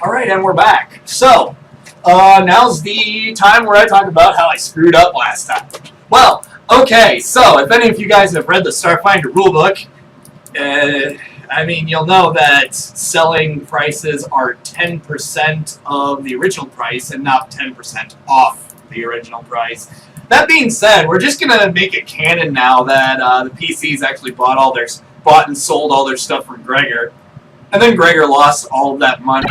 Alright, and we're back. So, now's the time where I talk about how I screwed up last time. Well, okay, so if any of you guys have read the Starfinder rulebook, I mean, you'll know that selling prices are 10% of the original price and not 10% off the original price. That being said, we're just gonna make it canon now that the PCs actually bought and sold all their stuff from Gregor, and then Gregor lost all of that money.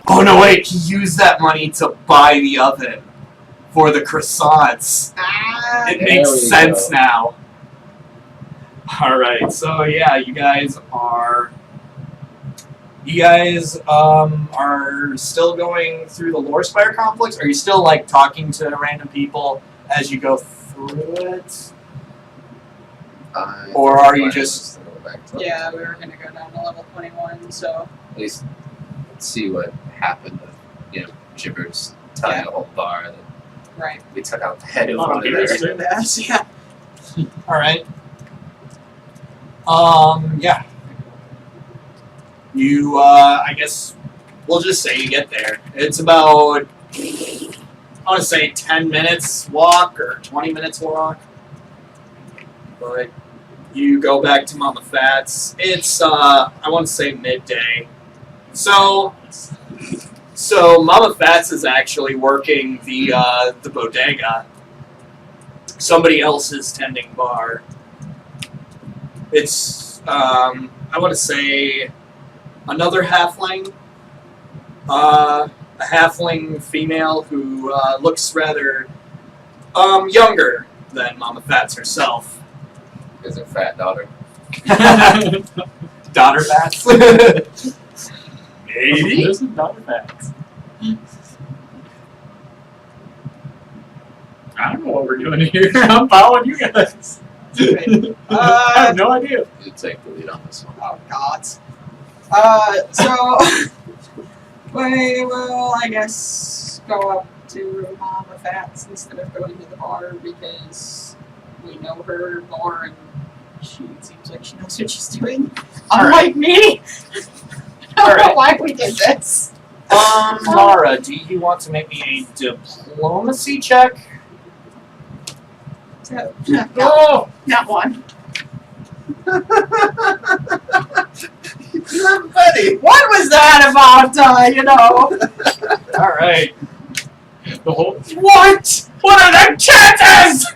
Oh no, wait! He used that money to buy the oven for the croissants. It makes sense now. All right, so yeah, you guys are still going through the Lore Spire complex? Are you still like talking to random people as you go through it? Or are you just... Yeah, we were going to go down to level 21, so... At least see what happened with, you know, Gibbers telling the whole bar that right. we took out the head of one of their... Yeah. Alright. Yeah. You, I guess, we'll just say you get there. It's about, I want to say 10 minutes walk or 20 minutes walk. But you go back to Mama Fat's. It's, I want to say midday. So Mama Fat's is actually working the bodega. Somebody else is tending bar. It's, I want to say... another halfling, a halfling female who looks rather younger than Mama Fats herself. Is her fat daughter? Daughter Fats? Maybe? There's some daughter Fats. I don't know what we're doing here. I'm following you guys. I have no idea. You take the lead on this one. Oh, God. So, we will, I guess, go up to Mama Fats instead of going to the bar because we know her more and she seems like she knows what she's doing. Unlike me! I don't know why we did this. Nara, do you want to make me a diplomacy check? So, Oh! not one. You're funny. What was that about, you know? Alright. The whole. What? What are the chances?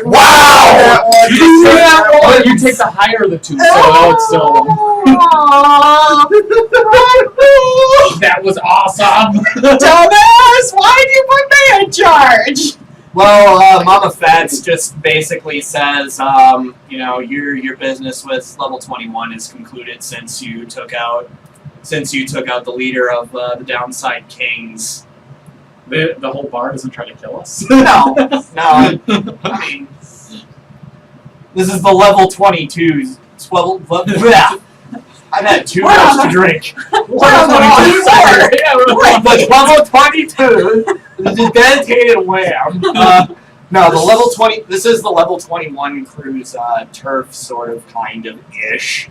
Wow! Well, you take the higher of the two, so it's still. That was awesome! Dumbass! Why did you put me in charge? Well, Mama Fats just basically says, you know, your business with level 21 is concluded since you took out the leader of the Downside Kings. The whole bar doesn't try to kill us. No. I mean, this is the level 22s. Yeah. I've had too much to drink. Level 22 is a dedicated wham. No, the level 20. This is the level 21 crew's turf, sort of, kind of ish.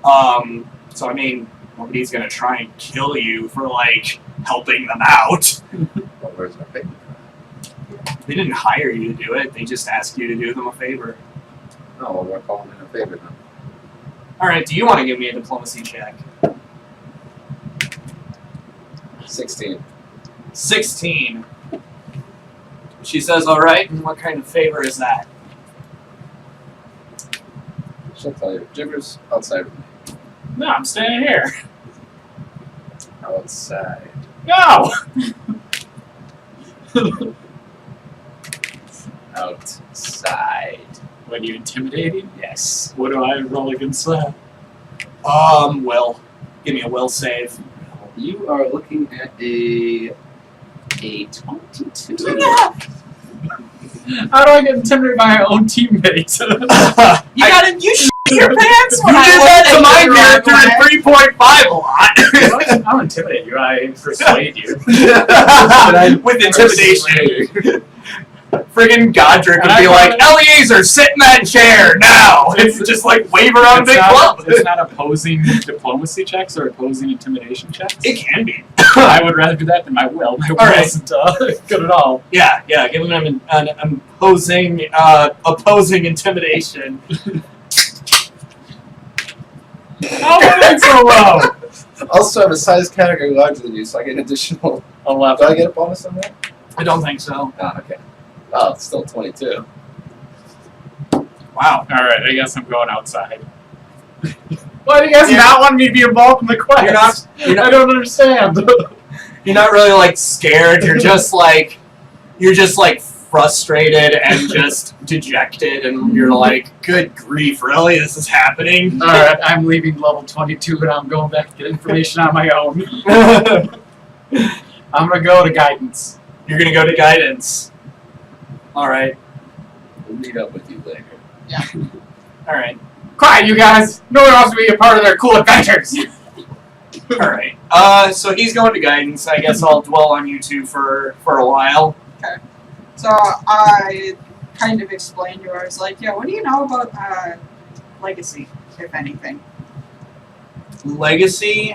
So I mean, nobody's gonna try and kill you for like helping them out. Well, where's my payment? They didn't hire you to do it. They just asked you to do them a favor. Oh, well, we're calling in a favor then. All right. Do you want to give me a diplomacy check? 16. 16. She says, all right, and what kind of favor is that? She'll tell you. Gibbers outside. No, I'm staying here. Outside. No! Outside. What, are you intimidating? Yes. What do I roll against that? Will. Give me a will save. You are looking at a 22. How do I get intimidated by my own teammate? You shit your pants when You did that to my character at 3.5 a lot. I don't intimidate you, I persuade you. With intimidation. friggin' Godric would And be I like, thought- Eliezer, sit in that chair now! It's just like wave around a big club. It's not opposing diplomacy checks or opposing intimidation checks. It can be. I would rather do that than my will. My will All right. isn't good at all. Yeah, giving them an opposing intimidation. How am I so low? Also, I have a size category larger than you, so I get an additional. 11. Do I get a bonus on that? I don't think so. Oh, okay. Oh, it's still 22. Wow. Alright, I guess I'm going outside. Why do you guys not want me to be involved in the quest? You're not I don't understand. You're not really like scared. You're just like frustrated and just dejected, and you're like, "Good grief, really? This is happening." Alright, I'm leaving level 22 and I'm going back to get information on my own. I'm gonna go to guidance. You're gonna go to guidance. All right. We'll meet up with you later. All right. Quiet, you guys! No one wants to be a part of their cool adventures! All right. So he's going to guidance. I guess I'll dwell on you two for a while. So I kind of explained to her, I was like, yeah, what do you know about legacy, if anything? Legacy.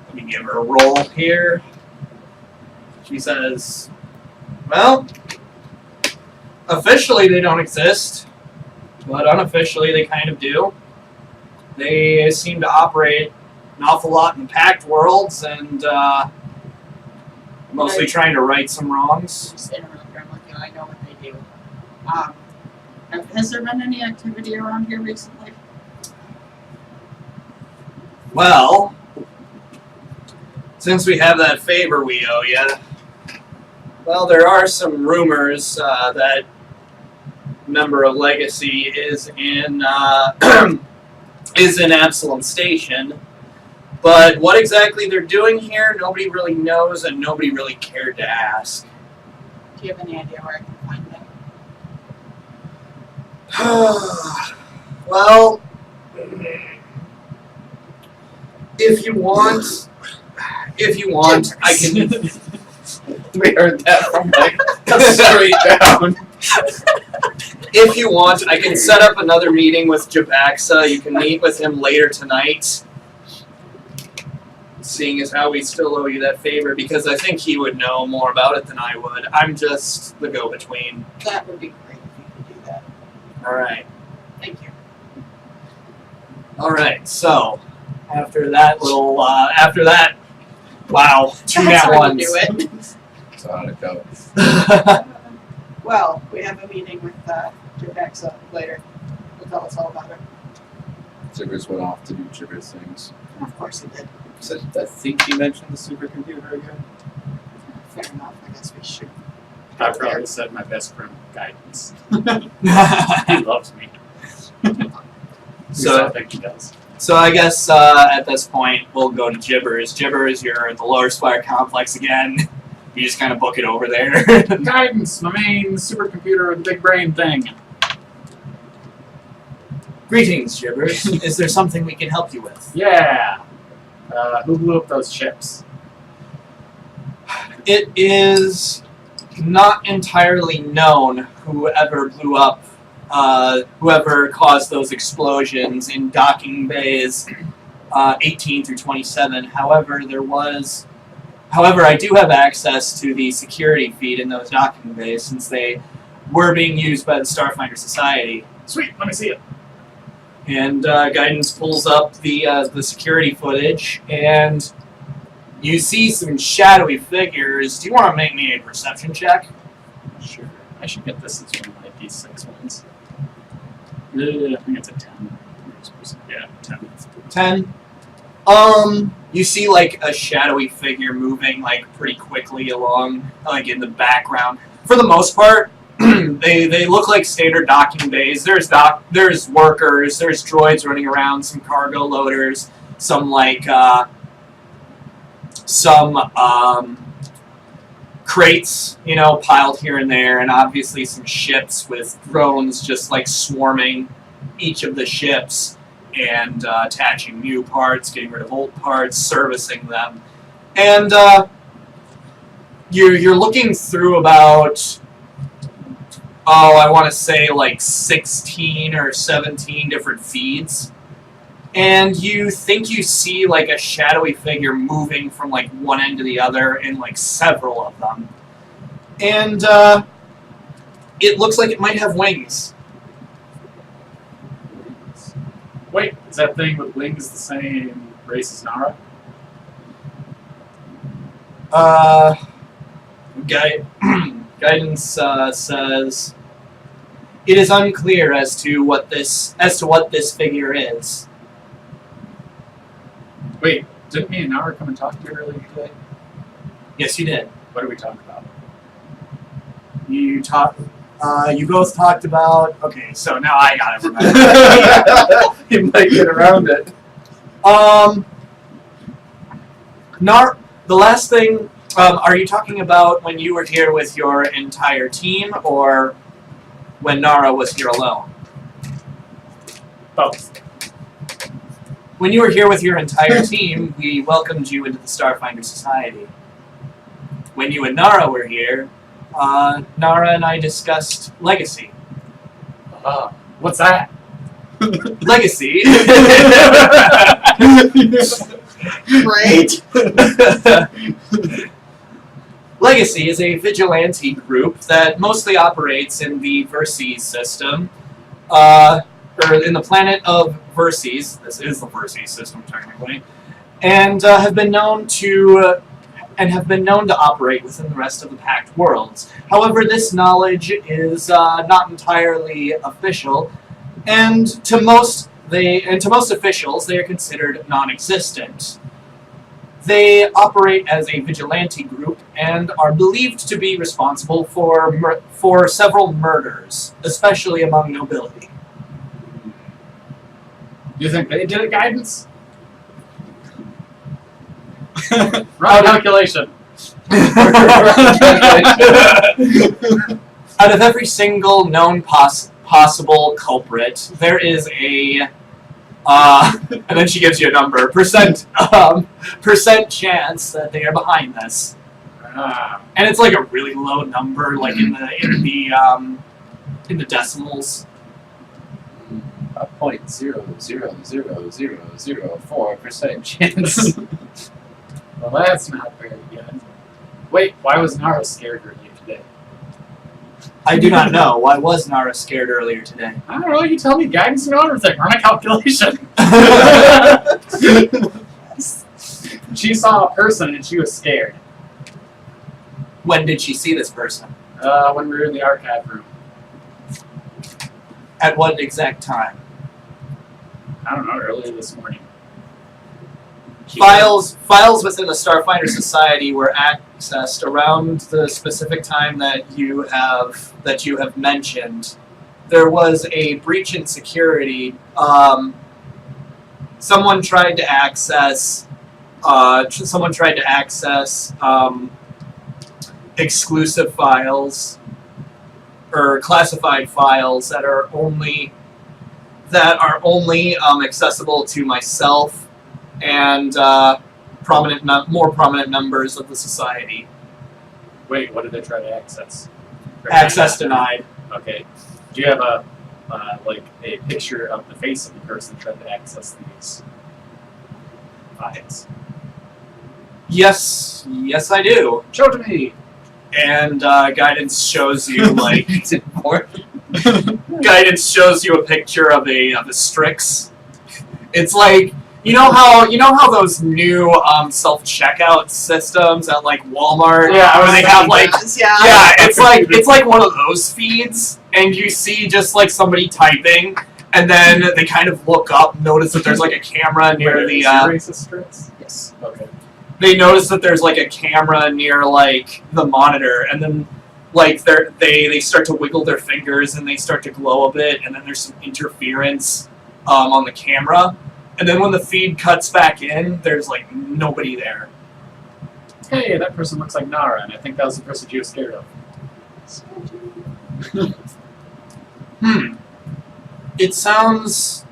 Let me give her a roll here. She says, well, officially they don't exist, but unofficially they kind of do. They seem to operate an awful lot in packed worlds and mostly trying to right some wrongs. Just interrupt her, I'm like, yeah, I know what they do. Has there been any activity around here recently? Well, since we have that favor we owe you, well, there are some rumors that a member of Legacy is in Absalom Station. But what exactly they're doing here, nobody really knows, and nobody really cared to ask. Do you have any idea where I can find them? Well, if you want, I can. We heard that from like straight down. If you want, I can set up another meeting with Jabaxa. You can meet with him later tonight. Seeing as how we still owe you that favor, because I think he would know more about it than I would. I'm just the go-between. That would be great if you could do that. Alright. Thank you. Alright, so, after that, wow, two That's nat how ones. you do it. So how it goes. Well, we have a meeting with Jabaxa later. He'll tell us all about it. Jiggers went off to do Jiggers things. Of course he did. So I think he mentioned the supercomputer again. Fair enough, I guess we should. I probably said my best friend guidance. He loves me. So- I think he does. So I guess at this point we'll go to Gibbers. Gibbers, you're at the Lower Spire Complex again. You just kind of book it over there. Guidance, my main supercomputer with the big brain thing. Greetings, Gibbers. Is there something we can help you with? Yeah. Who blew up those ships? It is not entirely known whoever blew up, whoever caused those explosions in docking bays 18 through 27. However, I do have access to the security feed in those docking bays since they were being used by the Starfinder Society. Sweet, let me see it. And Guidance pulls up the security footage, and you see some shadowy figures. Do you want to make me a perception check? Sure. I should get this as one of my D6 ones. I think it's a 10. Yeah, 10. 10. You see like a shadowy figure moving like pretty quickly along, like in the background. For the most part, they look like standard docking bays. There's workers, there's droids running around, some cargo loaders, some like crates, you know, piled here and there, and obviously some ships with drones just like swarming each of the ships and attaching new parts, getting rid of old parts, servicing them. And you're looking through about I want to say like 16 or 17 different feeds. And you think you see like a shadowy figure moving from like one end to the other in like several of them. And it looks like it might have wings. Wait, is that thing with wings the same race as Nara? Guidance says it is unclear as to what this figure is. Wait, didn't me and Nara come and talk to you earlier today? Yes, you did. What did we talk about? You both talked about. Okay, so now I got it. Remember. You might get around it. The last thing. Are you talking about when you were here with your entire team, or when Nara was here alone? Both. When you were here with your entire team, we welcomed you into the Starfinder Society. When you and Nara were here, Nara and I discussed Legacy. What's that? Legacy. Great. Legacy is a vigilante group that mostly operates in the Verces system, or in the planet of Verces. This is the Verces system, technically, and have been known to operate within the rest of the Pact worlds. However, this knowledge is not entirely official, and to most officials, they are considered non-existent. They operate as a vigilante group and are believed to be responsible for several murders, especially among nobility. You think they did it, Guidance? Wrong calculation. Out of every single known possible culprit, there is a and then she gives you a number, percent chance that they are behind this. And it's like a really low number, like in the decimals. 0.00004% chance. Well, that's not very good. Wait, why was Nara scared of you today? I do not know. Why was Nara scared earlier today? I don't know, you tell me. Guidance and everything. Run a calculation. She saw a person and she was scared. When did she see this person? When we were in the archive room. At what exact time? I don't know, earlier this morning. Files within the Starfinder Society were accessed around the specific time that you have mentioned. There was a breach in security. Someone tried to access exclusive files or classified files that are only accessible to myself and more prominent members of the society. Wait, what did they try to access? Access denied. Okay. Do you have a picture of the face of the person trying to access these files? Yes, I do. Show it to me. And guidance shows you guidance shows you a picture of a Strix. It's like you know how those new self-checkout systems at like Walmart, where they have like it's like one of those feeds, and you see just like somebody typing, and then they kind of look up, notice that there's like a camera near the racist Strix? Yes. Okay. They notice that there's like a camera near like the monitor, and then like they start to wiggle their fingers and they start to glow a bit, and then there's some interference on the camera, and then when the feed cuts back in, there's like nobody there. Hey, that person looks like Nara, and I think that was the person you were scared of. It sounds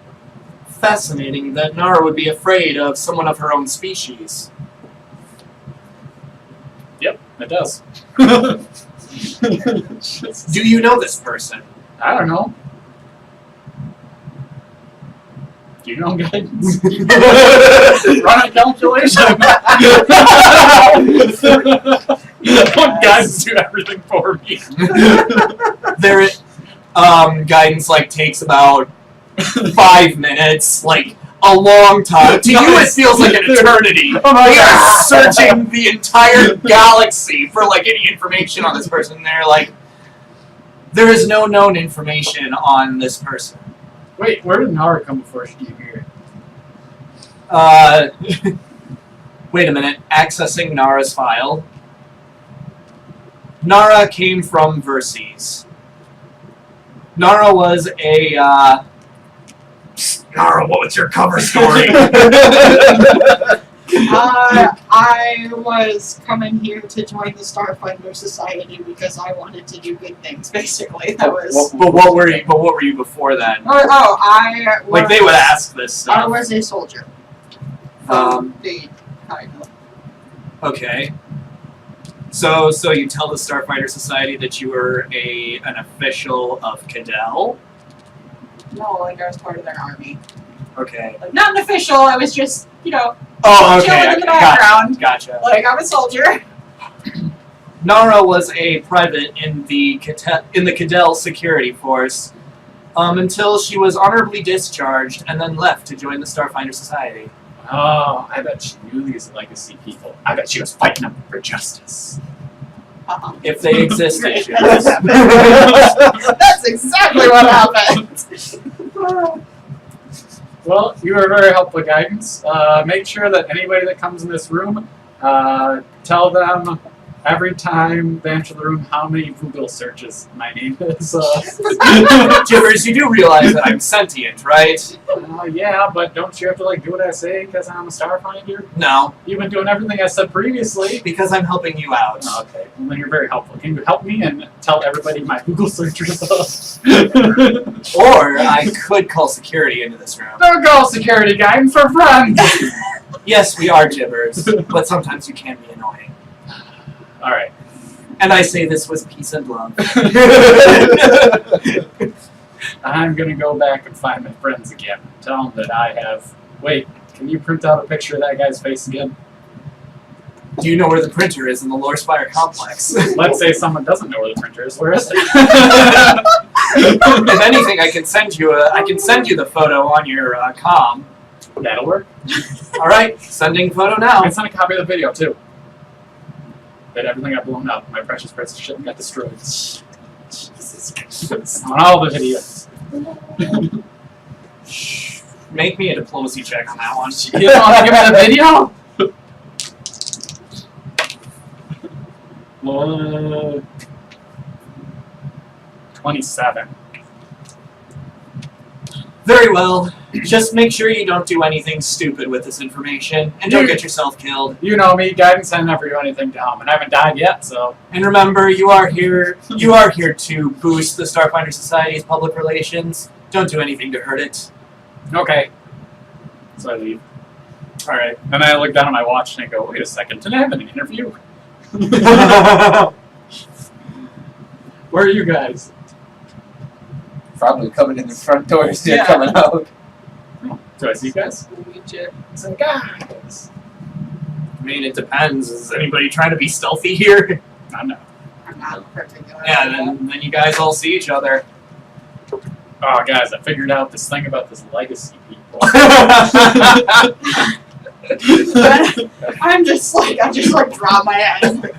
fascinating that Nara would be afraid of someone of her own species. Yep, it does. Do you know this person? I don't know. Do you know guidance? Run a calculation. What guidance do everything for me? There, guidance like takes about 5 minutes, like a long time. To you, it feels like an eternity. Oh my They are God. searching the entire galaxy for like any information on this person. They're like, there is no known information on this person. Wait, where did Nara come before she came here? Wait a minute. Accessing Nara's file. Nara came from Verces. Nara was a, Nara, what was your cover story? I was coming here to join the Starfinder Society because I wanted to do good things. Basically, that was. But what were you before then? I was, Like they would ask this I stuff. was a soldier. The kind of. Okay. So you tell the Starfinder Society that you were an official of Cadell? No, like I was part of their army. Okay. Like not an official. I was just, Oh, okay. chilling in the background. Gotcha. Like I'm a soldier. Nara was a private in the Cadell security force until she was honorably discharged and then left to join the Starfinder Society. Oh, I bet she knew these legacy people. I bet she was fighting them for justice. If they existed. she That's was. That's exactly what happened. Well, you were very helpful, guidance. Make sure that anybody that comes in this room, tell them every time they enter the room how many Google searches my name is. Jibbers, you do realize that I'm sentient, right? Yeah, but don't you have to do what I say because I'm a Starfinder? No, You've been doing everything I said previously. because I'm helping you out. Oh, okay, well then you're very helpful. Can you help me and tell everybody my Google search results? Or I could call security into this room. Don't call security guidance for friends! Yes, we are Jibbers, but sometimes you can be annoying. Alright. And I say this with peace and love. I'm gonna go back and find my friends again. Tell them that I have... Wait, can you print out a picture of that guy's face again? Do you know where the printer is in the Lore Spire complex? Let's say someone doesn't know where the printer is. Where is it? If anything, I can send you the photo on your comm. That'll work. All right, sending photo I now. can send a copy of the video, too. That everything got blown up. My precious shit got destroyed. On all the videos. Make me a diplomacy check on that one. You don't want to give me the video? 27. Very well. Just make sure you don't do anything stupid with this information, and don't get yourself killed. You know me, guidance. I never do anything dumb, and I haven't died yet, so. And remember, you are here to boost the Starfinder Society's public relations. Don't do anything to hurt it. Okay. So I leave. All right. And I look down at my watch and I go, wait a second, did I have an interview? Where are you guys? Probably coming in the front door as you're Yeah. coming out. Do I see you guys? Some guys. I mean, it depends. Is anybody trying to be stealthy here? I'm not. I'm not particular. Yeah, then you guys all see each other. Oh, guys, I figured out this thing about this legacy people. I just drop my head.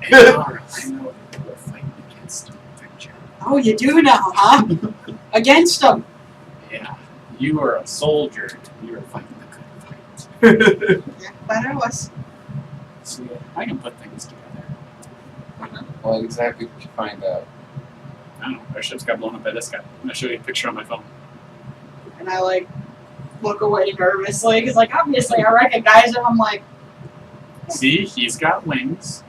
Nara, I know that you were fighting against them. Oh, you do now, huh? Against them. Yeah, you were a soldier. You were fighting the good fight. Yeah, but I was. So yeah, I can put things together. Well, exactly what you find out. I don't know. Our ships got blown up by this guy. I'm gonna show you a picture on my phone. And I look away nervously because obviously I recognize him. I'm like, See, he's got wings.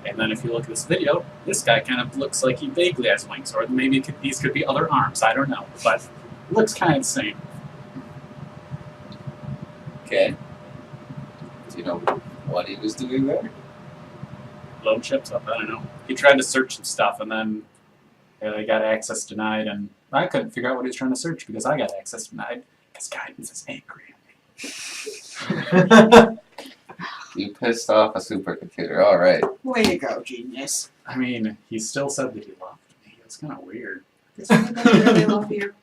And then if you look at this video, this guy kind of looks like he vaguely has wings. Or maybe these could be other arms. I don't know. But it looks kind of the same. Okay. Do you know what he was doing there? blown ships up. I don't know. He tried to search some stuff, and then he got access denied, and I couldn't figure out what he was trying to search because I got access denied because guidance is angry at me. You pissed off a supercomputer. All right. Way to go, genius. I mean, he still said that he loved me. It's kind of weird. Does anybody really love you?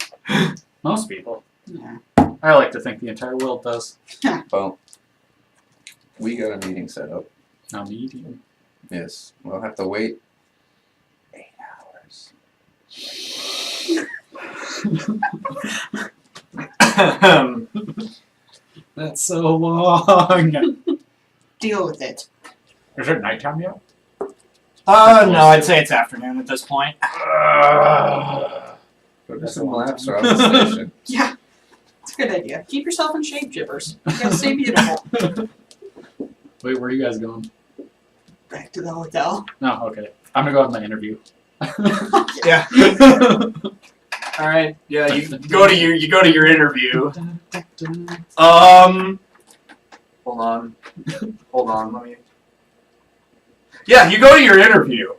Most people. Yeah. I like to think the entire world does. Well, we got a meeting set up. A meeting. Yes. We'll have to wait 8 hours. That's so long. Deal with it. Is it nighttime yet? No, I'd say it's afternoon at this point. Go do some laps around the station. Yeah. It's a good idea. Keep yourself in shape, Jibbers. You gotta stay beautiful. Wait, where are you guys going? Back to the hotel. No, okay. I'm gonna go have my interview. Yeah. All right. Yeah, you go to your interview. Hold on. Let me. Yeah, you go to your interview,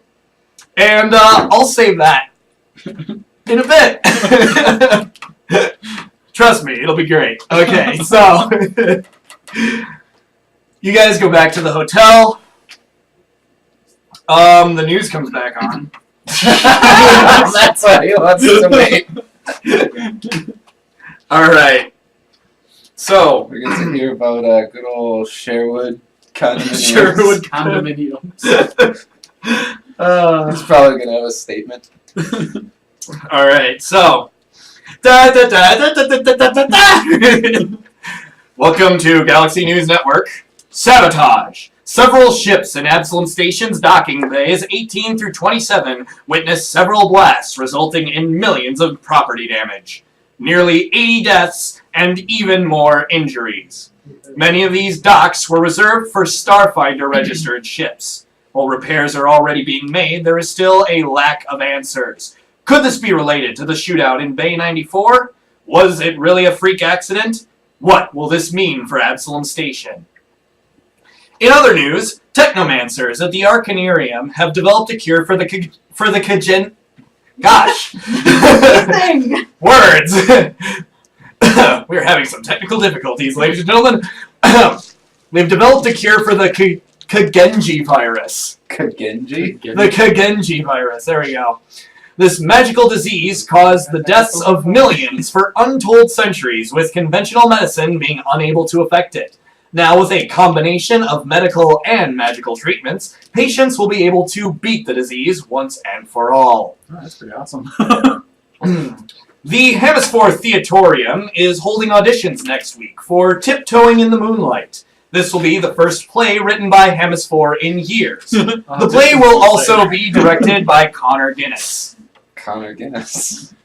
and I'll save that in a bit. Trust me, it'll be great. Okay, so you guys go back to the hotel. The news comes back on. That's why he wants to wait. All right. So We're going to hear about good old Sherwood condominiums. Sherwood Condominiums. He's probably going to have a statement. All right. So. Welcome to Galaxy News Network. Sabotage. Several ships in Absalom Station's docking bays 18 through 27 witnessed several blasts resulting in millions of property damage. Nearly 80 deaths and even more injuries. Many of these docks were reserved for Starfinder registered ships. While repairs are already being made, there is still a lack of answers. Could this be related to the shootout in Bay 94? Was it really a freak accident? What will this mean for Absalom Station? In other news, technomancers at the Arcanarium have developed a cure for the Gosh! Thing. Words! We're having some technical difficulties, ladies and gentlemen. They've developed a cure for the Kagenji virus. Kagenji? The Kagenji virus, there we go. This magical disease caused the deaths of millions for untold centuries, with conventional medicine being unable to affect it. Now, with a combination of medical and magical treatments, patients will be able to beat the disease once and for all. Oh, that's pretty awesome. The Hemisphere Theatorium is holding auditions next week for Tiptoeing in the Moonlight. This will be the first play written by Hemisphere in years. The play will also be directed by Connor Guinness. Connor Guinness.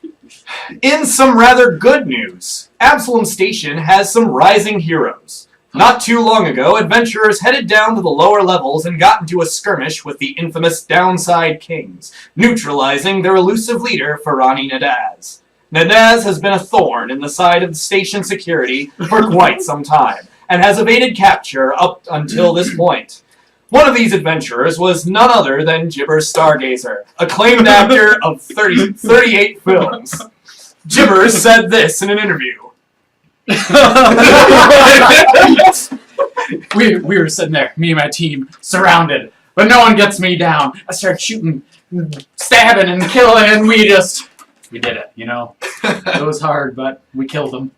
In some rather good news, Absalom Station has some rising heroes. Not too long ago, adventurers headed down to the lower levels and got into a skirmish with the infamous Downside Kings, neutralizing their elusive leader, Farani Nadaz. Nadaz has been a thorn in the side of the station security for quite some time, and has evaded capture up until this point. One of these adventurers was none other than Jibbers Stargazer, acclaimed actor of 38 films. Jibbers said this in an interview. we were sitting there, me and my team, surrounded, but no one gets me down. I start shooting, stabbing, and killing, and we did it, you know? It was hard, but we killed them.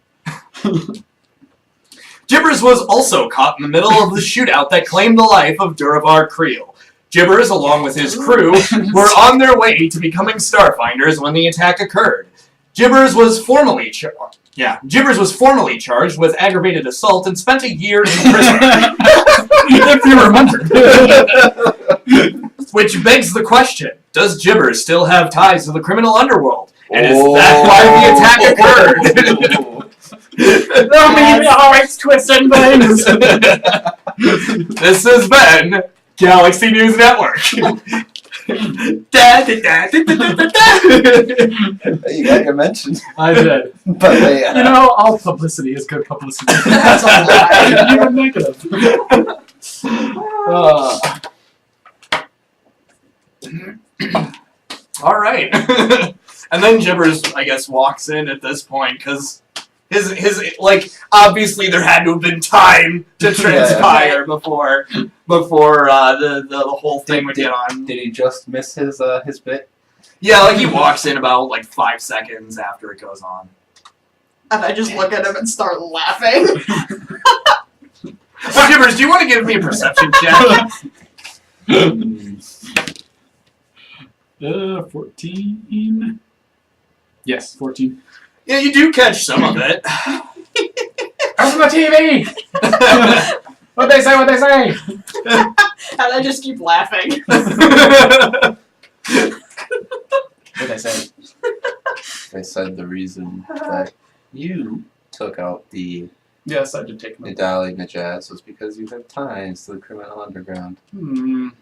Jibbers was also caught in the middle of the shootout that claimed the life of Duravar Creel. Jibbers, along with his crew, were on their way to becoming Starfinders when the attack occurred. Jibbers was formally charged with aggravated assault and spent a year in prison. If you remember. Which begs the question, does Jibbers still have ties to the criminal underworld? And is that why the attack occurred? No, maybe always twisting things. This has been Galaxy News Network. You got your mention. I did. But You know, all publicity is good publicity. That's all. Even negative. All right. And then Gibbers, I guess, walks in at this point because his like obviously there had to have been time to transpire before the whole thing would get on. Did he just miss his bit? Yeah, like he walks in about like 5 seconds after it goes on. And I just look at him and start laughing. So Gibbers, do you want to give me a perception check? 14. Yes, 14. Yeah, you do catch some of it. How's my TV? What'd they say? What'd they say? And I just keep laughing. What'd they say? They said the reason that you took out the Yes, I did take them. Nidali Najaz was because you have ties to the criminal underground. You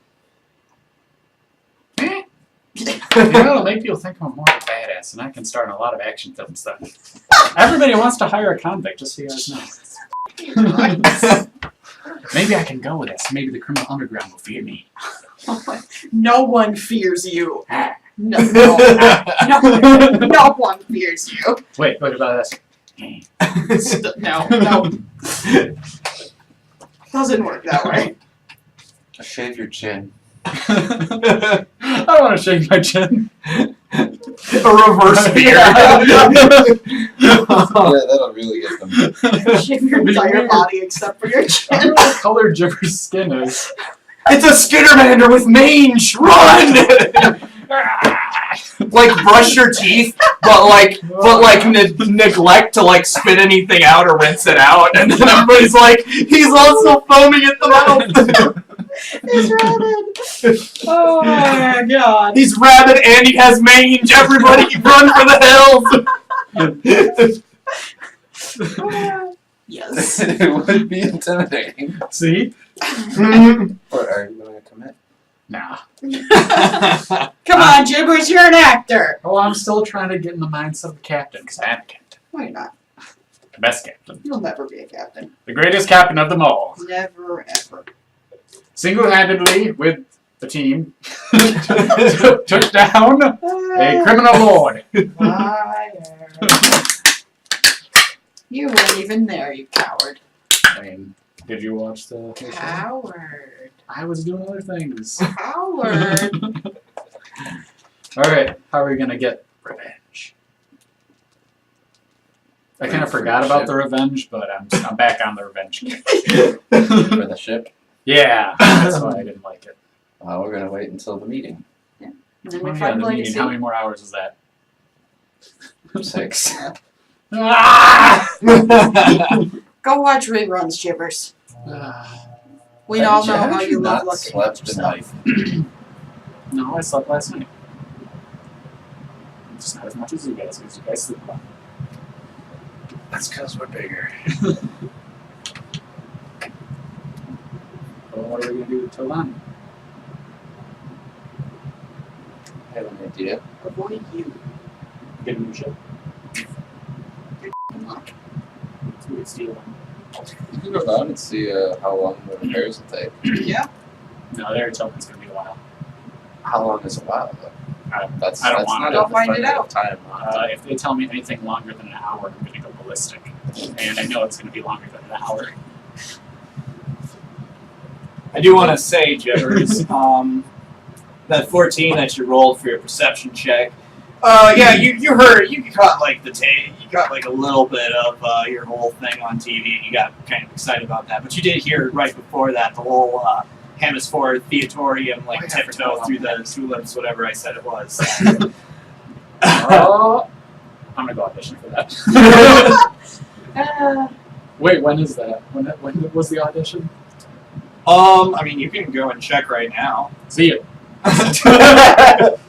know, it'll make people think I'm more of a badass, and I can star in a lot of action film stuff. Everybody wants to hire a convict, just so you guys know. Maybe I can go with this. Maybe the criminal underground will fear me. No one fears you. No one fears you. Wait, what about this? No. Doesn't work that way. Shave your chin. I don't want to shake my chin. A reverse beard. Yeah, that'll really get them. Shave your entire body except for your I chin. don't know what color Jibber's skin is. It's a Skittermander with mange! Run! Like brush your teeth, but neglect to like spit anything out or rinse it out, and then everybody's like, he's also foaming at the mouth. He's rabid. Oh my god. He's rabid and he has mange. Everybody run for the hills. Yes. It would be intimidating. See? What, are you going to commit? Nah. Come on, Gibbers, you're an actor. Oh, I'm still trying to get in the mindset of the captain, because I am a captain. Why not? The best captain. You'll never be a captain. The greatest captain of them all. Never, ever. Single-handedly, with the team, took down a criminal lord. Liar. You weren't even there, you coward. I mean, did you watch the show? Coward. I was doing other things. Coward. Alright, how are we gonna get revenge? I kind of forgot about the revenge, but I'm back on the revenge kick. For the ship? Yeah, that's why I didn't like it. We're going to wait until the meeting. And then we Oh, yeah, find the legacy. meeting. How many more hours is that? 6. Ah! Go watch reruns, Gibbers. We all know how you love looking at slept yourself. tonight. No, I slept last night. Just not as much as you guys, because you guys sleep a lot. That's because we're bigger. Well, what are we going to do until then? I have an idea. Avoid you. Get a new ship. Come on. We could steal one. You can go down and see how long the repairs will take. Yeah. No, there it's open. It's going to be a while. How long is a while, though? I don't want not to. Go a find it definitive out. time. If they tell me anything longer than an hour, I'm going to go ballistic. And I know it's going to be longer than an hour. I do want to say, Gibbers, that 14 that you rolled for your perception check. Yeah, you heard, you caught like you got like a little bit of your whole thing on TV, and you got kind of excited about that. But you did hear right before that the whole Hemisphere Theatorium like tiptoe through the tulips, whatever I said it was. I'm going to go audition for that. Wait, when is that? When was the audition? I mean, you can go and check right now. See you.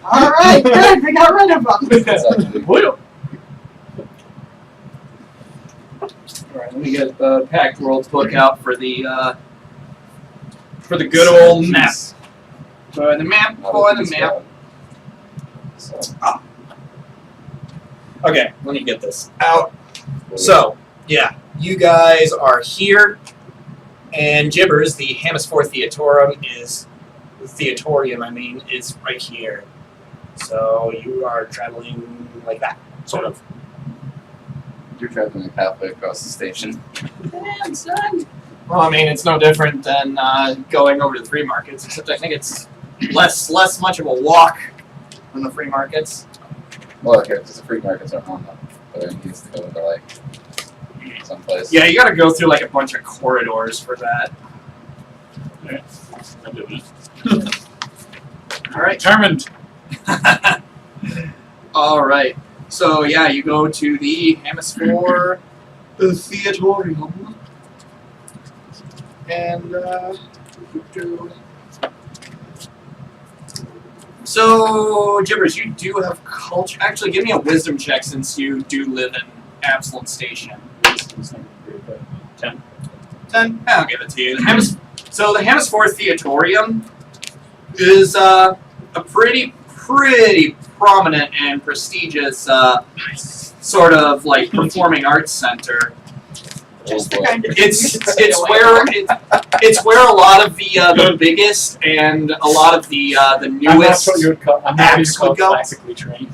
Alright, good. We got rid of them. It's actually Woo! Alright, let me get the Packed Worlds book out for the good old map. For the map, not for a the piece map. of- So, Okay, let me get this out. So, yeah, you guys are here, and Gibbers, the Hemisphere Theatorium, is theatorium, I mean, is right here. So you are traveling like that, sort of. You're traveling like halfway across the station. Damn, son. Well, I mean, it's no different than going over to the free markets, except I think it's less much of a walk than the free markets. Well, okay, because the free markets are on them, but it needs to go into like someplace. Yeah, you got to go through like a bunch of corridors for that. I'm doing it. All right. Determined. All right. So yeah, you go to the Hemisphere Theatorium, and so Gibbers, you do have culture. Actually, give me a wisdom check since you do live in Absalom Station. 10. 10. I'll give it to you. So the Hemisphere Theatorium is a pretty prominent and prestigious sort of like performing arts center. Just the kind of It's where a lot of the biggest and a lot of the I'm not newest what you would call, I'm not what acts you call would go. classically trained.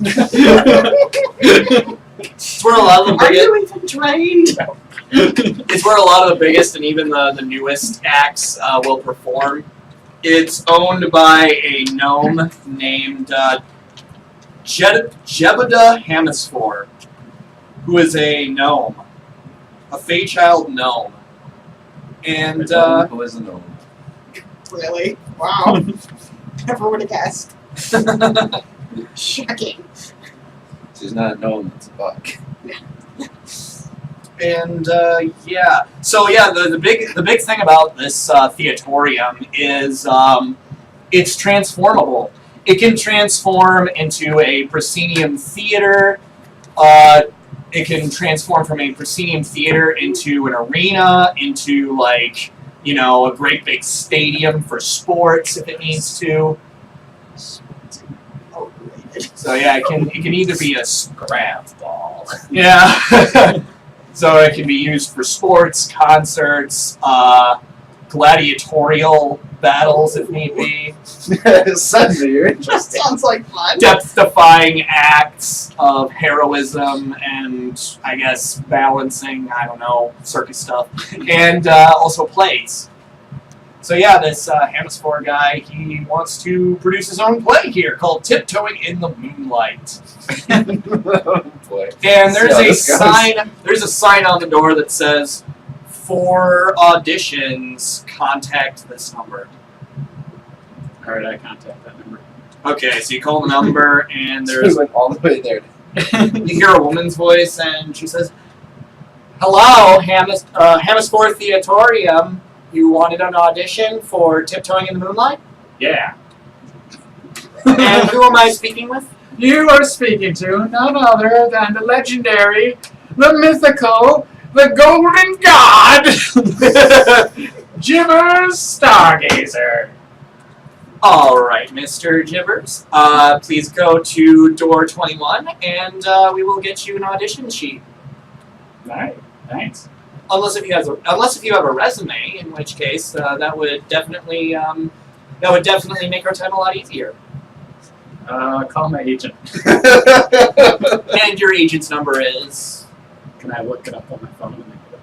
It's where a lot of the Are biggest. you even trained? It's where a lot of the biggest and even the newest acts will perform. It's owned by a gnome named Jebediah Hemisphere, who is a gnome, a Feychild gnome. And Who is a gnome? Really? Wow. Never would have guessed. Shocking. She's not a gnome, it's a buck. And yeah, so yeah, the big thing about this theatorium is it's transformable. It can transform into a proscenium theater. It can transform from a proscenium theater into an arena, into like a great big stadium for sports if it needs to. Overrated. So yeah, it can either be a scrap ball. Yeah. So it can be used for sports, concerts, gladiatorial battles if need be. Suddenly you're interested. Sounds like fun. Depth-defying acts of heroism and, I guess, balancing, I don't know, circus stuff. And also plays. So yeah, this Hemisphere guy, he wants to produce his own play here called Tiptoeing in the Moonlight. Boy. And there's See how a this goes. sign. There's a sign on the door that says, "For auditions, contact this number." Alright, I contact that number. Okay, so you call the number, and We there's went all the way there. you hear a woman's voice, and she says, "Hello, Hemisphere Theatorium. You wanted an audition for Tiptoeing in the Moonlight? Yeah. And who am I speaking with?" You are speaking to none other than the legendary, the mythical, the golden god, Jimmers Stargazer. All right, Mr. Gibbers. Please go to door 21, and we will get you an audition sheet. Alright, thanks. Unless if you have a resume, in which case that would definitely make our time a lot easier. Call my agent. And your agent's number is. Can I look it up on my phone and make it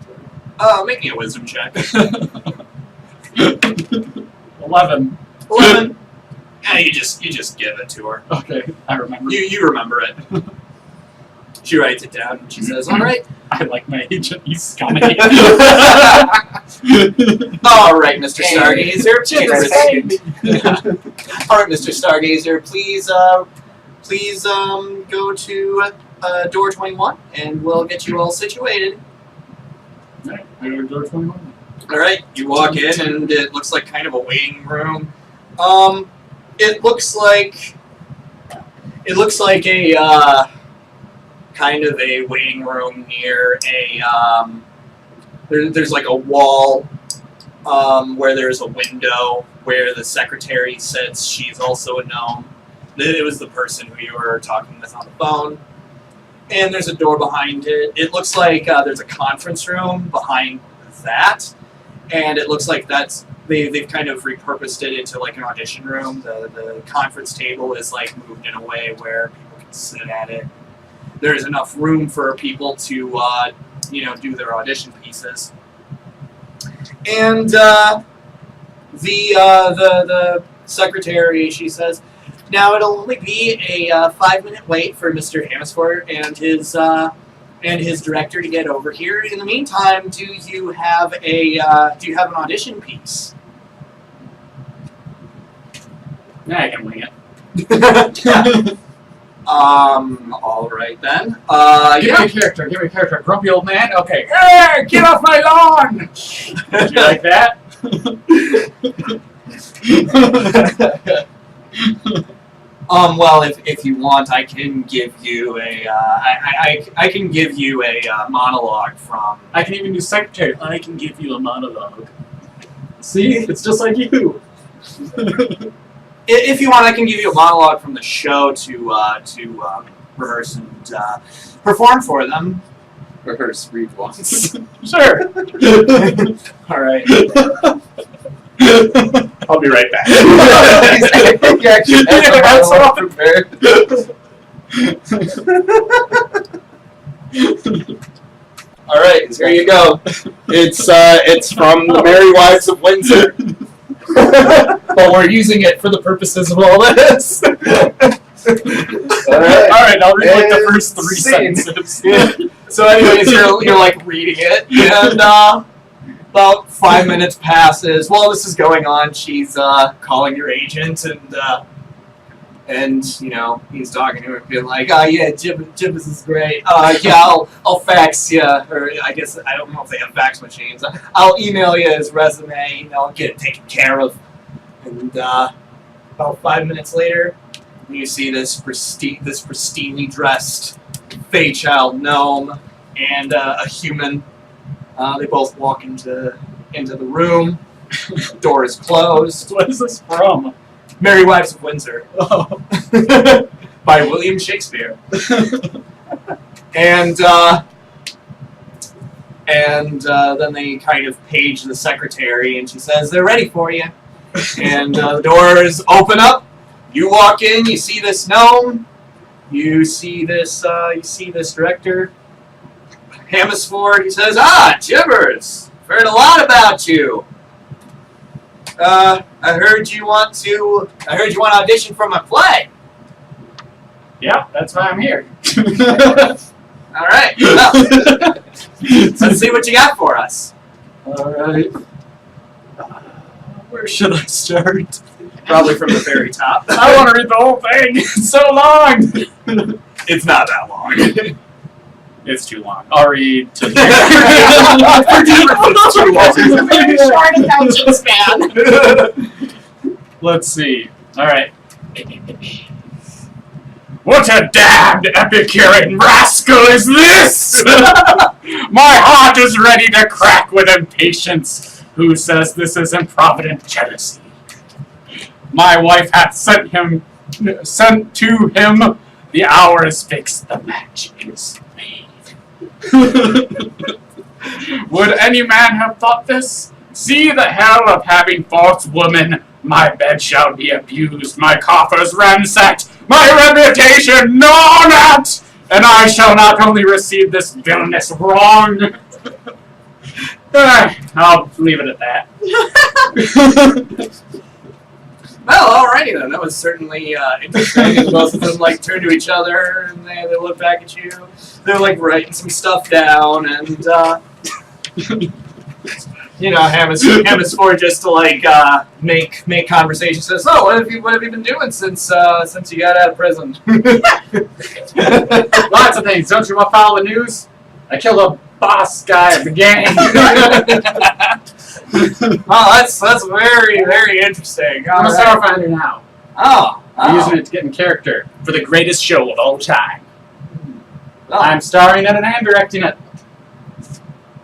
up to Make me a wisdom check. her? 11. 11. Yeah, you just give it to her. Okay, I remember. You remember it. She writes it down and she says, "All right, I like my agent. He's scummy. all right, Mr. Stargazer, all right, Mr. Stargazer, please go to door 21, and we'll get you all situated." Alright, I go to door 21. All right, you walk in, and it looks like kind of a waiting room. It looks like a kind of a waiting room near a there's like a wall where there's a window where the secretary sits. She's also a gnome. It was the person who you were talking with on the phone. And there's a door behind it. It looks like there's a conference room behind that. and it looks like they've kind of repurposed it into like an audition room. The conference table is like moved in a way where people can sit at it. There's enough room for people to do their audition pieces. And the secretary, she says, now it'll only be a 5-minute wait for Mr. Hamasford and his director to get over here. In the meantime, do you have an audition piece? Yeah, I can wing it. All right then. Give me a character. Give me a character. Grumpy old man. Okay. Hey, get off my lawn! Do you like that? Well, if you want, I can give you a I can give you a monologue from. I can even do secretary. I can give you a monologue. See, it's just like you. If you want, I can give you a monologue from the show to rehearse and perform for them. Rehearse, read once. Sure. All right. I'll be right back. You actually have someone prepared. All right, here you go. It's from the Merry Wives of Windsor. But we're using it for the purposes of all this. Alright, I'll read like the first 3 scene. sentences. So anyways, you're like reading it, and about 5 minutes passes. While this is going on, she's calling your agent, and he's talking to her, being like, "Oh yeah, Jibbs is great. Yeah, I'll fax you, or I guess I don't know if they have fax machines. I'll email you his resume. Get it taken care of." And about 5 minutes later, you see this pristinely dressed Feychild gnome and a human. They both walk into the room. Door is closed. What is this from? Merry Wives of Windsor. Oh. By William Shakespeare. And then they kind of page the secretary, and she says, "They're ready for you." And the doors open up. You walk in. You see this gnome. You see this director, Hamasford. He says, "Ah, Jibbers, heard a lot about you. I heard you want to audition for my play." Yeah, that's why I'm here. All right. Well, let's see what you got for us. Alright. Where should I start? Probably from the very top. I want to read the whole thing. It's so long. It's not that long. It's too long. I'll read to Very short attention span. Let's see. Alright. What a damned Epicurean rascal is this? My heart is ready to crack with impatience. Who says this is improvident jealousy? My wife hath sent to him. The hour is fixed. The match is made. Would any man have thought this? See the hell of having false woman. My bed shall be abused, my coffers ransacked, my reputation gnawn at, and I shall not only receive this villainous wrong. I'll leave it at that. Well, alrighty then. That was certainly interesting. Both of them turn to each other and they look back at you. They're writing some stuff down, and Hamasford just to make conversation says, "Oh, what have you been doing since you got out of prison?" Lots of things. Don't you want to follow the news? I killed a boss guy of the gang. Oh, that's very, very interesting. I'm a All right. Starfinder now. Oh. I'm using it to get in character for the greatest show of all time. Oh. I'm starring in it and directing it.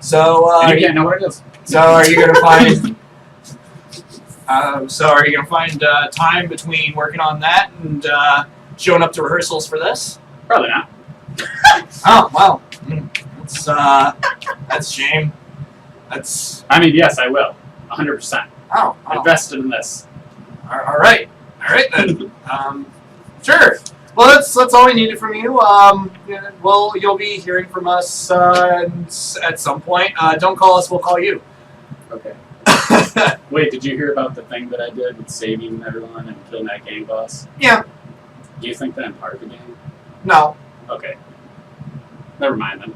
So, And you can't know what it is. So are you gonna find? Time between working on that and showing up to rehearsals for this? Probably not. Oh well, that's a shame. I mean, yes, I will. 100%. Oh, Invested in this. all right then. Sure. Well, that's all we needed from you. Yeah, well, you'll be hearing from us at some point. Don't call us; we'll call you. Okay. Wait, did you hear about the thing that I did with saving everyone and killing that gang boss? Yeah. Do you think that I'm part of the gang? No. Okay. Never mind then.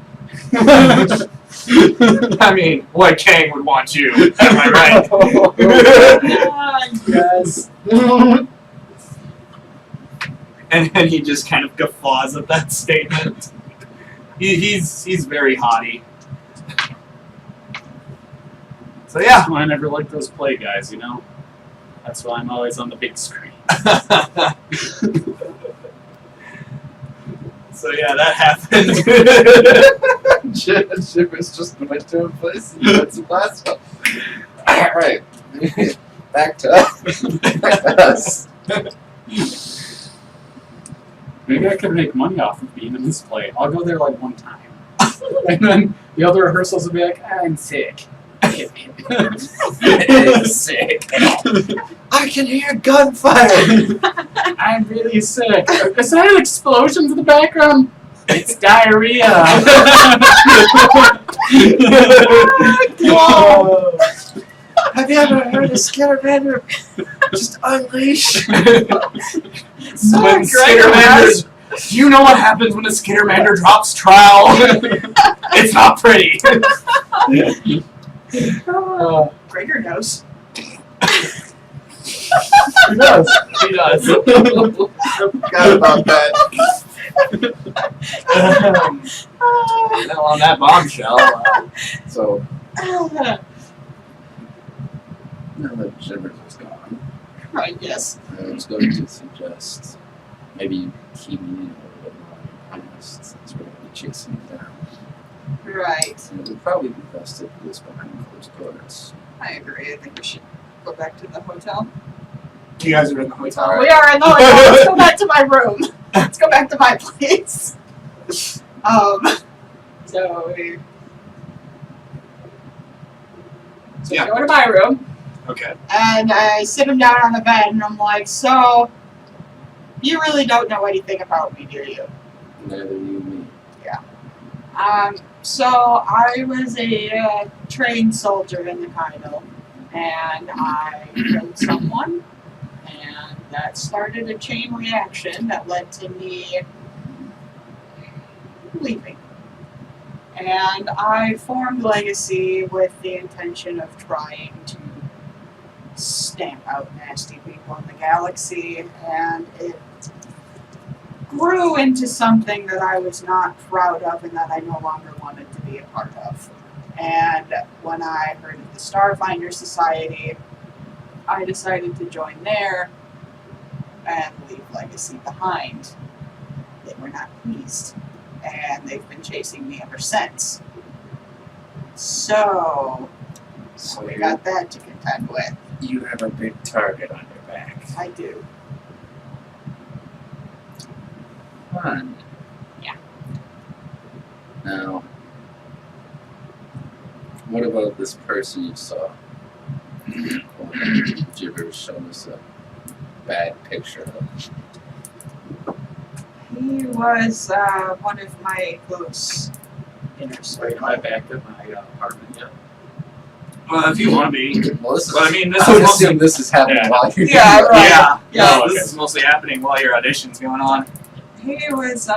I mean, what gang would want you? Am I right? Yes. And he just kind of guffaws at that statement. He's very haughty. So yeah. That's why I never liked those play guys, you know? That's why I'm always on the big screen. So yeah, that happened. Shivers just went to a place and got some glass up. Alright. Back to us. Maybe I could make money off of being in this play. I'll go there like one time. And then the other rehearsals will be like, I'm sick. Sick. I can hear gunfire. I'm really sick. Is that explosions in the background? It's diarrhea. Whoa. Have you ever heard of Scatterbrander? Just unleash. When Skittermander, do you know what happens when a Skittermander drops trowel? It's not pretty. Gregor knows. He does. He does. Forgot about that. Well, on that bombshell. So, now that Shivers is gone, Right, yes. I was going to suggest maybe keeping in a little bit more on your past since we're going to be chasing it down. Right. And it would probably be best to do this behind closed doors. I agree. I think we should go back to the hotel. You guys are in the hotel. Alright. We are in the hotel. Let's go back to my room. Let's go back to my place. So we Yeah. go to my room. Okay. And I sit him down on the bed, and I'm like, so, you really don't know anything about me, do you? Neither you me. So I was a trained soldier in the Kaido, and I killed someone, and that started a chain reaction that led to me leaving. And I formed Legacy with the intention of trying to stamp out nasty people in the galaxy, and it grew into something that I was not proud of and that I no longer wanted to be a part of. And when I heard of the Starfinder Society, I decided to join there and leave Legacy behind. They were not pleased, and they've been chasing me ever since. So we got that to contend with. You have a big target on your back. I do. Fun. Yeah. Now, what about this person you saw? Gibbers showed us a bad picture of. He was one of my close inner Wait, circle. am I back at my apartment yet? Well, if you want to be. Well, this is. But I mean, this I would is mostly. assume this is happening Yeah. while you're Yeah, doing right. Yeah. Yeah. No, okay. this is mostly happening while your audition's going on. He was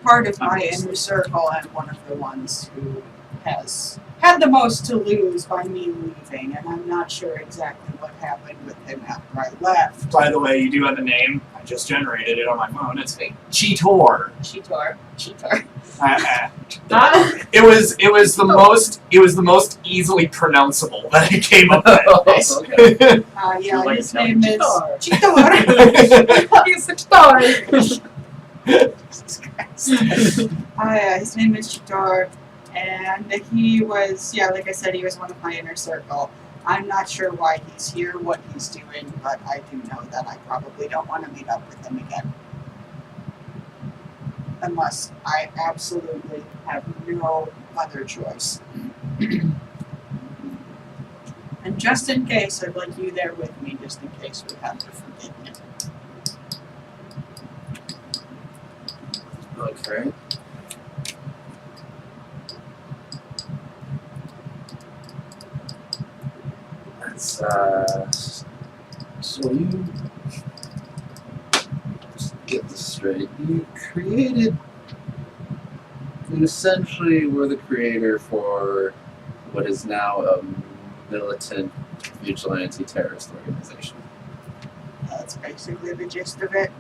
part of my inner circle and one of the ones who has had the most to lose by me leaving, and I'm not sure exactly what happened with him after I left. By the way, you do have a name. I just generated it on my phone. It's Cheetor. Cheetor. It was the most easily pronounceable that I came up with. Okay. Yeah, Like his name is Cheetor. Cheetor. He's a Cheetor. Jesus Christ. His name is Cheetor, and he was, like I said, he was one of my inner circle. I'm not sure why he's here, what he's doing, but I do know that I probably don't want to meet up with him again. Unless I absolutely have no other choice. And just in case, I'd like you there with me, just in case we have to forget it. Okay. Let's, so you, just get this straight, you essentially were the creator for what is now a militant vigilante terrorist organization. That's basically the gist of it.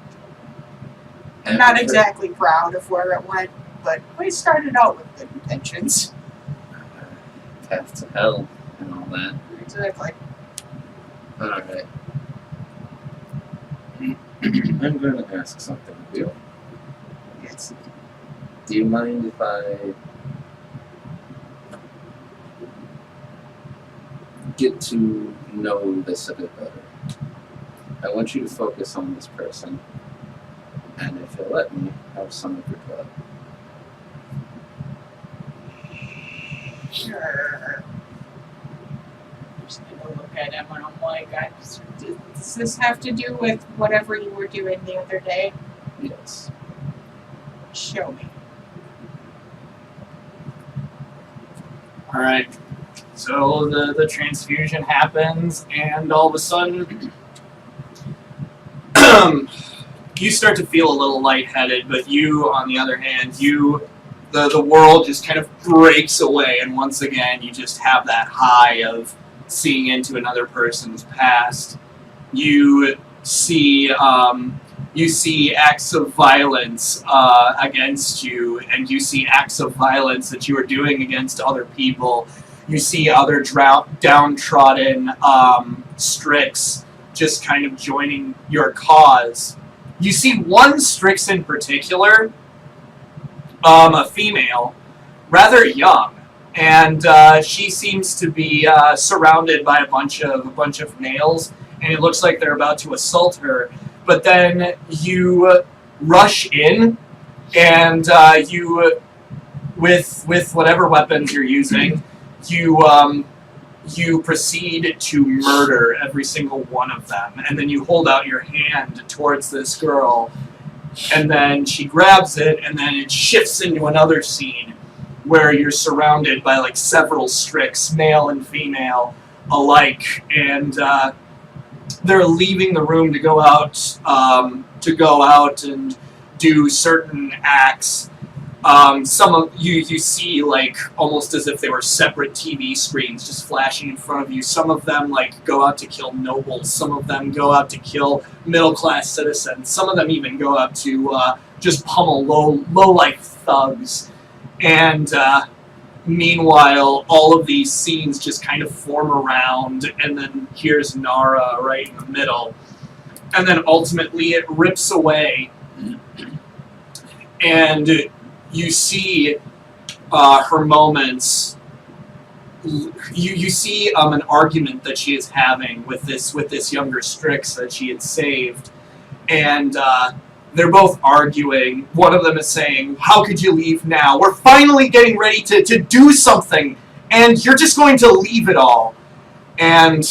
I'm And not for- exactly proud of where it went, but we started out with good intentions. Path to hell and all that. Exactly. Alright. I'm going to ask something of you. Yes. Do you mind if I get to know this a bit better? I want you to focus on this person, and if you'll let me have some of your blood. Sure. I'm just gonna look at him and I'm like, does this have to do with whatever you were doing the other day? Yes. Show me. Alright. So the transfusion happens, and all of a sudden, you start to feel a little lightheaded, but you, on the other hand, the world just kind of breaks away, and once again, you just have that high of seeing into another person's past. You see acts of violence against you, and you see acts of violence that you are doing against other people. You see other downtrodden Strix just kind of joining your cause. You see one Strix in particular, a female, rather young, and she seems to be surrounded by a bunch of males, and it looks like they're about to assault her. But then you rush in, and you, with whatever weapons you're using, you proceed to murder every single one of them, and then you hold out your hand towards this girl, and then she grabs it, and then it shifts into another scene where you're surrounded by like several Strix, male and female alike, and they're leaving the room to go out and do certain acts. Some of you see like almost as if they were separate TV screens just flashing in front of you. Some of them like go out to kill nobles. Some of them go out to kill middle-class citizens. Some of them even go out to just pummel low-life thugs. And meanwhile, all of these scenes just kind of form around, and then here's Nara right in the middle. And then ultimately it rips away, and you see her moments. You see an argument that she is having with this younger Strix that she had saved, and they're both arguing. One of them is saying, "How could you leave now? We're finally getting ready to do something, and you're just going to leave it all." And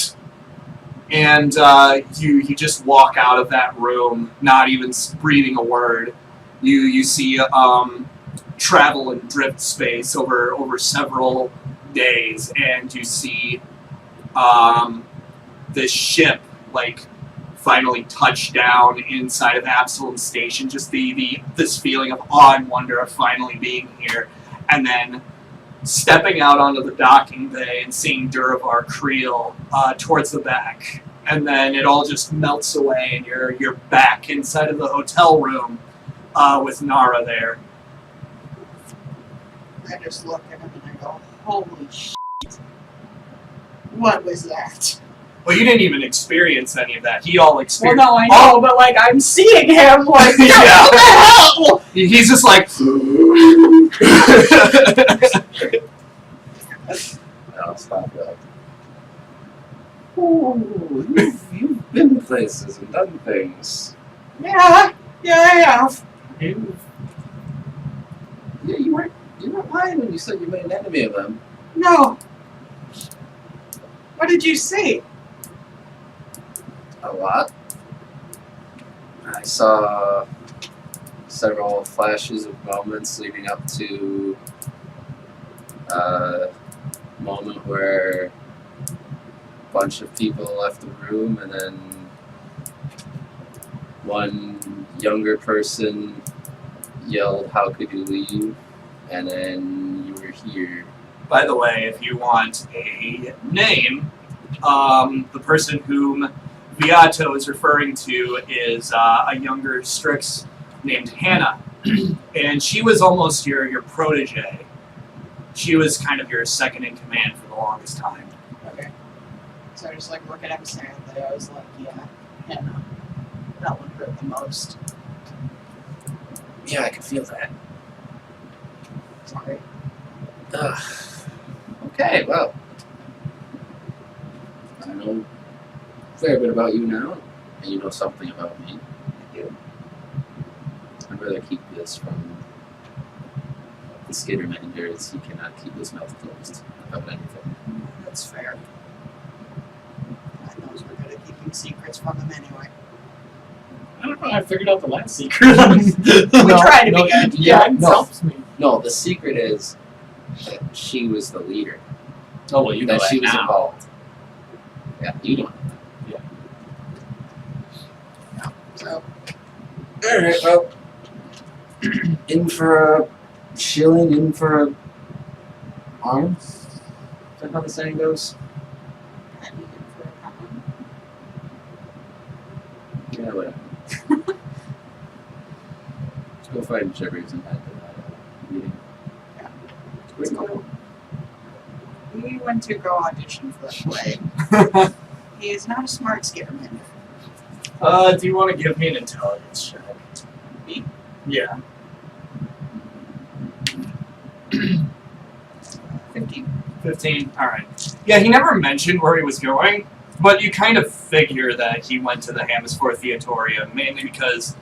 you just walk out of that room, not even breathing a word. You see travel and drift space over several days, and you see this ship like finally touch down inside of Absalom Station. Just this feeling of awe and wonder of finally being here, and then stepping out onto the docking bay and seeing Duravar Creel towards the back, and then it all just melts away, and you're back inside of the hotel room with Nara there. I just look at him and I go, holy shit. What was that? Well, you didn't even experience any of that. He all Well, experienced. no, I know, but like, I'm seeing him, like, Yeah. what the hell? He's just like. I'll stop that. Ooh, you've been places and done things. Yeah, I have. Yeah, you weren't lying when you said you made an enemy of them. No. What did you see? A lot. I saw several flashes of moments leading up to a moment where a bunch of people left the room, and then one younger person yelled, "How could you leave?" And then you were here. By the way, if you want a name, the person whom Viato is referring to is a younger Strix named Hannah. And she was almost your protege. She was kind of your second in command for the longest time. Okay. So I just like look at him sadly. I was like, yeah, Hannah. That one hurt the most. Yeah, I can feel that. Sorry. Ugh. Okay, well, I know a fair bit about you now, and you know something about me. I do. I'd rather keep this from the Skittermender, as he cannot keep his mouth closed about anything. That's fair. I knows we're good at keeping secrets from him anyway. I don't know. I figured out the last secret. We try to be good. Yeah, it No. helps me. No, the secret is that she was the leader. Oh well, you know that she that was now. involved. Yeah, you don't. So, Alright, well, in for a shilling, in for a arm. Is that how the saying goes? I need him for a pound. Yeah, whatever. Let's go find Jeffries and head to that meeting. Yeah. Let's go. We went to go audition for that play. He is not a smart skitterman. Do you want to give me an intelligence check? Me? Yeah. 15. 15. Alright. Yeah, he never mentioned where he was going, but you kind of figure that he went to the Hamisfor Theatorium, mainly because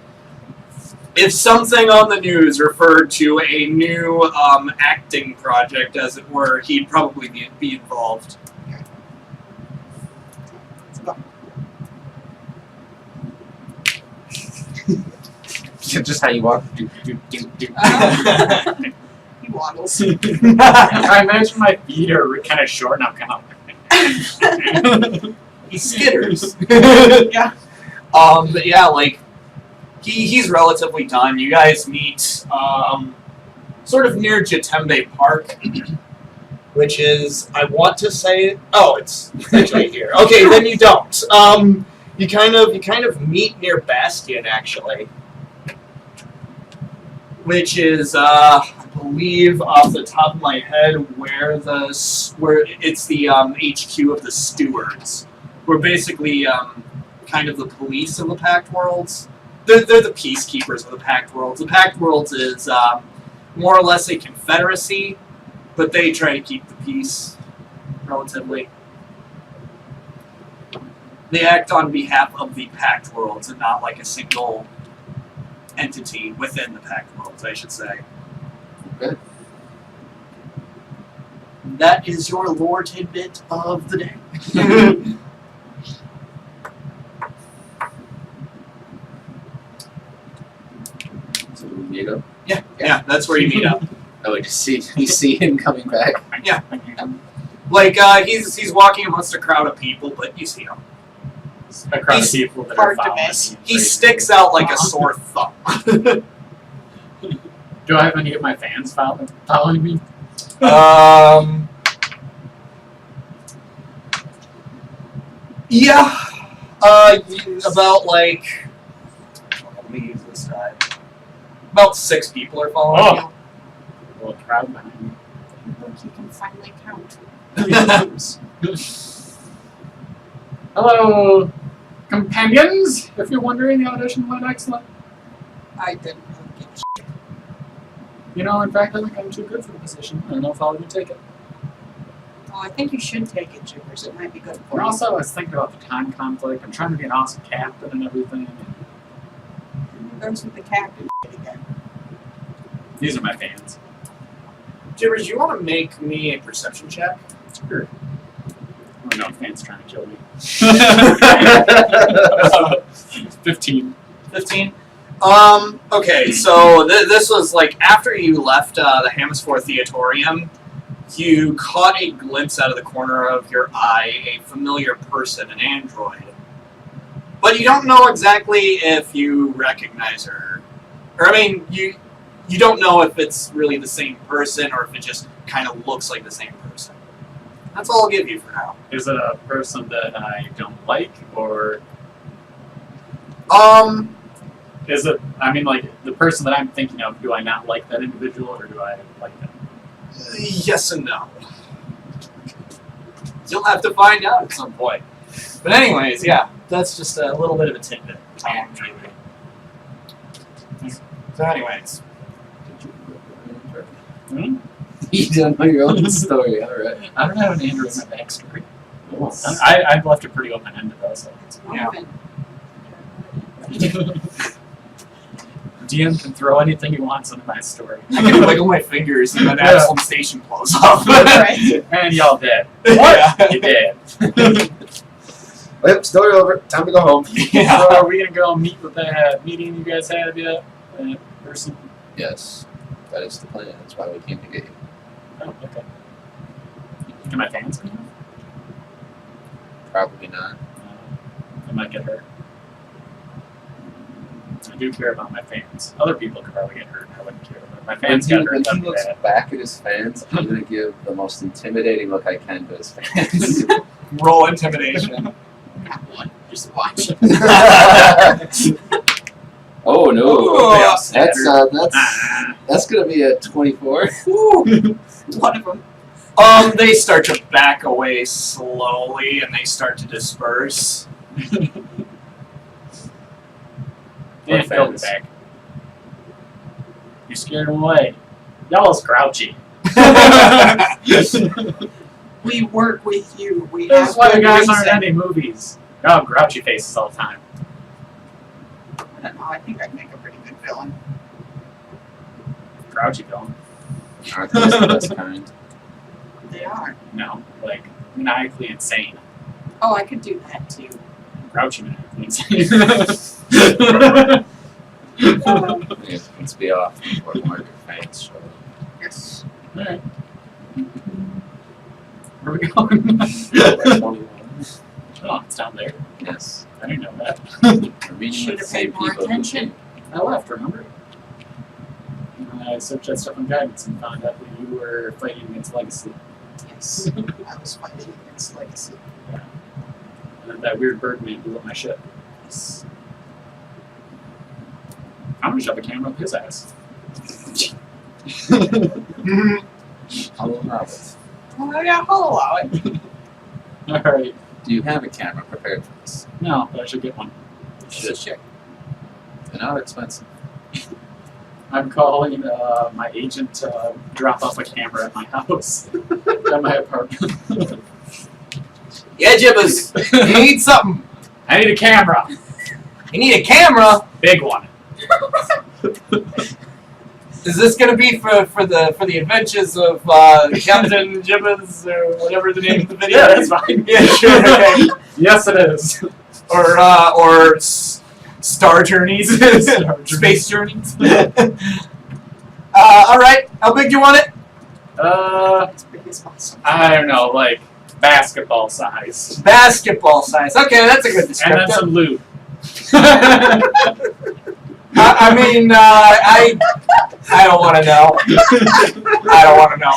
if something on the news referred to a new acting project, as it were, he'd probably be involved. Let's go. Just how you walk. Do. He waddles. I imagine my feet are kind of short, and I'm kind of. He skitters. Yeah. But yeah, like, he's relatively done. You guys meet sort of near Jatembe Park, which is, I want to say, oh, it's right here. Okay, then you don't. You kind of meet near Bastion, actually, which is, I believe, off the top of my head, where it's the HQ of the stewards. We're basically kind of the police of the Pact Worlds. They're the peacekeepers of the Pact Worlds. The Pact Worlds is more or less a confederacy, but they try to keep the peace, relatively. They act on behalf of the Pact Worlds and not like a single entity within the Pact Worlds, I should say. Okay. That is your lore tidbit of the day. So we meet up. Yeah, that's where you meet up. Oh, we just see him coming back. Yeah. Like, he's walking amongst a crowd of people, but you see him. A crowd of He's people that hard are to following miss. me. He sticks out like a sore thumb. Do I have any of my fans following me? Yeah. About like, let me use this side. About 6 people are following you. Well, crowd behind me. Look, you can finally count. Hello, companions! If you're wondering, the audition went excellent. I didn't really give a shit. You know, in fact, I think I'm too good for the position. I don't know if I'll even take it. Well, I think you should take it, Jiggers. It might be good for And you. also, I was thinking about the time conflict. I'm trying to be an awesome captain and everything. Who goes with the captain again? These are my fans. Jibbers, you want to make me a perception check? Sure. Oh no, fan's trying to kill me. 15. 15. Okay, so this was like after you left the Hamasphere Theatorium, you caught a glimpse out of the corner of your eye a familiar person, an android. But you don't know exactly if you recognize her. Or, I mean, you don't know if it's really the same person or if it just kind of looks like the same person. That's all I'll give you for now. Is it a person that I don't like, or is it? I mean, like the person that I'm thinking of. Do I not like that individual, or do I like them? Yes and no. You'll have to find out at some point. But anyways, yeah, that's just a little bit of a tidbit. So anyways. Hmm? You don't know your own story, alright. I don't have an android in my backstory. Oh. I've left it pretty open-ended though. So. Yeah. DM can throw anything he wants into my story. I can wiggle my fingers and then Absalom Station blows off. And y'all dead. What? Yeah. You dead. Yep, story over. Time to go home. Yeah. So are we gonna go meet with that meeting you guys had yet? Person? Yes, that is the plan. That's why we came to get you. Oh, okay. Can my fans come? Probably not. I might get hurt. I do care about my fans. Other people could probably get hurt. I wouldn't care. But my fans got hurt. When he That'd be looks bad. back at his fans, I'm going to give the most intimidating look I can to his fans. Roll intimidation. Just watch. Oh no! Ooh. That's going to be a 24. One of them. They start to back away slowly and they start to disperse. Yeah, they'll be back. You scared them away. Y'all's grouchy. We work with you. We That's have why the good guys reason. aren't in any movies. Y'all have grouchy faces all the time. I don't know. I think I'd make a pretty good villain. Grouchy villain. Aren't those the best kind? They are. No, like maniacally insane. Oh, I could do that too. Grouchy maniacally insane. Let's be off before Mark fans show up. Yes. Alright. Where are we going? Number 21. Oh, it's down there. Yes. I didn't know that. We're meeting Should with the have same paid more people. attention. I left, remember? I searched that stuff on guidance and found out that you were fighting against Legacy. Yes. I was fighting against Legacy. And then that weird bird man blew up my ship. Yes. I'm gonna shove a camera up his ass. I'll allow it. Oh yeah, I'll allow it. Alright. Do you have a camera prepared for this? No, but I should get one. You should check. They're not expensive. I'm calling my agent to drop off a camera at my house. At my apartment. Yeah, Jibbas, you need something. I need a camera! You need a camera. Big one. Is this gonna be for the adventures of Captain Jibbas or whatever the name of the video? Yeah, is? that's fine. Yeah, sure. Okay. Yes, it is. Or Star Journeys, Space Journeys. All right. How big do you want it? As big as possible. I don't know, like basketball size. Basketball size. Okay, that's a good And then descriptor. some lube. I mean, I don't want to know. I don't want to know.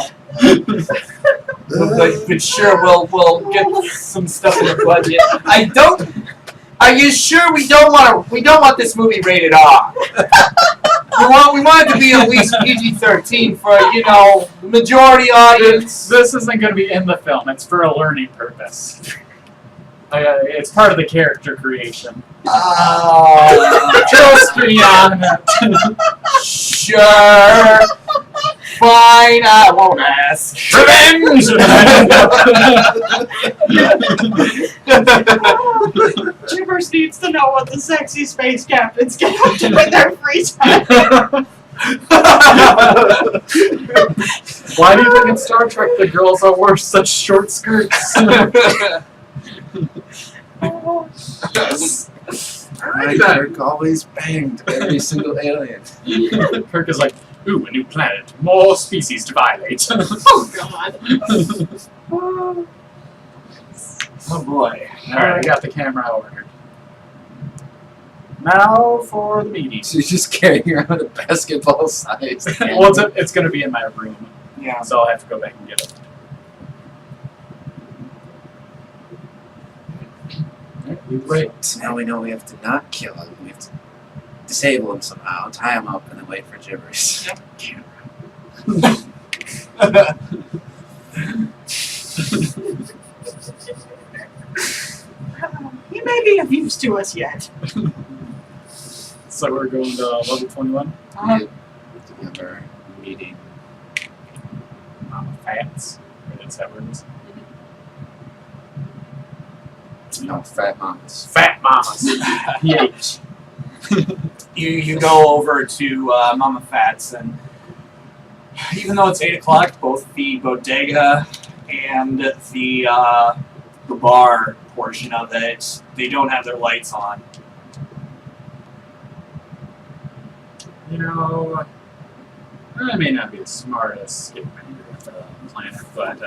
But sure, we'll get some stuff in the budget. I don't. Are you sure we don't want this movie rated R? We want it to be at least PG-13 for the majority audience. This isn't going to be in the film. It's for a learning purpose. It's part of the character creation. Trust me on it. Sure. Fine, I won't ask. Revenge! Jibbers needs to know what the sexy space captains get up to in their free time. Why do you think in Star Trek the girls all wear such short skirts? My Kirk always banged every single alien. Kirk is like, ooh, a new planet, more species to violate. Oh God. Oh boy. Alright, I got the camera ordered. Now for the meeting. She's just carrying around a basketball size. Well, it's going to be in my room, Yeah. so I'll have to go back and get it. Right. So now we know we have to not kill him. We have to disable him somehow, tie him up, and then wait for gibberish. He may be of use to us yet. So we're going to level 21. We have our meeting. Fats. Is that what it is? No, fat mamas. Fat mamas. PH. You go over to Mama Fats, and even though it's 8 o'clock, both the bodega and the bar portion of it, they don't have their lights on. You know, I may not be the smartest with the planet, but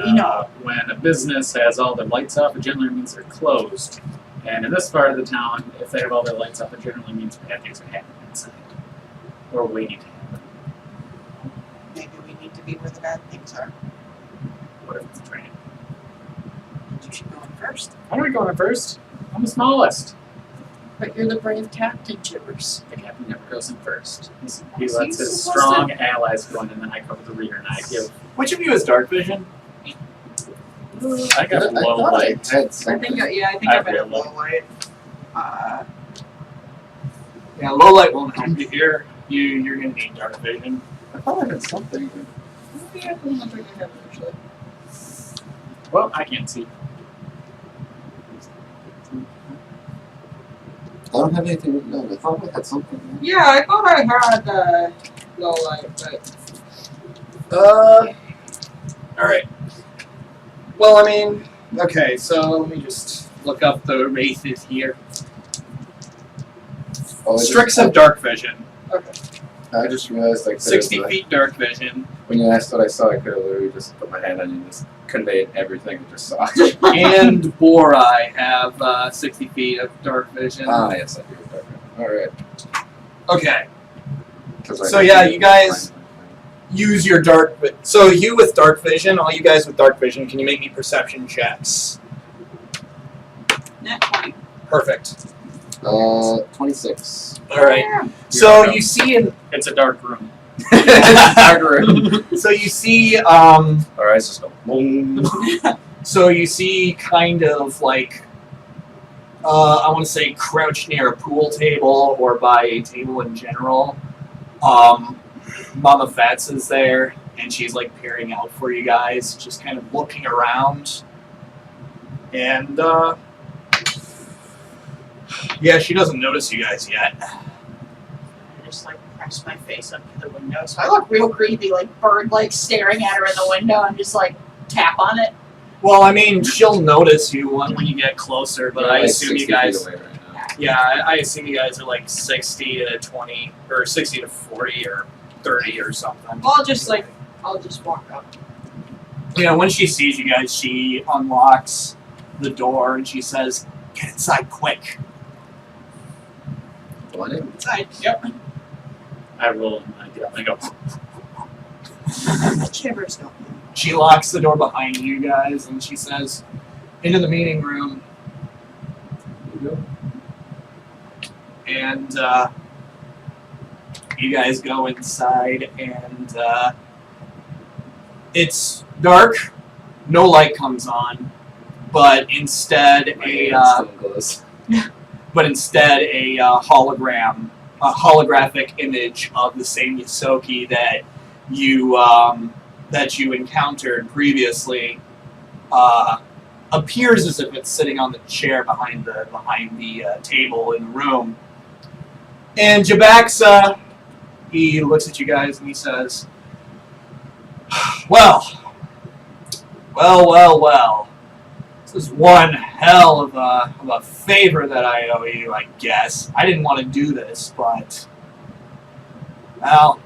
when a business has all their lights off, it generally means they're closed. And in this part of the town, if they have all their lights off, it generally means bad things are happening inside. Or waiting to happen. Maybe we need to be where the bad things are. What if it's a train? You should go in first. I'm not going in first. I'm the smallest. But you're the brave captain, Gibbers. The captain never goes in first. He He's lets his supposed strong allies go in, and then I cover the rear, and I give. Which of you has dark vision? I got low thought light. I had I something. think, yeah, I think I I've been really- low light. Yeah, low light won't help you here. You're gonna need dark vision. I thought I had something. Maybe I don't think I have it actually. Well, I can't see. I don't have anything written down. I thought I had something. Yeah, I thought I had low light, but Alright. Well, I mean, okay, so let me just look up the races here. Oh, Strix have dark vision. I just realized, like, 60 there's, feet dark vision. when you asked what I saw, I could have literally just put my hand on you and just conveyed everything I just saw. And Borai have 60 feet of dark vision. Yes, I do. Alright. Okay. So So, yeah, you guys- Use your dark vision. So you with dark vision, all you guys with dark vision, can you make me perception checks? net 20. Perfect. 26. Alright. Yeah. So you see in It's a dark room. so you see Our eyes just go boom. so you see kind of like I want to say crouched near a pool table or by a table in general. Mama Fats is there, and she's like peering out for you guys, just kind of looking around. And yeah, she doesn't notice you guys yet. I just like press my face up to the window, so I look real creepy, like bird, like staring at her in the window, and just like tap on it. Well, I mean, she'll notice you when you get closer, but I Like assume 60 you guys. feet away right now. Yeah, I assume you guys are like 60 to 20, or 60 to 40, or 30 or something. Well, I'll just walk up. You know, when she sees you guys, she unlocks the door and she says, "Get inside quick." What? Inside. Yep. I roll and I go. Shivers don't. She locks the door behind you guys and she says, "Into the meeting room." And you guys go inside, and it's dark. No light comes on, but instead My a hand still glows. holographic image of the same Yosoki that you encountered previously appears as if it's sitting on the chair behind the table in the room. And Jabaxa, he looks at you guys and he says, well. This is one hell of a favor that I owe you, I guess. I didn't want to do this, but, well,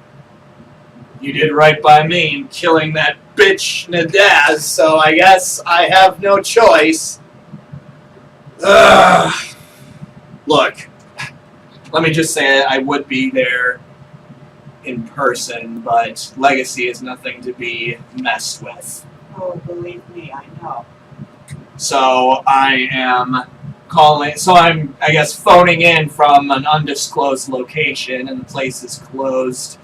you did right by me in killing that bitch Nadaz, so I guess I have no choice. Look, let me just say I would be there in person, but Legacy is nothing to be messed with. Oh, believe me, I know. So I'm, I guess, phoning in from an undisclosed location, and the place is closed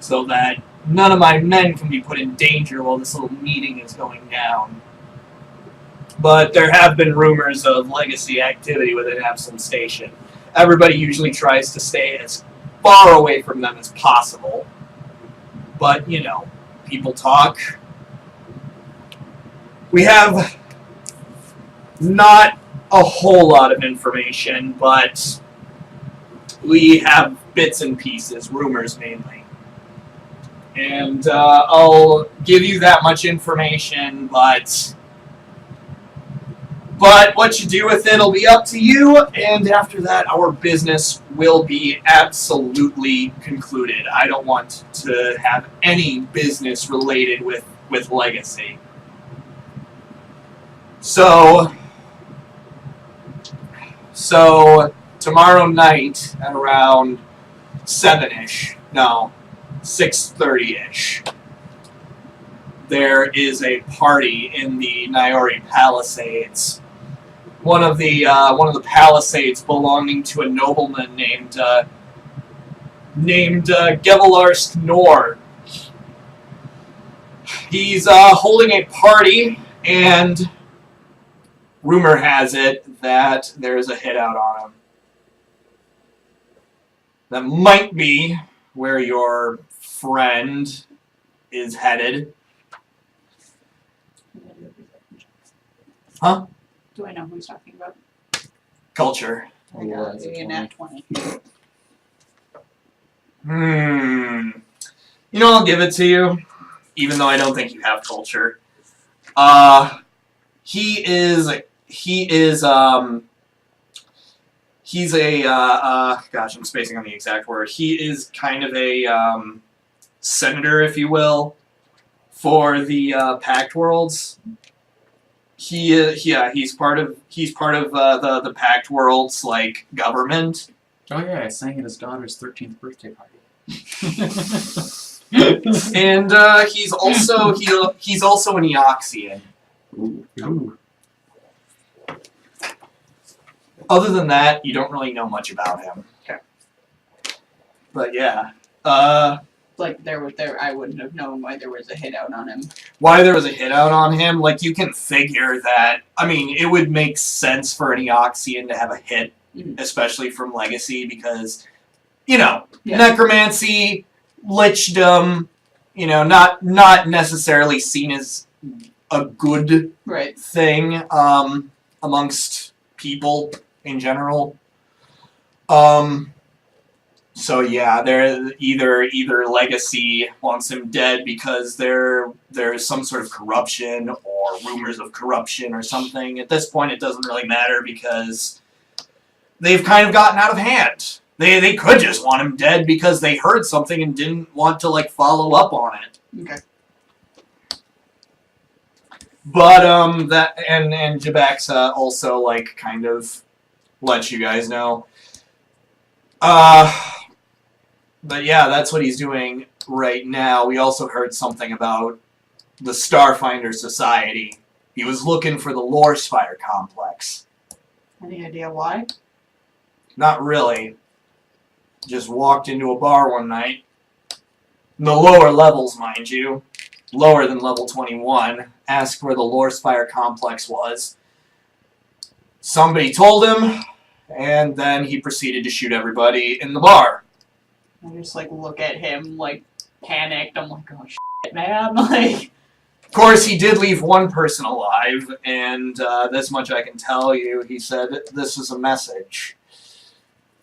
so that none of my men can be put in danger while this little meeting is going down. But there have been rumors of Legacy activity within Epsom Station. Everybody usually tries to stay as far away from them as possible. But, you know, people talk. We have not a whole lot of information, but we have bits and pieces, rumors mainly. And I'll give you that much information, but what you do with it will be up to you, and after that our business will be absolutely concluded. I don't want to have any business related with Legacy. So tomorrow night at around 7-ish, no, 6:30-ish, there is a party in the Nyori Palisades. One of the Palisades belonging to a nobleman named Gevelarsk Nor. He's holding a party, and rumor has it that there's a hit out on him. That might be where your friend is headed. Huh? Do I know who he's talking about? Culture. I got a nat 20. You know, I'll give it to you, even though I don't think you have culture. He's a, gosh, I'm spacing on the exact word. He is kind of a, senator, if you will, for the, Pact Worlds. He's part of the Pact Worlds, like, government. Oh yeah, I sang at his daughter's 13th birthday party. And, he's also an Eoxian. Ooh. Other than that, you don't really know much about him. Okay. But yeah, Like I wouldn't have known why there was a hit out on him. why there was a hit out on him, like you can figure that, I mean, it would make sense for an Eoxian to have a hit, especially from Legacy, because, you know, necromancy, lichdom, you know, not necessarily seen as a good thing, amongst people in general. So yeah, they're either Legacy wants him dead because there's some sort of corruption or rumors of corruption or something. At this point, it doesn't really matter because they've kind of gotten out of hand. They could just want him dead because they heard something and didn't want to like follow up on it. Okay. But that and Jabaxa also like kind of lets you guys know. But yeah, that's what he's doing right now. We also heard something about the Starfinder Society. He was looking for the Lore Spire complex. Any idea why? Not really. Just walked into a bar one night. In the lower levels, mind you. Lower than level 21. Asked where the Lore Spire complex was. Somebody told him, and then he proceeded to shoot everybody in the bar. I just like look at him like panicked. I'm like, oh shit, man! Like, of course, he did leave one person alive, and this much I can tell you. He said, "This is a message."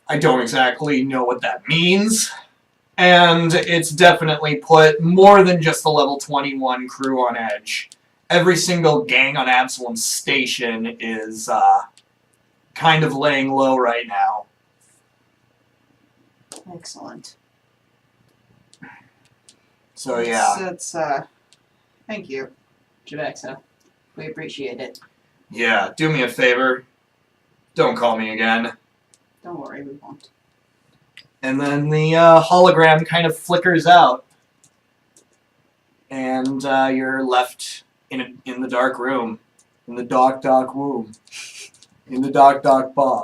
I don't exactly know what that means, and it's definitely put more than just the level 21 crew on edge. Every single gang on Absalom's station is kind of laying low right now. Excellent. So yeah. That's thank you, Javexa. We appreciate it. Yeah, do me a favor. Don't call me again. Don't worry, we won't. And then the hologram kind of flickers out. And you're left in the dark room. In the dark womb. In the dark bar.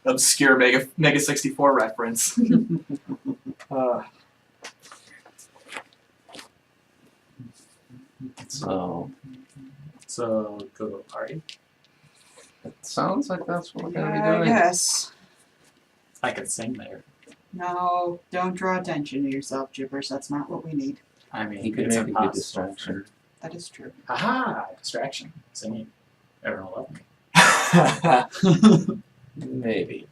Obscure Mega 64 reference. So, go to a party. it sounds like that's what we're going to be I doing. guess. I could sing there. No, don't draw attention to yourself, Gibbers. That's not what we need. I mean, He could it's make a good impossible. distraction. That is true. Aha! Distraction. Singing. Everyone will love me. Maybe.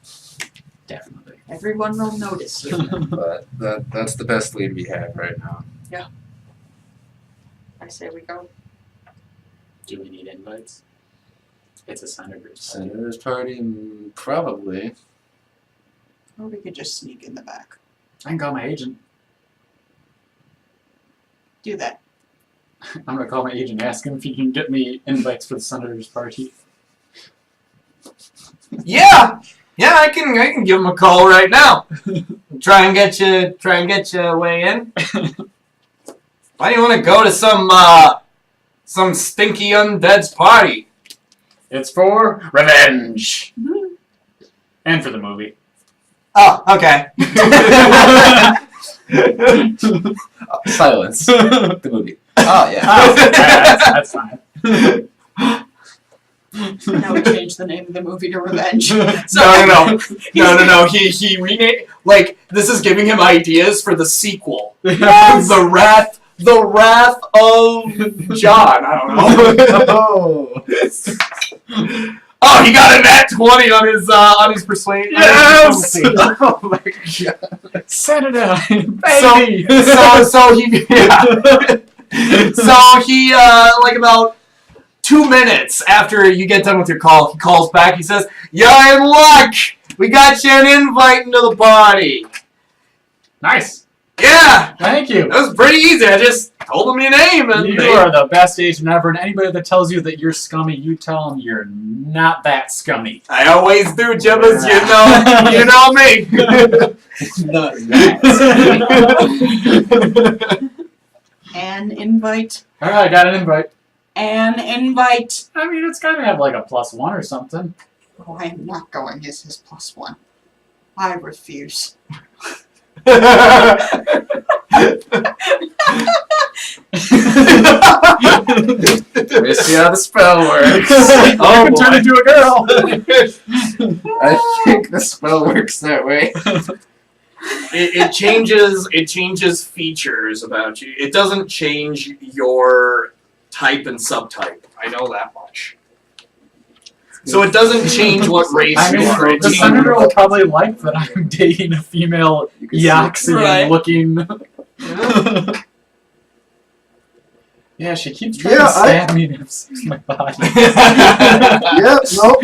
Definitely. Everyone will notice you. But that's the best lead we have right now. I say we go. Do we need invites? It's a Senator's party. Senator's party? Probably. Or we could just sneak in the back. I can call my agent. Do that. I'm gonna call my agent, ask him if he can get me invites for the Senator's party. Yeah, I can give him a call right now. Try and get you way in. Why do you want to go to some stinky undead's party? It's for revenge! And for the movie. Oh, okay. Silence. The movie. Oh, yeah. Oh, yeah, that's fine. Now we change the name of the movie to Revenge. No. He renamed, like, this is giving him ideas for the sequel. Yes! The Wrath of John. I don't know. Oh, he got a nat 20 on his persuasion. Yes! Oh my god. Senator! So Baby! he like about 2 minutes after you get done with your call, he calls back. He says, "You're in luck. We got you an invite into the party." Nice! Yeah, Thank you! that was pretty easy. I just told them your name, and You are the best agent ever, and anybody that tells you that you're scummy, you tell them you're not that scummy. I always do, Jibbas. You know me. Not that. An invite. Alright, I got an invite. An invite. I mean, it's gotta have like a +1 or something. Oh, I'm not going as his +1. I refuse. We see how the spell works. Oh, can turn into a girl! I think the spell works that way. It changes features about you. It doesn't change your type and subtype. I know that much. So it doesn't change what race I you are. mean, It the changes- senator will probably like that I'm dating a female Eoxian looking. Yeah, she keeps trying to stab me and upset my body. Yep, nope,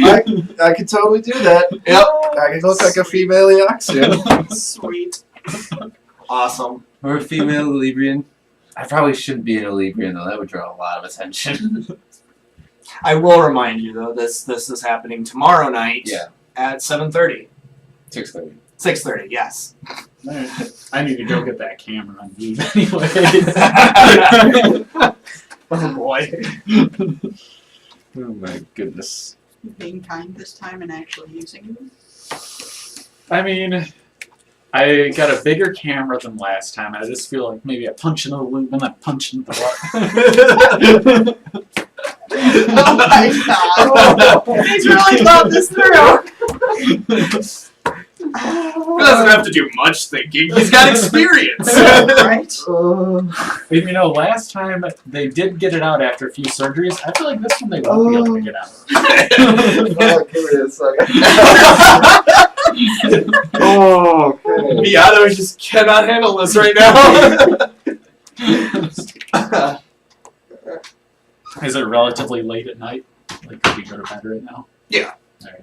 I can totally do that. Yep. I can look like a female Eoxian. Sweet. Awesome. Or a female Librian. I probably shouldn't be an Librian though, that would draw a lot of attention. I will remind you though, this is happening tomorrow night Yeah. at 7:30. 6:30. 6:30, yes. I need to go get that camera on you anyway. Oh boy. Oh my goodness. Being kind this time and actually using it. I mean, I got a bigger camera than last time. I just feel like maybe I punch into the loop and I punch into the butt. Oh my god. He's really thought this through. He doesn't have to do much thinking. He's got experience. Right? You know, last time they did get it out after a few surgeries. I feel like this one they won't be able to get out. Oh, give me a second. Oh, okay. Miato just cannot handle this right now. Is it relatively late at night? Like, could we go to bed right now?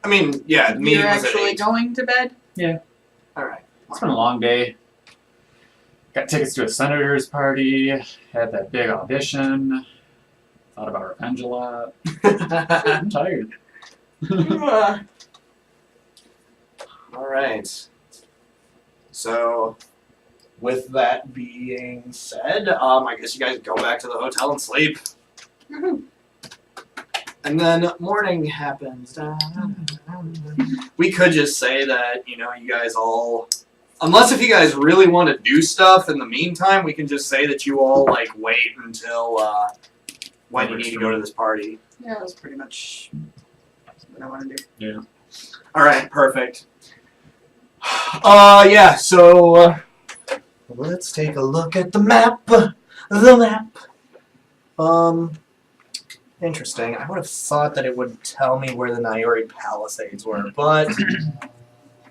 I mean, yeah, the meeting You're was at actually 8. going to bed? Alright. It's been a long day. Got tickets to a senator's party. Had that big audition. Thought about revenge a lot. I'm tired. Alright. So, with that being said, I guess you guys go back to the hotel and sleep. And then morning happens. We could just say that, you guys all... Unless if you guys really want to do stuff in the meantime, we can just say that you all, wait until, when you need to go to this party. Yeah, that's pretty much what I want to do. Yeah. Alright, perfect. Yeah, so... let's take a look at the map. Interesting. I would have thought that it would tell me where the Nayori Palisades were, but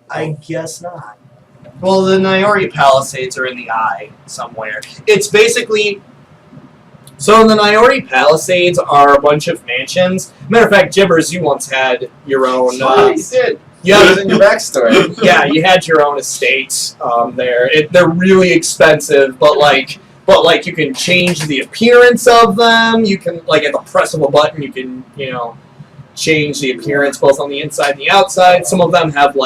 I guess not. Well, the Nayori Palisades are in the eye somewhere. It's basically... So the Nayori Palisades are a bunch of mansions. Matter of fact, Jibbers, you once had your own... You did. Yeah, It was in your backstory. yeah, you had your own estate there. They're really expensive, but you can change the appearance of them. You can, at the press of a button, you can, change the appearance both on the inside and the outside. Some of them have,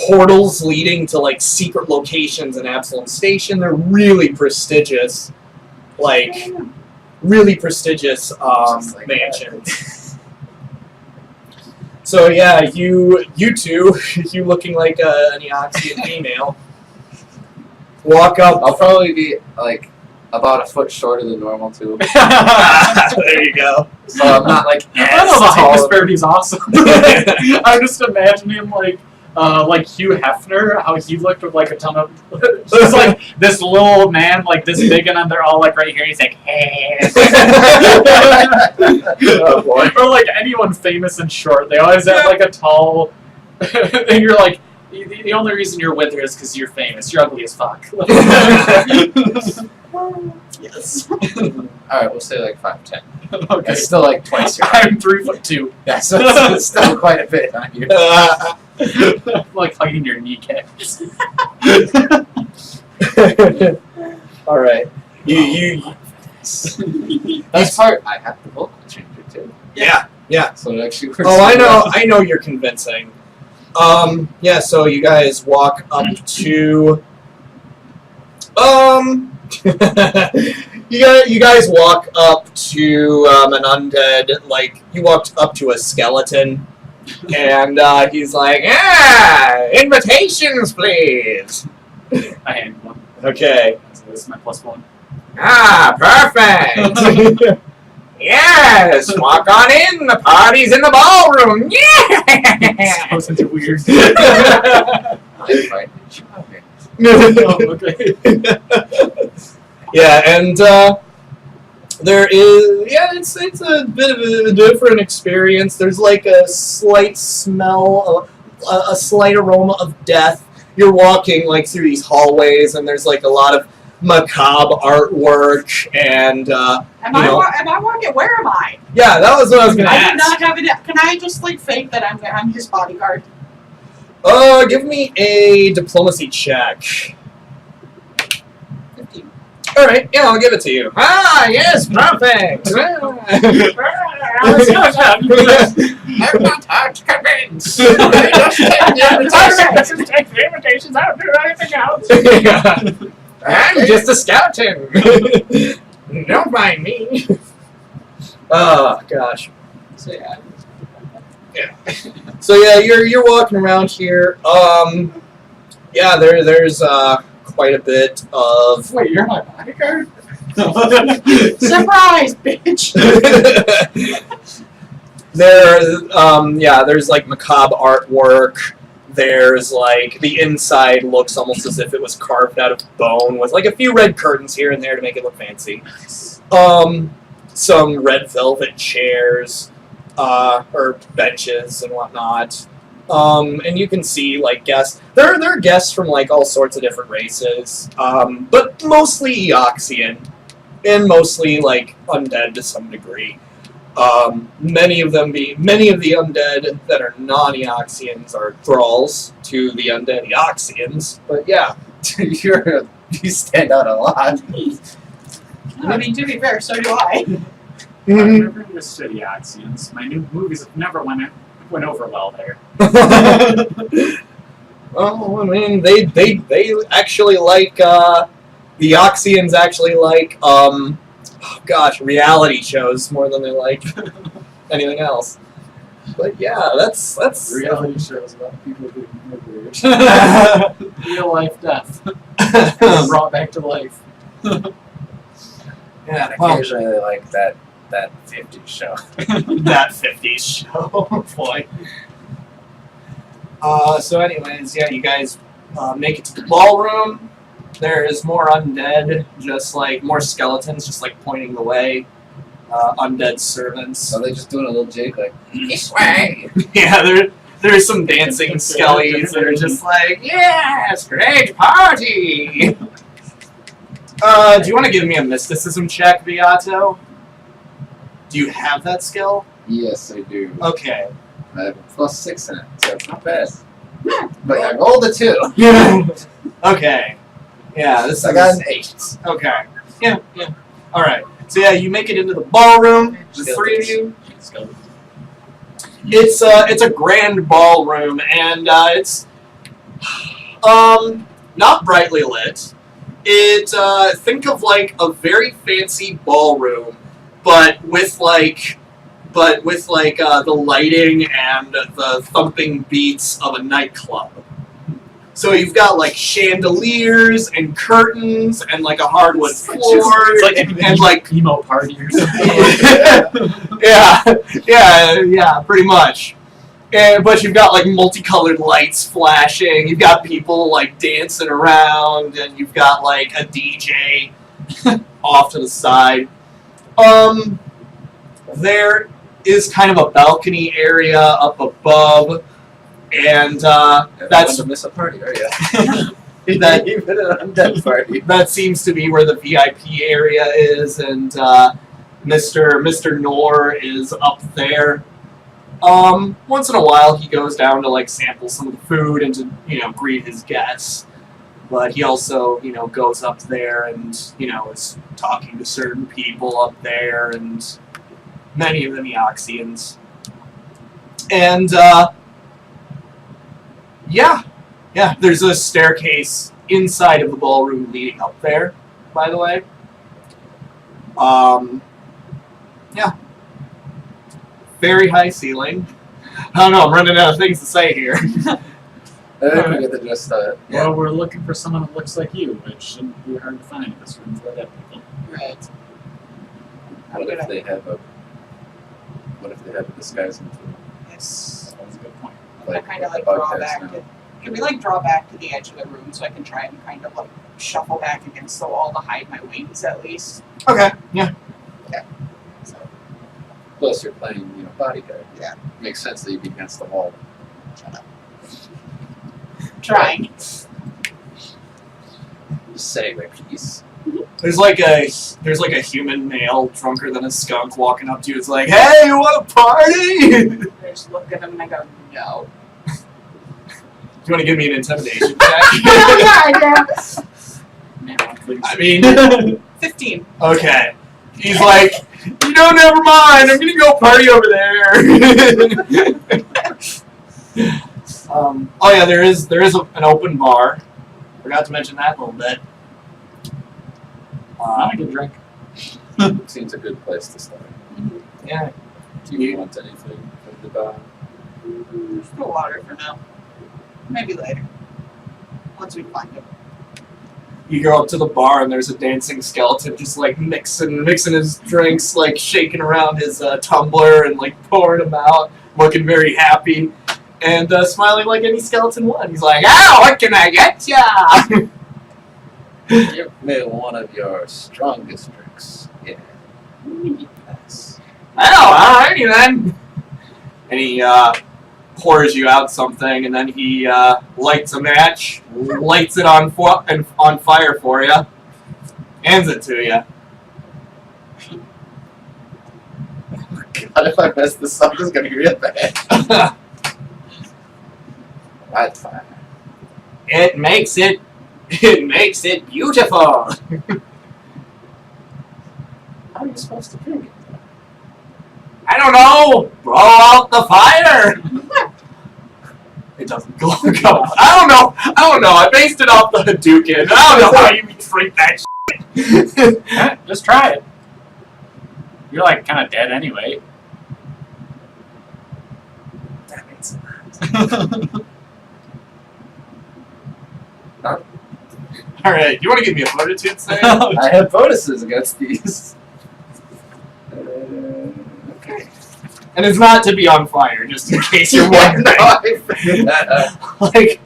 portals leading to, secret locations in Absalom Station. They're really prestigious, really prestigious mansions. So yeah, you two, you looking like an Eoxian female, walk up. I'll probably be about a foot shorter than normal too. There you go. So I'm not I know the height disparity's awesome. I'm just imagining him like Hugh Hefner, how he looked with a ton of just this little man this big, and then they're all right here. He's like, hey. Oh boy. Or anyone famous and short, they always have a tall. And you're the only reason you're with her is because you're famous. You're ugly as fuck. Yes. Alright, we'll say 5'10". Okay. That's still 20 years. I'm 3'2". Yeah, so it's still quite a bit on you. Hugging your kneecaps. All right. You. That's part. I have the vocal changer too. Yeah. So it actually works. Oh, I know you're convincing. Yeah. So you guys walk up to. You guys walk up to an undead. You walked up to a skeleton. And he's like, invitations, please. I hand one. Okay. So this is my +1. Perfect. Yes, walk on in. The party's in the ballroom. Yeah. Goes into weird. Oh, okay. Yeah, and there is, it's a bit of a different experience. There's a slight smell, a slight aroma of death. You're walking through these hallways, and there's a lot of macabre artwork, and Am I walking? Where am I? yeah, that was what I was gonna I ask. did not have it. Can I just fake that I'm his bodyguard? Give me a diplomacy check. 15. All right, yeah, I'll give it to you. Yes, perfect. I'm not hard to convince. Take the invitations. I don't do anything else. I'm just a skeleton. Don't mind me. Oh gosh. So yeah. So yeah, you're walking around here. Yeah, there's quite a bit of. Wait, you're my bodyguard? Surprise, bitch! There's macabre artwork. There's the inside looks almost as if it was carved out of bone with a few red curtains here and there to make it look fancy. Some red velvet chairs, or benches and whatnot. And you can see like guests. There are guests from like all sorts of different races, but mostly Eoxian, and mostly like undead to some degree. Many of the undead that are non-Eoxians are thralls to the undead Eoxians. But yeah, You stand out a lot. I mean, to be fair, so do I. I've never understood Eoxians. My new movies have never went over well there. Well, I mean, they actually like the Eoxians actually like reality shows more than they like anything else. But yeah, that's Reality shows about people being murdered. Real life death. Brought back to life. yeah. And Well, occasionally they like that 50s show. that 50s show, boy. So anyways, yeah, you guys make it to the ballroom. There is more undead, just like more skeletons, just like pointing the way. Undead servants. So they just doing a little jig like, this way! Yeah, there's some dancing skellies that are just like, yes, great party! Do you want to give me a mysticism check, Beato? Do you have that skill? Yes, I do. Okay. I have a +6 in it, so it's not bad. But I rolled a 2. Okay. Yeah, this I is... got an 8. Okay. Yeah. Alright. So yeah, you make it into the ballroom, the three of you. It's a grand ballroom, and it's not brightly lit. Think of like a very fancy ballroom, but with like the lighting and the thumping beats of a nightclub. So you've got like chandeliers and curtains and like a hardwood floor and like emo party or something. yeah, pretty much. But you've got like multicolored lights flashing. You've got people like dancing around, and you've got like a DJ off to the side. There is kind of a balcony area up above. And that's to miss a party, are you? that Even an undead party. that seems to be where the VIP area is, and Mr. Nor is up there. Once in a while, he goes down to like sample some of the food and to greet his guests. But he also goes up there and is talking to certain people up there, and many of them Eoxians. And yeah, there's a staircase inside of the ballroom leading up there, by the way. Yeah. Very high ceiling. I don't know, I'm running out of things to say here. I think we get to just Well, we're looking for someone that looks like you, which shouldn't be hard to find in this room for dead people. Right. what if they have a disguising tool? Yes. That's a good point. Like kind of the like bug draw has back. now. Can we like draw back to the edge of the room so I can try and kind of like shuffle back against the wall to hide my wings at least? Okay, yeah. So Plus, you're playing, bodyguard. Yeah. Makes sense that you'd be against the wall. shut up. Trying. Just say my piece. There's like a human male drunker than a skunk walking up to you. It's like, hey, you want a party? I just look at him and I go, no. Do you want to give me an intimidation check? I Man, please. I mean, 15. okay. He's like, never mind. I'm gonna go party over there. Oh yeah, there is an open bar. Forgot to mention that a little bit. I can drink. Seems a good place to start. Yeah. Do you want anything from the bar? Just the water for now. Maybe later. Once we find him. You go up to the bar and there's a dancing skeleton just like mixing his drinks, like shaking around his tumbler and like pouring them out, looking very happy, and smiling like any skeleton would. He's like, "Ow, what can I get ya?" Give me one of your strongest drinks. Yeah. Yes. Oh, alrighty then. And he pours you out something, and then he lights a match, lights it on fire for you, hands it to you. God, if I mess this up, this is gonna be real bad. That's fine. It makes it beautiful. How are you supposed to drink it? I don't know. Blow out the fire. It doesn't go. I don't know. I based it off the Hadouken. I don't know how you drink that shit. Just try it. You're like kind of dead anyway. That makes sense. All right. You want to give me a fortitude save? I have bonuses against these. Okay. And it's not to be on fire, just in case you're wondering. No, I figured that out. Like,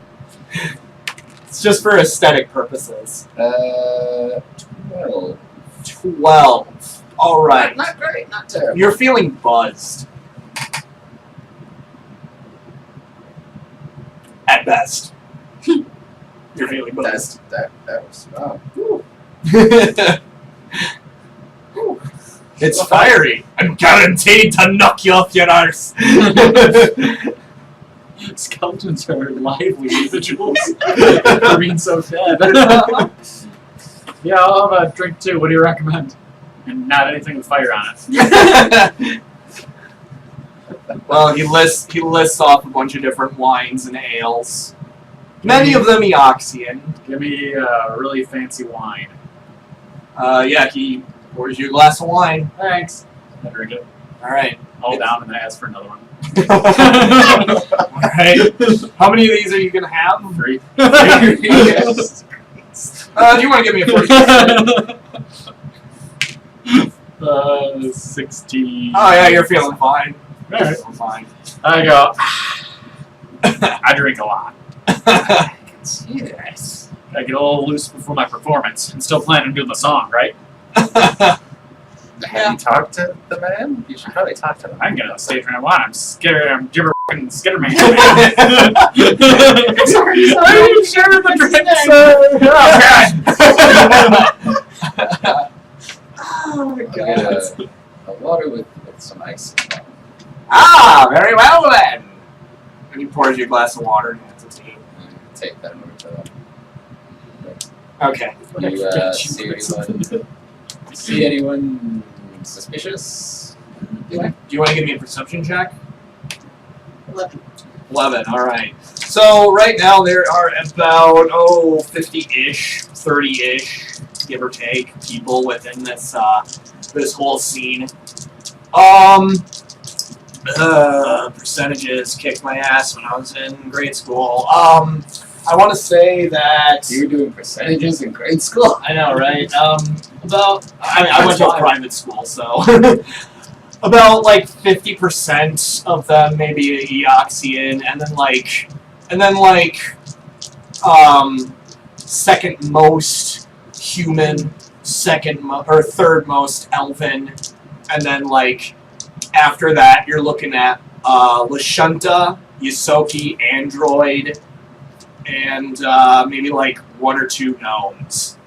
it's just for aesthetic purposes. 12. 12. All right. Not great, not terrible. You're feeling buzzed. At best. You're feeling buzzed. That was strong. It's fiery. I'm guaranteed to knock you off your arse. Skeletons are lively individuals for being so dead. Yeah, I'll have a drink too. What do you recommend? And not anything with fire on it. Well, he lists off a bunch of different wines and ales. Many of them Eoxian. Give me a really fancy wine. Yeah, he pours you a glass of wine. Thanks. I drink it. All right. All down and then ask for another one. All right. How many of these are you gonna have? 3. Yes. Do you want to give me a 40? 16. Oh yeah, you're feeling fine. Alright. Feeling fine. I go. I drink a lot. Yes. I get a little loose before my performance. I'm still planning on doing the song, right? Have you talked to the man? You should probably talk to him. I can get on stage when I want. I'm scared. I'm gibber fucking skitterman. Sorry. Are you sure the drinks Oh my I'll get a water with some ice in it. Ah, very well then. And he pours you a glass of water and hands it to you. Take that over to them. Okay. See anyone suspicious? Do you want to give me a perception check? 11. 11, alright. So, right now there are about, 50-ish, 30-ish, give or take, people within this, this whole scene. Percentages kicked my ass when I was in grade school. I want to say that... You were doing percentages in grade school? I know, right? I went to a private school, so... about, like, 50% of them maybe Eoxian, and then, second most human, third most elven, and then, after that, you're looking at, Lashunta, Yosoki, Android, and, maybe, 1 or 2 gnomes.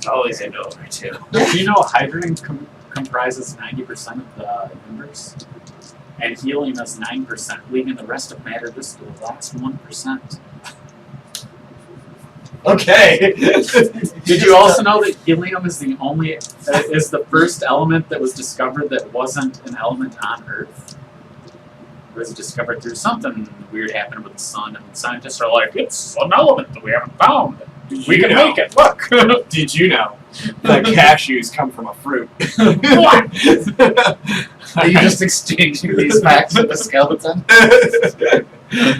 Always a gnome or 2. Do you know hydrogen comprises 90% of the universe? And helium is 9%, leaving the rest of matter just the last 1%. Okay. Did you also know that helium is the first element that was discovered that wasn't an element on Earth? It was discovered through something weird happened with the sun, and scientists are like, it's an element that we haven't found. We can make it. Look. Did you know that cashews come from a fruit? What? Are you just exchanging these facts with the skeleton?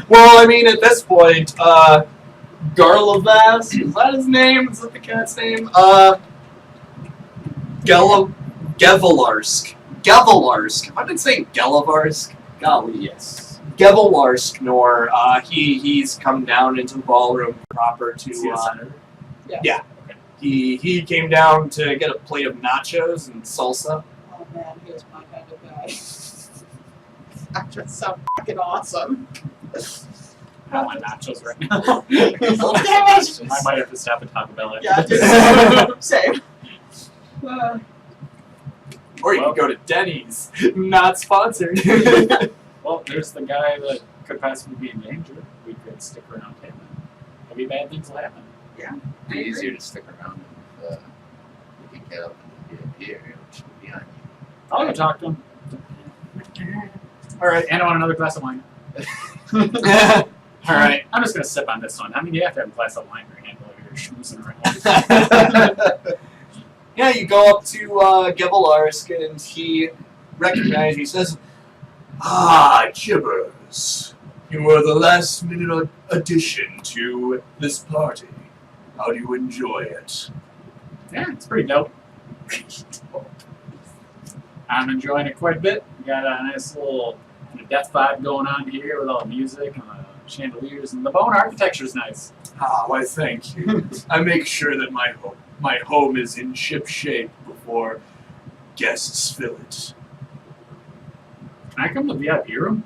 Well, I mean, at this point, Garlavas, is that his name? Is that the cat's name? Gevalarsk. I've been saying Gelavarsk. Golly, Yes. Gevalarsk, nor he's come down into the ballroom proper to. Yeah. He came down to get a plate of nachos and salsa. Oh man, he was my kind of guy. nachos sound fucking awesome. I want nachos right now. Damn it! I might have to stop at Taco Bell. Yeah, dude. Same. Or you Well- can go to Denny's. Not sponsored. Well, there's the guy that could possibly be in danger. We could stick around him. Maybe bad things will happen. It'd be easier to stick around if we can get up in the VIP area, which would be on I'll go talk to him. All right. And I want another glass of wine. All right. I'm just gonna sip on this one. I mean, you have to have a glass of wine in your hand while you're schmoozing around. Yeah, you go up to Gevelarsk and he recognizes you. He says, "Ah, Gibbers, you were the last minute addition to this party. How do you enjoy it?" Yeah, it's pretty dope. I'm enjoying it quite a bit. We got a nice little kind of death vibe going on here with all the music and the chandeliers, and the bone architecture is nice. Ah, why thank you. I make sure that my home is in ship shape before guests fill it. Can I come to the VIP room?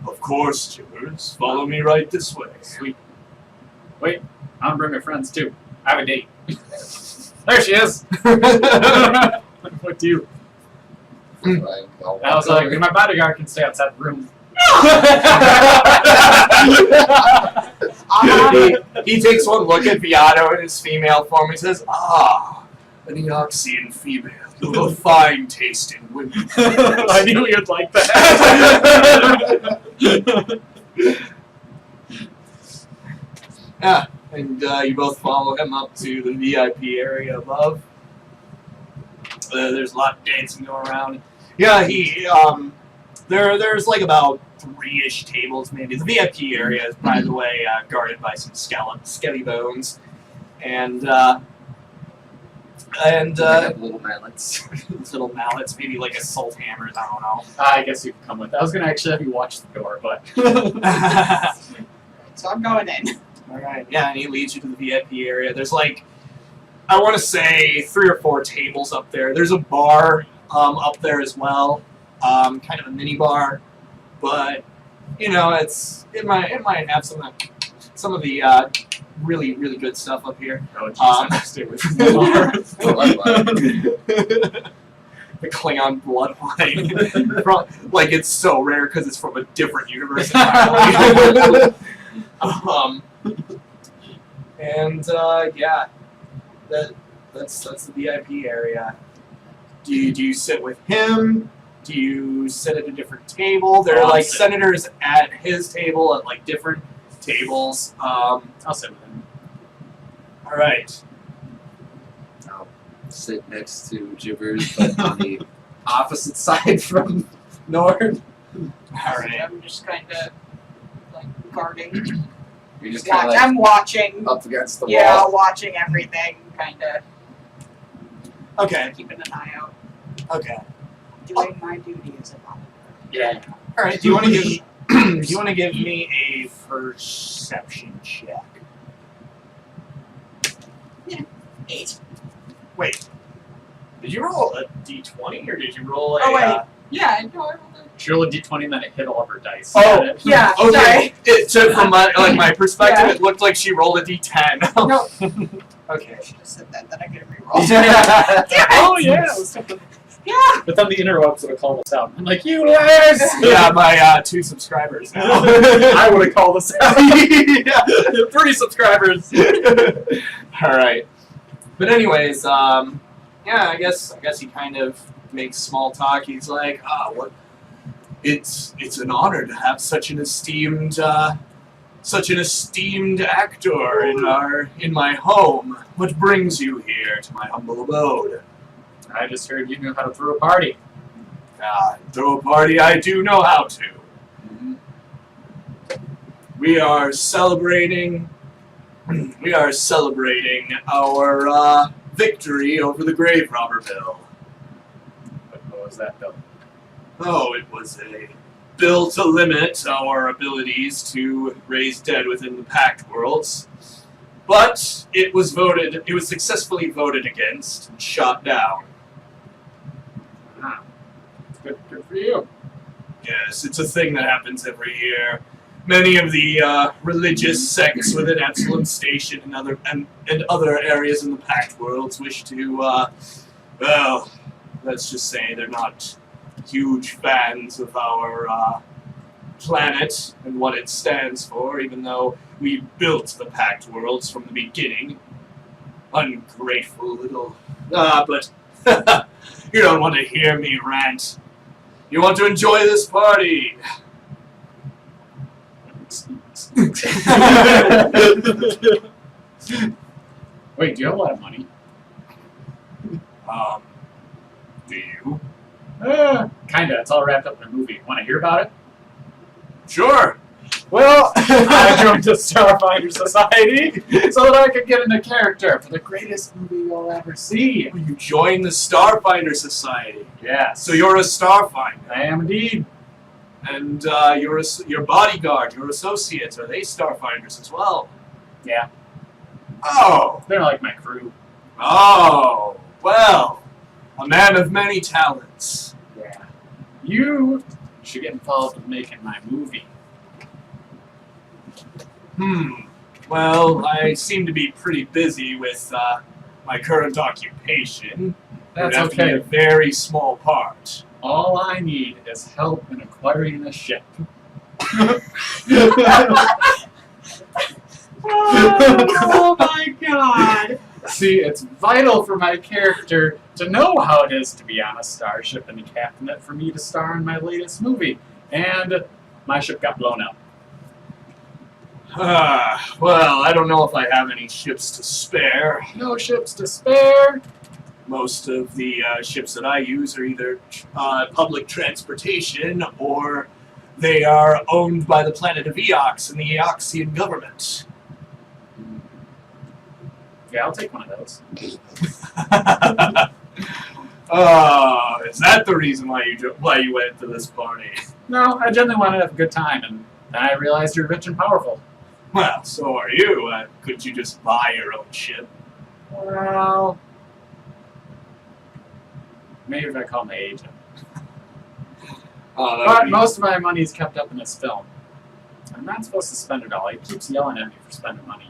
Of course, Gibbers. Follow me right this way. Sweet. Wait, I'm gonna bring my friends too. I have a date. There she is. What do you? you. I was like, my bodyguard can stay outside the room. He takes one look at Viato in his female form. He says, "Ah, an Eoxian female. You have a fine taste in women." I knew you'd like that. Yeah, and you both follow him up to the VIP area above. There's a lot of dancing going around. Yeah, there's like about 3-ish tables maybe. The VIP area is, by the way, guarded by some skelly bones, and little mallets. little mallets, maybe like assault hammers. I don't know. I guess you can come with. I was gonna actually have you watch the door, but So I'm going in. All right. Yeah, and he leads you to the VIP area. There's like, I want to say 3 or 4 tables up there. There's a bar up there as well, kind of a mini bar, but you know, it might have some of the really good stuff up here. oh jeez, stay with me. The Klingon blood wine, like it's so rare because it's from a different universe entirely. Yeah, that's the VIP area. Do you sit with him? Do you sit at a different table? There are I'll like sit. senators at his table at like different tables. I'll sit with him. All right. I'll sit next to Gibbers, but on the opposite side from Nord. All right. I'm just kind of like guarding. You're just kind of I'm watching. up against the Yeah, wall. watching everything. Kind of Okay. keeping an eye out. Okay. Doing my duty as a monitor. Yeah. All right. Do you want to give? Do you want to give me a perception check? 8. Wait. Did you roll a d20 or did you roll a? Oh, wait. Yeah, I know. I rolled She rolled a d20 and then it hit all of her dice. Oh. a- Yeah, Okay. From my perspective, Yeah. it looked like she rolled a d10. No. Okay. I should have said that. Then I could reroll. Oh yeah. it was- Yeah. But then the interwebs would have called us out. I'm like, you liars! Yeah, my 2 subscribers now. I would have called us out. Yeah. 3 subscribers. All right. But anyways, yeah, I guess he kind of makes small talk. He's like, what? It's an honor to have such an esteemed actor in my home. What brings you here to my humble abode? I just heard you knew how to throw a party. Throw a party. I do know how to. Mhm. We are celebrating. We are celebrating our victory over the Grave Robber Bill. What was that, Bill? Oh, it was a bill to limit our abilities to raise dead within the Pact Worlds. But it was successfully voted against and shot down. Ah, good for you. Yes, it's a thing that happens every year. Many of the religious sects within Epsilon Station and other areas in the Pact Worlds wish to, well, let's just say they're not huge fans of our planet and what it stands for, even though we built the Pact Worlds from the beginning. Ungrateful little... but you don't want to hear me rant. You want to enjoy this party. Wait, do you have a lot of money? Do you? Kinda. It's all wrapped up in a movie. Want to hear about it? Sure. Well, I joined the Starfinder Society so that I could get into character for the greatest movie you'll ever see. You joined the Starfinder Society. Yes. So you're a Starfinder. I am indeed. And your bodyguard, your associates, are they Starfinders as well? Yeah. Oh. They're like my crew. Oh. Well, a man of many talents. Yeah. You should get involved with making my movie. Well, I seem to be pretty busy with my current occupation. That's It would have to be okay. a very small part. All I need is help in acquiring a ship. Oh my god! See, it's vital for my character to know how it is to be on a starship and captain it for me to star in my latest movie. And my ship got blown up. Well, I don't know if I have any ships to spare. No ships to spare. Most of the ships that I use are either public transportation or they are owned by the planet of Eox and the Eoxian government. Yeah, I'll take one of those. Is that the reason why you went to this party? No, I genuinely wanted to have a good time, and then I realized you're rich and powerful. Well, so are you. Could you just buy your own ship? Well, maybe if I call my agent. But most of my money is kept up in this film. I'm not supposed to spend it all. He keeps yelling at me for spending money.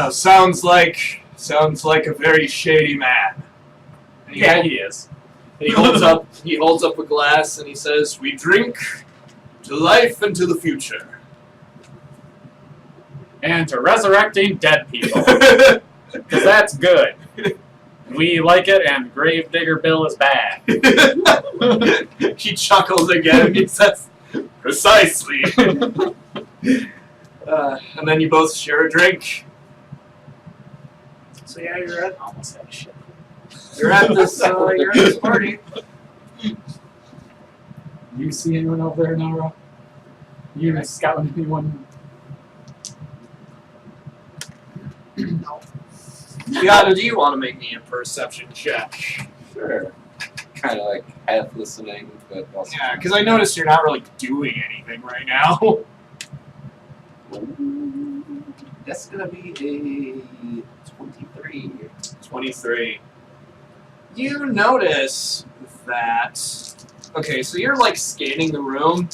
Sounds like a very shady man. And Yeah, he is. he holds up a glass and he says, "We drink to life and to the future." And to resurrecting dead people. Because that's good. We like it, and Gravedigger Bill is bad. He chuckles again and he says, "Precisely." And then you both share a drink. So yeah, you're at Almost had a shit. you're at this party. You see anyone over there, Nara? You scouting anyone? No. Yana, do you want to make me a perception check? Sure. Kind of like half listening, but also. Yeah, because I noticed you're not really doing anything right now. That's gonna be a 23. 23. You notice that... Okay, so you're, like, scanning the room.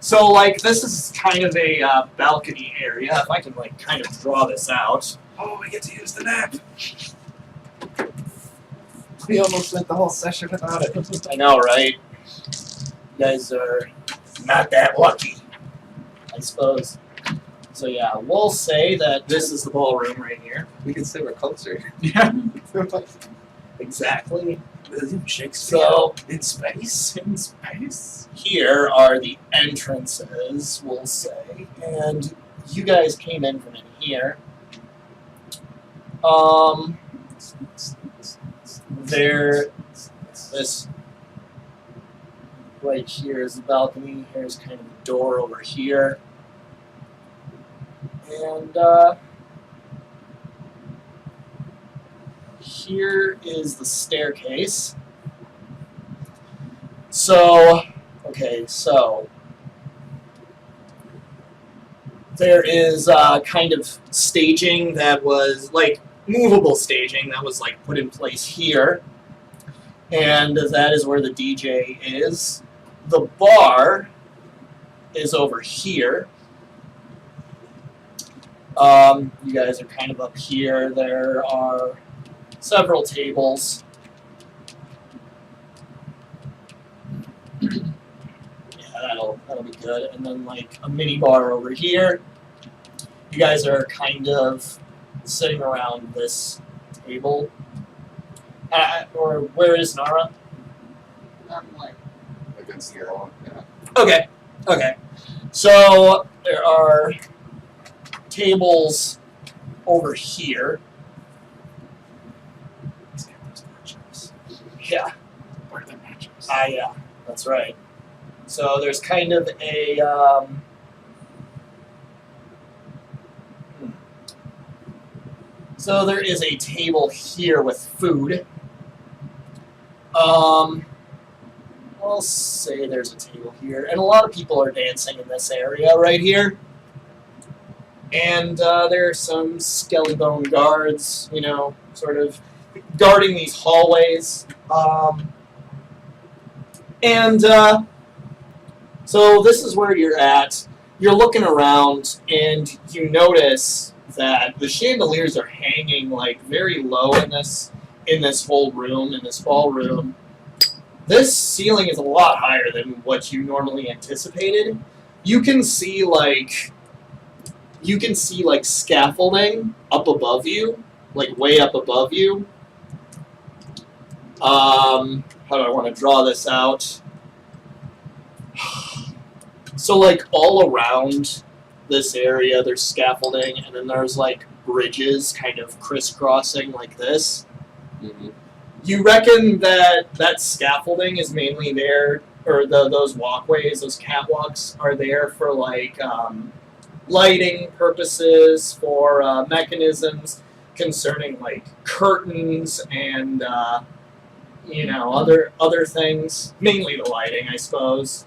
So, like, this is kind of a balcony area. If I can, like, kind of draw this out. Oh, we get to use the nap. We almost went the whole session without it. I know, right? You guys are not that lucky, I suppose. So, yeah, we'll say that this is the ballroom right here. We could say we're closer. Yeah. Exactly. Shakespeare. So, in space. In space. here are the entrances, we'll say, and you guys came in from in here. This right here is the balcony. Here's kind of the door over here, and here is the staircase. So, okay, so there is kind of staging that was like movable staging that was like put in place here, and that is where the DJ is. the bar is over here. You guys are kind of up here. There are several tables. Yeah, that'll be good. And then like a mini bar over here. You guys are kind of sitting around this table. Or where is Nara? I'm like, Against the wall. Yeah. Okay. Okay. So there are tables over here. Yeah. Where are the matches? Yeah, that's right. So there's kind of a so there is a table here with food. I'll say there's a table here, and a lot of people are dancing in this area right here. And there are some skelly bone guards, you know, sort of guarding these hallways. So this is where you're at. You're looking around, and you notice that the chandeliers are hanging like very low in this whole room, in this ballroom. This ceiling is a lot higher than what you normally anticipated. You can see like scaffolding up above you, like way up above you. How do I want to draw this out? So like all around this area there's scaffolding, and then there's like bridges kind of crisscrossing like this. Mm-hmm. You reckon that scaffolding is mainly there, or those walkways, those catwalks are there for like lighting purposes, for mechanisms concerning like curtains and you know, other things, mainly the lighting, I suppose.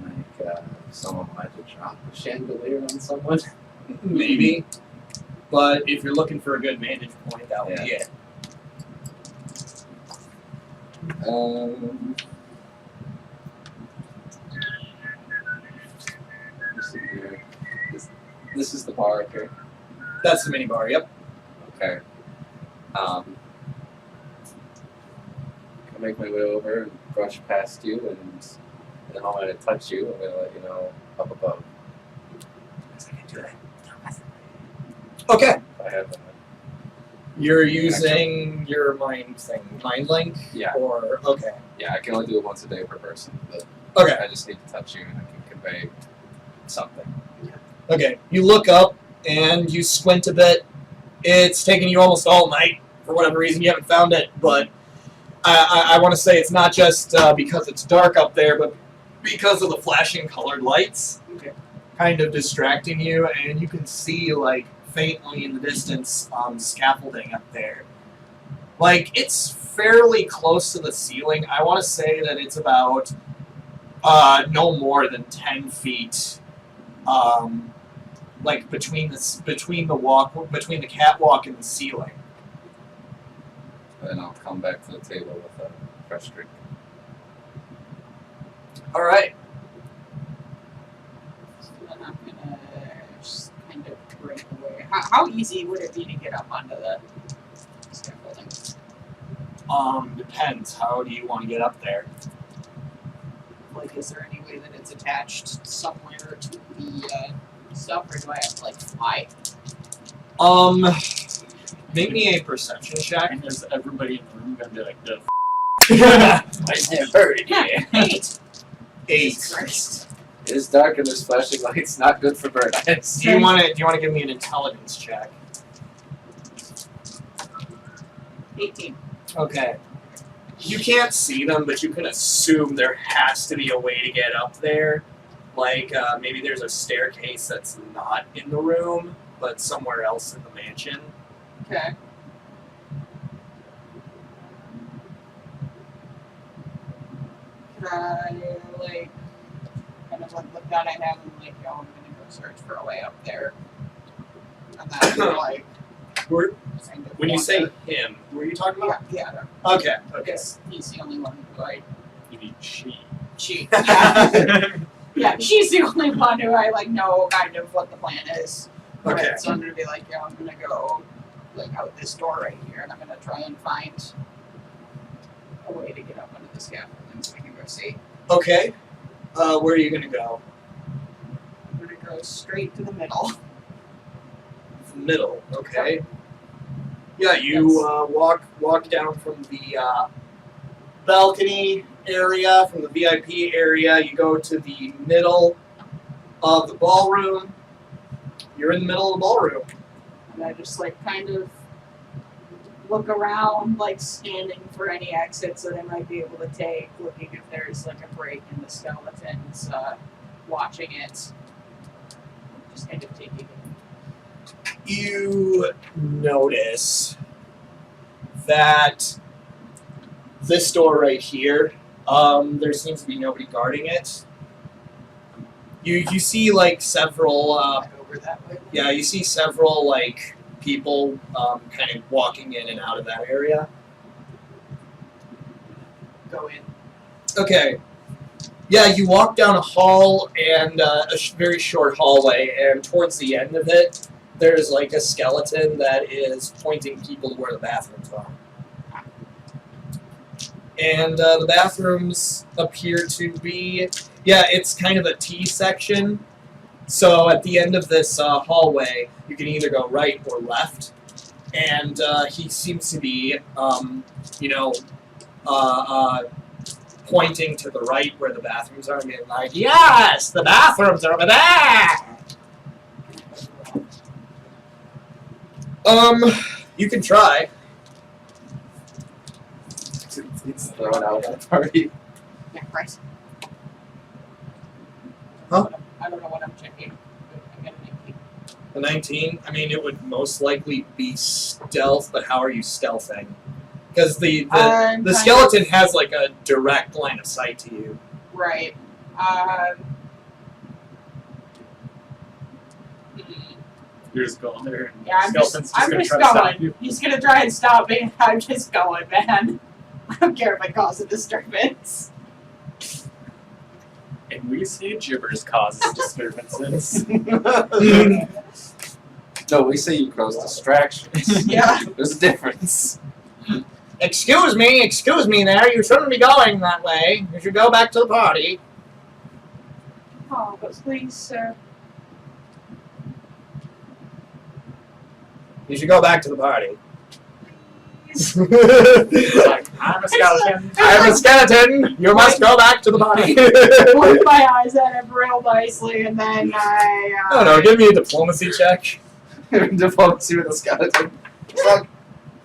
Like someone wanted to drop a chandelier on someone. Maybe. But if you're looking for a good vantage point, that would be it. This is the bar up here. That's the minibar, yep. Okay. I'll make my way over and brush past you, and then I'm going to touch you. I'm going to let you know up above. Okay. I have You're using your mind thing, mind link? Yeah. Or, okay. Yeah, I can only do it once a day per person, but Okay. I just need to touch you and I can convey something. Okay. You look up and you squint a bit. It's taken you almost all night. For whatever reason, you haven't found it, but I want to say it's not just because it's dark up there, but because of the flashing colored lights. okay. Kind of distracting you, and you can see, like, faintly in the distance, scaffolding up there. Like, it's fairly close to the ceiling. I want to say that it's about no more than 10 feet, like between the catwalk and the ceiling. Then I'll come back to the table with a fresh drink. All right. So then I'm gonna just kind of break away. How easy would it be to get up onto the scaffolding? Depends. How do you want to get up there? Like, is there any way that it's attached somewhere to the stuff, or do I have to like fly? Make me a perception check. And there's everybody in the room gonna be like, the I have heard it. 8. 8. Christ. It is dark and there's flashing lights. Not good for bird eyes. Do you want to give me an intelligence check? 18. Okay. You can't see them, but you can assume there has to be a way to get up there. Like, maybe there's a staircase that's not in the room, but somewhere else in the mansion. Okay. Could I, like, kind of like look down at him and like, yo, I'm gonna go search for a way up there. And then, like, Were- kind of When you walk say up. him, were you talking about? Yeah, Okay. Okay. because he's the only one who I You mean she. She, yeah, she's the only one who I like know kind of what the plan is. Okay. Right, so I'm gonna be like, yeah, I'm gonna go like out this door right here, and I'm gonna try and find a way to get up under the scaffolding so we can go see. Okay. Where are you gonna go? I'm gonna go straight to the middle. Middle. Okay. Yeah, you walk down from the balcony area, from the VIP area. You go to the middle of the ballroom. You're in the middle of the ballroom. And I just like kind of look around, like scanning for any exits that I might be able to take, looking if there's like a break in the skeletons, watching it, just kind of taking it. You notice that this door right here, there seems to be nobody guarding it. You see like several Over that way. yeah, you see several like people kind of walking in and out of that area. Go in. Okay. Yeah, you walk down a hall and very short hallway, and towards the end of it, there's like a skeleton that is pointing people to where the bathrooms are. And the bathrooms appear to be, yeah, it's kind of a T section. So at the end of this hallway, you can either go right or left. And he seems to be, pointing to the right where the bathrooms are and being like, yes, the bathrooms are over there! You can try. It's thrown out at the party. Yeah, right. Huh? I don't know what I'm checking. I'm gonna make The 19, I mean, it would most likely be stealth, but how are you stealthing? Because the kind skeleton has like a direct line of sight to you. Right. You're just going there. And Yeah, I'm just gonna try to stop going. you. He's gonna try and stop me. I'm just going, man. I don't care if I cause a disturbance. And we say gibbers causes disturbances. No, we say you cause distractions. Yeah. There's a difference. Excuse me there, you shouldn't be going that way. You should go back to the party. Oh, but please, sir. You should go back to the party. Like, I'm a skeleton. I'm a skeleton! You must go back to the party! Blink my eyes at him real nicely, and then I. I don't know, give me a diplomacy check. Diplomacy with a skeleton. It's like,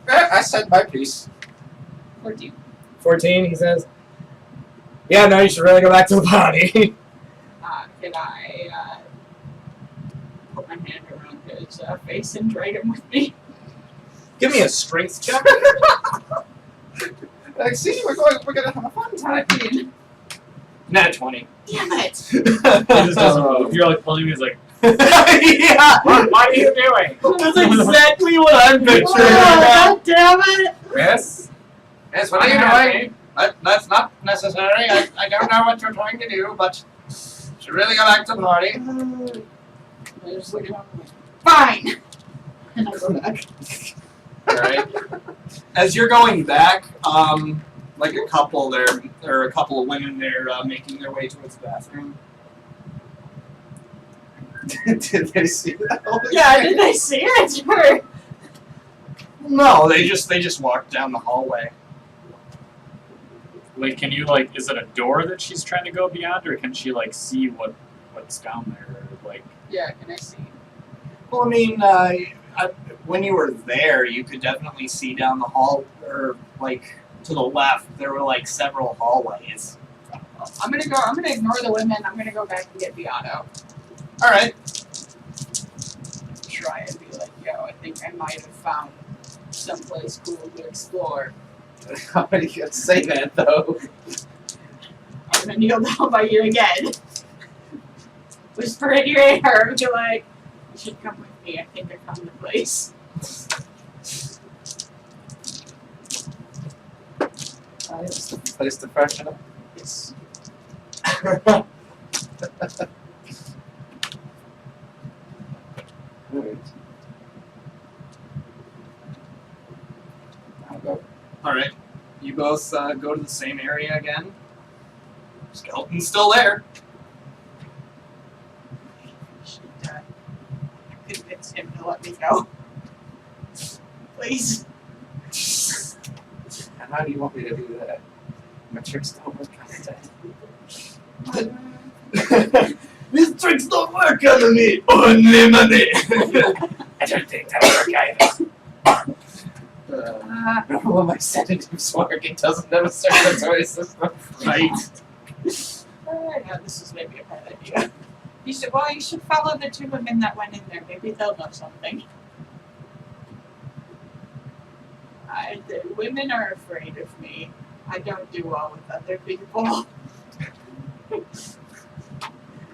I said my piece. 14. 14, he says. Yeah, no, you should really go back to the party. Can I put my hand around his face and drag him with me? Give me a strength check. Like, see, we're gonna have a fun time. 13. Nat 20. Damn it! He just doesn't move. If you're like pulling me, he's like, Yeah! what are you doing? That's exactly what I'm picturing. Oh, God damn it! Yes? Yes, what are you doing? That's not necessary. I don't know what you're trying to do, but you should really go back to the party. I just look at him. Fine! And I go back. Alright. As you're going back, like a couple there are a couple of women there making their way towards the bathroom. Did they see that? Yeah, did they see it? Or- No, they just walked down the hallway. Like, can you, like, is it a door that she's trying to go beyond, or can she, like, see what's down there? Or, like, Yeah, can I see? Well, I mean, when you were there, you could definitely see down the hall, or like to the left, there were like several hallways. I'm gonna ignore the women. I'm gonna go back and get the auto. All right. Try and be like, yo, I think I might have found someplace cool to explore. How are you gonna say that though? I'm gonna kneel down by you again. Whisper in your ear and be like, you should come with me. I think I found the place. It's the place to freshen up. It's Alright. I'll go. Alright. You both go to the same area again. Skeleton's still there. Convince him to let me go. Please. And how do you want me to do that? My tricks don't work on that. These tricks don't work on me! Only money! I don't think that'll work either. Well, my sedatives work. It doesn't have a circulatory system. Right. Yeah, this is maybe a bad idea. You should follow the two women that went in there. Maybe they'll know something. The women are afraid of me. I don't do well with other people.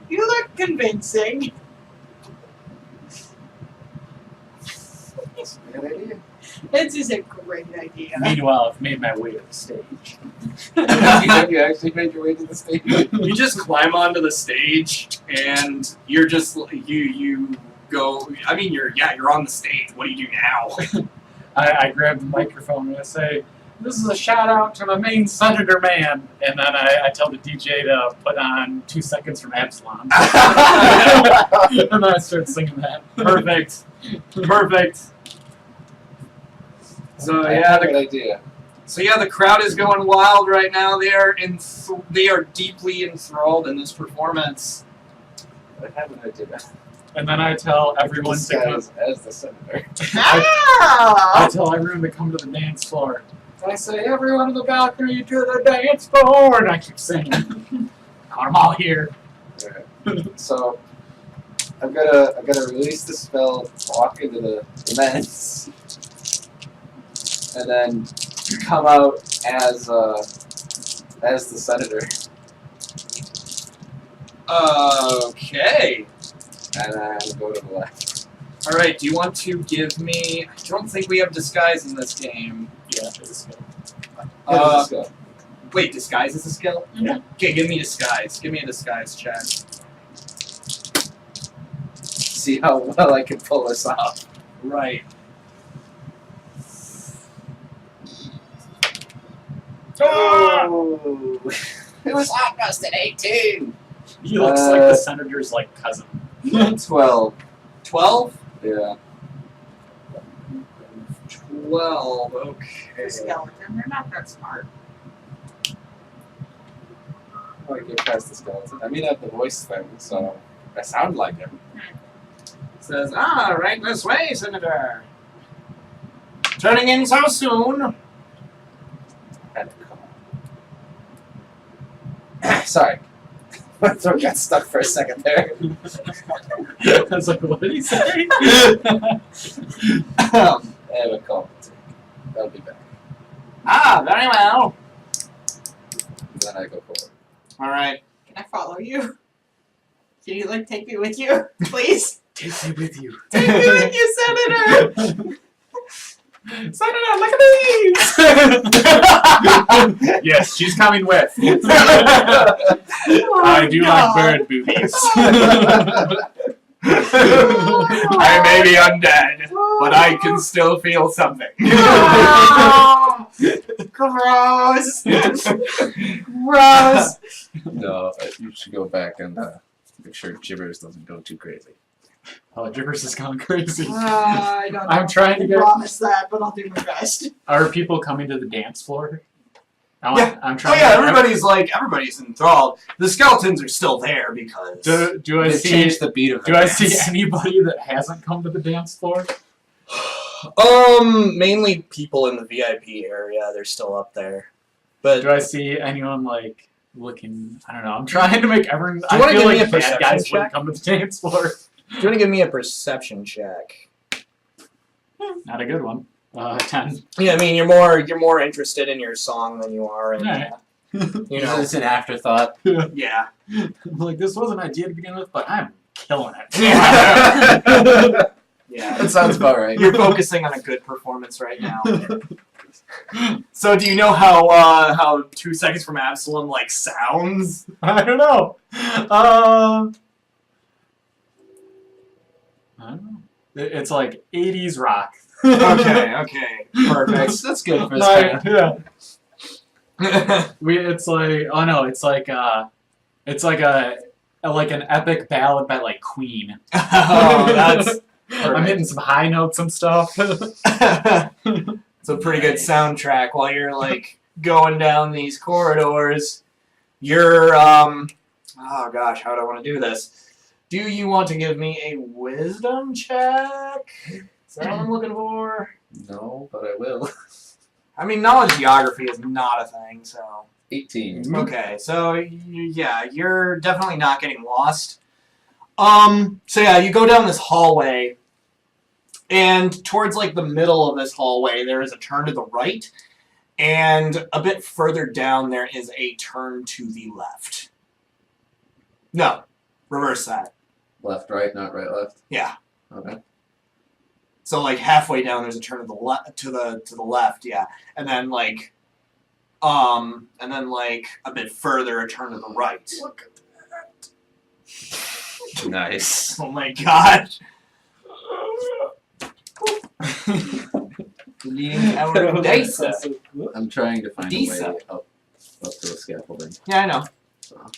You look convincing. That's a good idea. This is a great idea. Meanwhile, I've made my way to the stage. You actually made your way to the stage. You just climb onto the stage, and you're just you go. I mean, you're on the stage. What do you do now? I grab the microphone and I say, "This is a shout out to the main senator man," and then I tell the DJ to put on 2 seconds from Absalom, and then I start singing that. Perfect. Perfect. So I yeah, have an idea. the crowd is going wild right now. They are deeply enthralled in this performance. I have an idea. And then I tell everyone to come. Disguise as the senator. I tell everyone to come to the dance floor. I say, "Everyone on the balcony to the dance floor," and I keep singing. I want them all here. Alright. So I've gotta release the spell, walk into the vents, and then come out as the senator. Okay. And then go to the left. All right. Do you want to give me? I don't think we have disguise in this game. Yeah, it's good. Let's go. Wait, disguise is a skill? Yeah. Okay, give me disguise. Give me a disguise check. See how well I can pull this off. Right. Oh! It was almost an 18! He looks like the senator's like cousin. 12. 12? Yeah. 12. Okay. The skeleton, they're not that smart. Oh, I get past the skeleton. I mean, I have the voice thing, so I sound like him. Says, right this way, Senator. Turning in so soon. Had to come. Sorry. My throat got stuck for a second there. I was like, what did he say? I have a call to take. I'll be back. Very well. Then I go forward. All right. Can I follow you? Can you take me with you, please? Take me with you. Take me with you, Senator. Senator, look at these! Yes, she's coming with. I do like bird boobies. I may be undead, but I can still feel something. Gross. Gross. No, you should go back and make sure Gibbers doesn't go too crazy. Oh, Gibbers is gone crazy. I don't know. I'm trying to get. promise that, but I'll do my best. Are people coming to the dance floor? Yeah. I'm trying. Everybody's enthralled. The skeletons are still there because. Do I They see? changed the beat of Do the I dance. see anybody that hasn't come to the dance floor? Mainly people in the VIP area. They're still up there. But Do I see anyone like looking? I don't know. I'm trying to make everyone. you I wanna feel give me like a bad perception guys check? wouldn't come to the dance floor. do you want to give me a perception check? Not a good one. 10. Yeah, I mean you're more interested in your song than you are in Alright. you know. It's an afterthought. Yeah. I'm like, this was an idea to begin with, but I'm killing it. Yeah. That sounds about right. You're focusing on a good performance right now. So do you know how 2 seconds from Absalom like sounds? I don't know. I don't know. It's like 80s rock. Okay, perfect. That's good for this Like, kind of. yeah. It's like it's like an epic ballad by like Queen. Oh, that's I'm hitting some high notes and stuff. it's a pretty good soundtrack while you're like going down these corridors. You're oh gosh, how do I want to do this? Do you want to give me a wisdom check? Is that what I'm looking for? No, but I will. I mean, knowledge geography is not a thing, so. 18. Okay, so yeah, you're definitely not getting lost. So yeah, you go down this hallway, and towards like the middle of this hallway, there is a turn to the right, and a bit further down there is a turn to the left. No, reverse that. Left, right, not right, left. Yeah. Okay. So like halfway down, there's a turn to the left, yeah, and then like a bit further, a turn to the right. Look at that. Nice. Oh my gosh. Leading tower of Disa. I'm trying to find a Disa. way up to the scaffolding. Yeah, I know. So.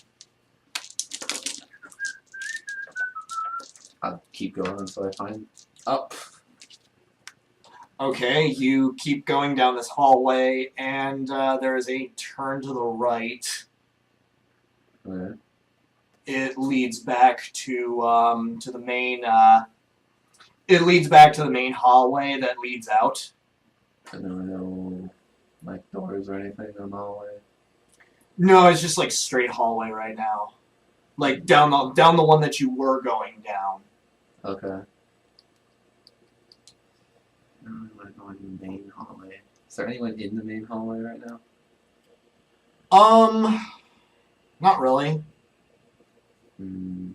I'll keep going until I find up. Okay, you keep going down this hallway, and there is a turn to the right. Okay. It leads back to the main. It leads back to the main hallway that leads out. And there are no like doors or anything in the hallway. No, it's just like straight hallway right now, like down the one that you were going down. Okay. Now I want to go in the main hallway. Is there anyone in the main hallway right now? Not really. Hmm.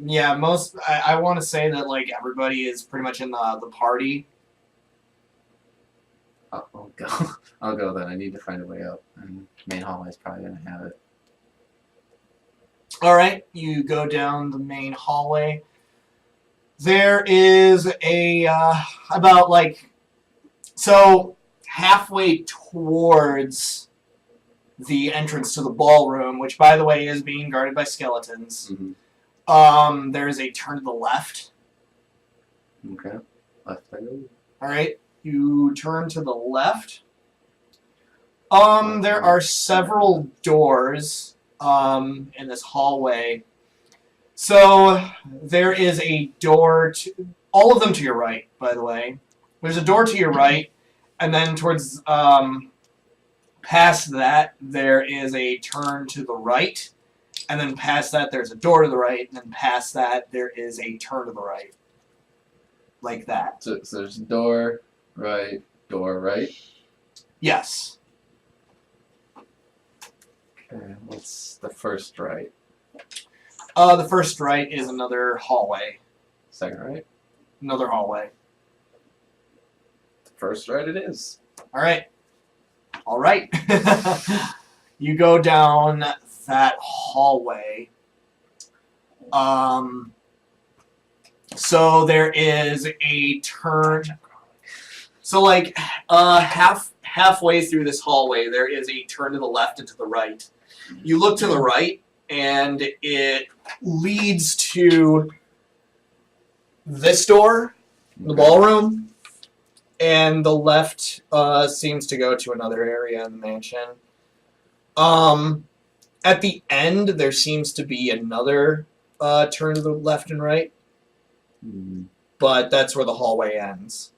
Yeah, I want to say that like everybody is pretty much in the party. I'll go. I'll go then. I need to find a way up. And main hallway is probably gonna have it. All right, you go down the main hallway. There is a about like so halfway towards the entrance to the ballroom, which by the way is being guarded by skeletons. Mm-hmm. There is a turn to the left. Okay. Left I go. All right, you turn to the left. There are several doors in this hallway. So there is a door to all of them to your right, by the way. There's a door to your right, and then towards past that there is a turn to the right, and then past that there's a door to the right, and then past that there is a turn to the right. Like that. So there's door right. Yes. Okay. What's the first right? The first right is another hallway. Second right? Another hallway. First right it is. Alright. Alright. You go down that hallway. So there is a turn. So like halfway through this hallway there is a turn to the left and to the right. You look to the right and it leads to this door, the ballroom, and the left seems to go to another area in the mansion. At the end, there seems to be another turn to the left and right, but that's where the hallway ends.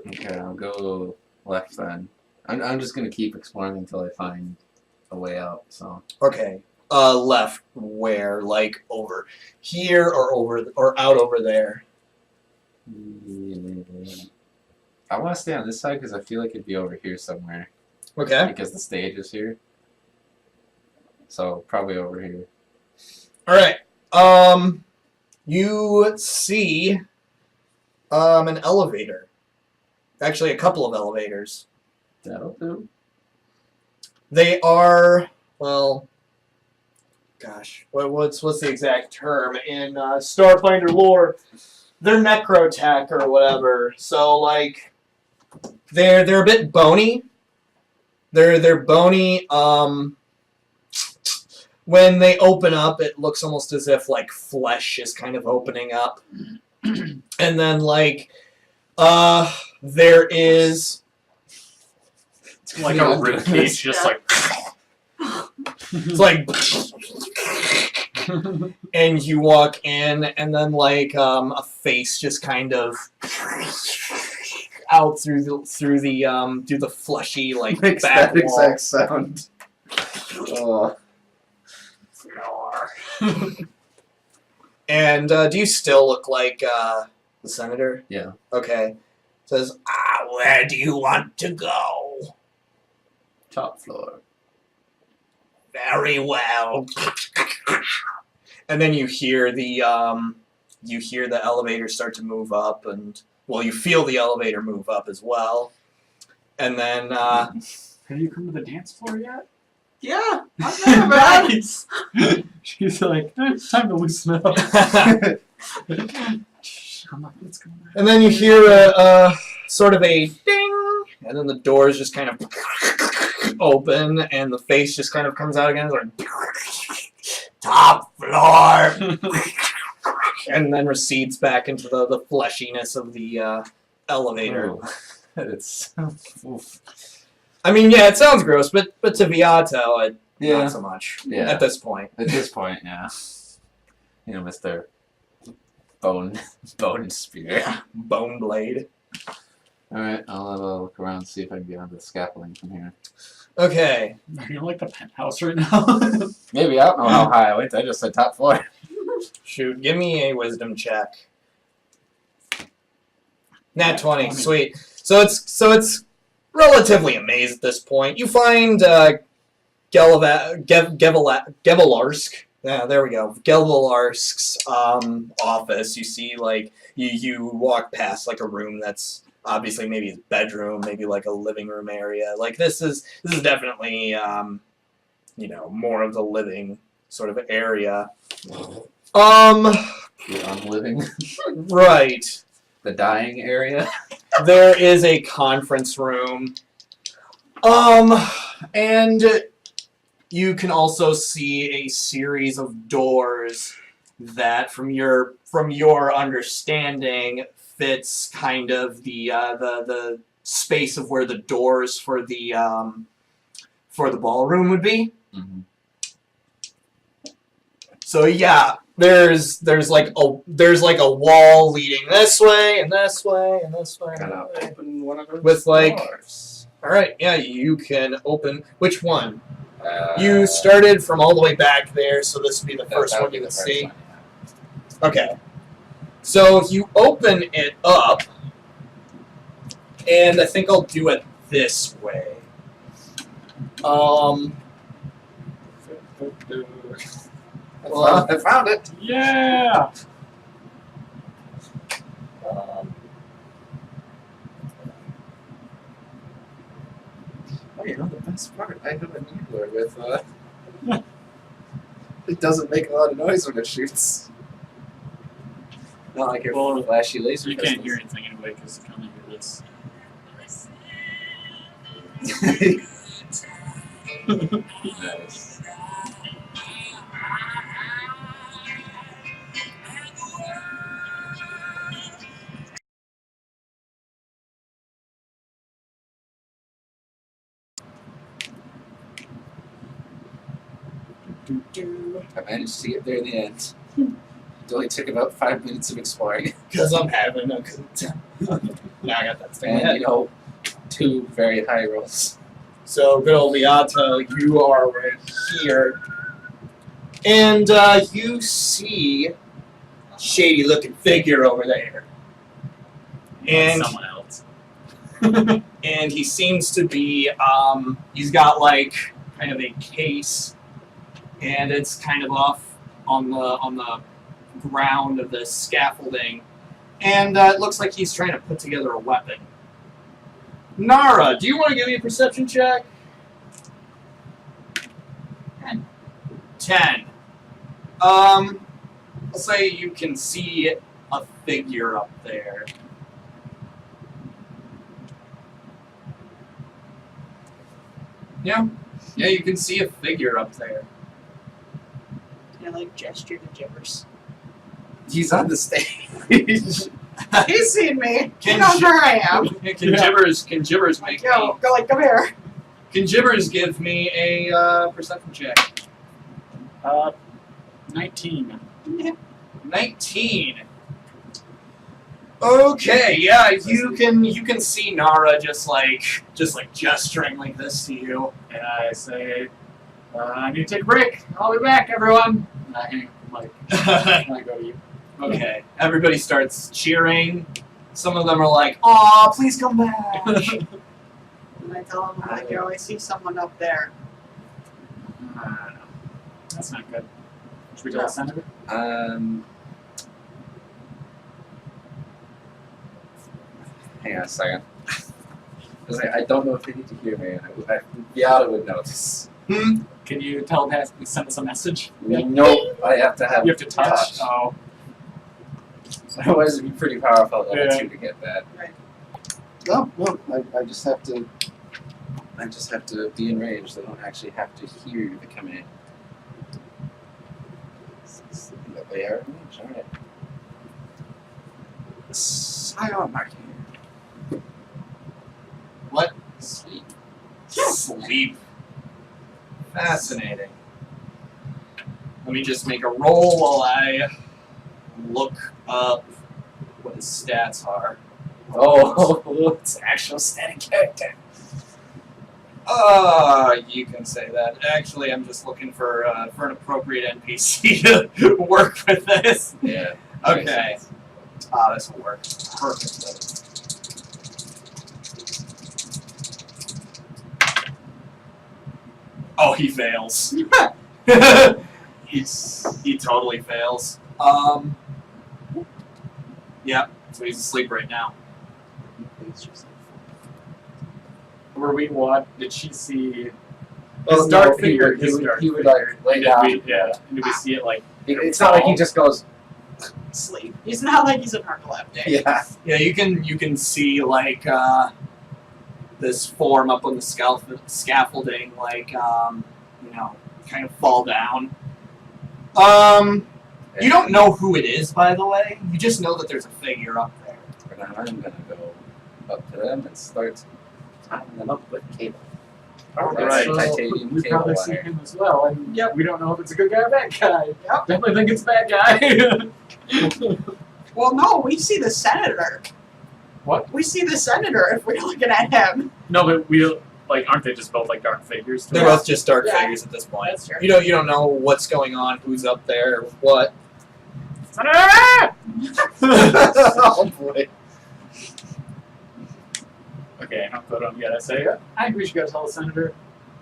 Okay, I'll go left then. I'm just gonna keep exploring until I find a way out. So. Okay. Left where? Like over here or out over there? I want to stay on this side because I feel like it'd be over here somewhere. Okay. Because the stage is here. So probably over here. All right. You see an elevator. Actually, a couple of elevators. That'll do. They are, well, gosh, what's the exact term in Starfinder lore? They're necrotech or whatever. So like, they're a bit bony. They're bony. When they open up, it looks almost as if like flesh is kind of opening up, and then like, there is Like a rib cage, just like. it's like, and you walk in, and then like a face just kind of out through the fleshy like Makes back that wall. exact sound. Oh. And do you still look like the senator? Yeah. Okay. Says, where do you want to go? Top floor. Very well. And then you hear the elevator start to move up, and well, you feel the elevator move up as well. And then Have you come to the dance floor yet? Yeah, I'm there, man. Nice. She's like, it's time to loosen up. and then you hear a sort of a ding, and then the doors just kind of open, and the face just kind of comes out again, like top floor, and then recedes back into the fleshiness of the elevator. Oh. It's. Oof. I mean, yeah, it sounds gross, but to Viato, Yeah. not so much Yeah. at this point. At this point, yeah. You know, Mr. Bone Spear. Bone blade. Alright, I'll have a look around and see if I can get onto the scaffolding from here. Okay. Are you like the penthouse right now? Maybe, I don't know how high I went. I just said top floor. Shoot, give me a wisdom check. Nat Nat 20, 20. sweet. So it's relatively a maze at this point. You find Gevelarsk. Yeah, there we go. Gevelarsk's office. You see, like, you walk past like a room that's obviously maybe his bedroom, maybe like a living room area. Like this is definitely more of the living sort of area. The unliving. Right. The dying area. There is a conference room. And you can also see a series of doors that, from your understanding, fits kind of the space of where the doors for the ballroom would be. Mm-hmm. So yeah, there's like a wall leading this way and this way and this way. Gotta open one of those With, like- doors. All right, yeah, you can open which one? You started from all the way back there, so this would be the first one you would see. Okay. So you open it up, and I think I'll do it this way. Well, I found it. Yeah! Oh, you know the best part? I have a needler with it doesn't make a lot of noise when it shoots. Not like your Well, flashy laser You can't hear pistols. anything anyway because you can only hear this. Nice. I managed to get there in the end. It only took about 5 minutes of exploring. because I'm having a good time. Now I got that thing. And, 2 very high rolls. So, good old Beato, you are right here. And you see a shady-looking figure over there. And someone else. and he seems to be, he's got, like, kind of a case, and it's kind of off on the ground of the scaffolding. And it looks like he's trying to put together a weapon. Nara, do you want to give me a perception check? 10. 10. I'll say you can see a figure up there. Yeah, you can see a figure up there. I like gesture to Gibbers. He's on the stage. He's seen me. He Can knows where I am. Can Gibbers Like, make yo, me? go like, come here. Can Gibbers give me a perception check? 19. 19. Okay, yeah, you can see Nara just like gesturing like this to you. And I say, I need to take a break. I'll be back, everyone. And I hang up the mic. And I go to you. Okay, everybody starts cheering. Some of them are like, "Aw, please come back." And I tell him, like, yo, I see someone up there. I don't know. That's not good. Should we tell the senator? Hang on a second. I don't know if they need to hear me. Yada would notice. Can you telepathically send us a message? Nope, I have to have. You have to touch. Oh. Otherwise, it'd be pretty powerful level Yeah. 2 to get that. Right. No, I just have to. I just have to be in range. They don't actually have to hear the command. They are in range. All right. Silent marking. What? Sleep. Sleep. Fascinating. Let me just make a roll while I look up what his stats are. Oh, it's an actual static character. You can say that. Actually, I'm just looking for an appropriate NPC to work with this. Yeah. Okay. This will work perfectly. Oh, he fails. He totally fails. Yeah, so he's asleep right now. Were we what? Did she see Oh, his dark no, he figure? would- His he would- dark he would, figure. like, lay Did down. we, yeah. Did we see it like? It's not like he just goes. Sleep. He's not like he's a narcoleptic. Yeah. Yeah, you can see like this form up on the scaffolding, like kind of fall down. You don't know who it is, by the way. You just know that there's a figure up there. And I'm gonna go up to them and start tying them up with cable. Alright. So Titanium we've cable probably seen wire. him as well, and Yep. we don't know if it's a good guy or a bad guy. Yep. Definitely think it's a bad guy. Well, no, we see the senator. What? We see the senator if we're looking at him. No, but we like aren't they just both like dark figures? to They're us? both just dark Yeah. figures at this point. That's true. You don't know what's going on, who's up there, or what. Oh boy. Okay, I don't go to him yet. I say, I think we should go tell the senator.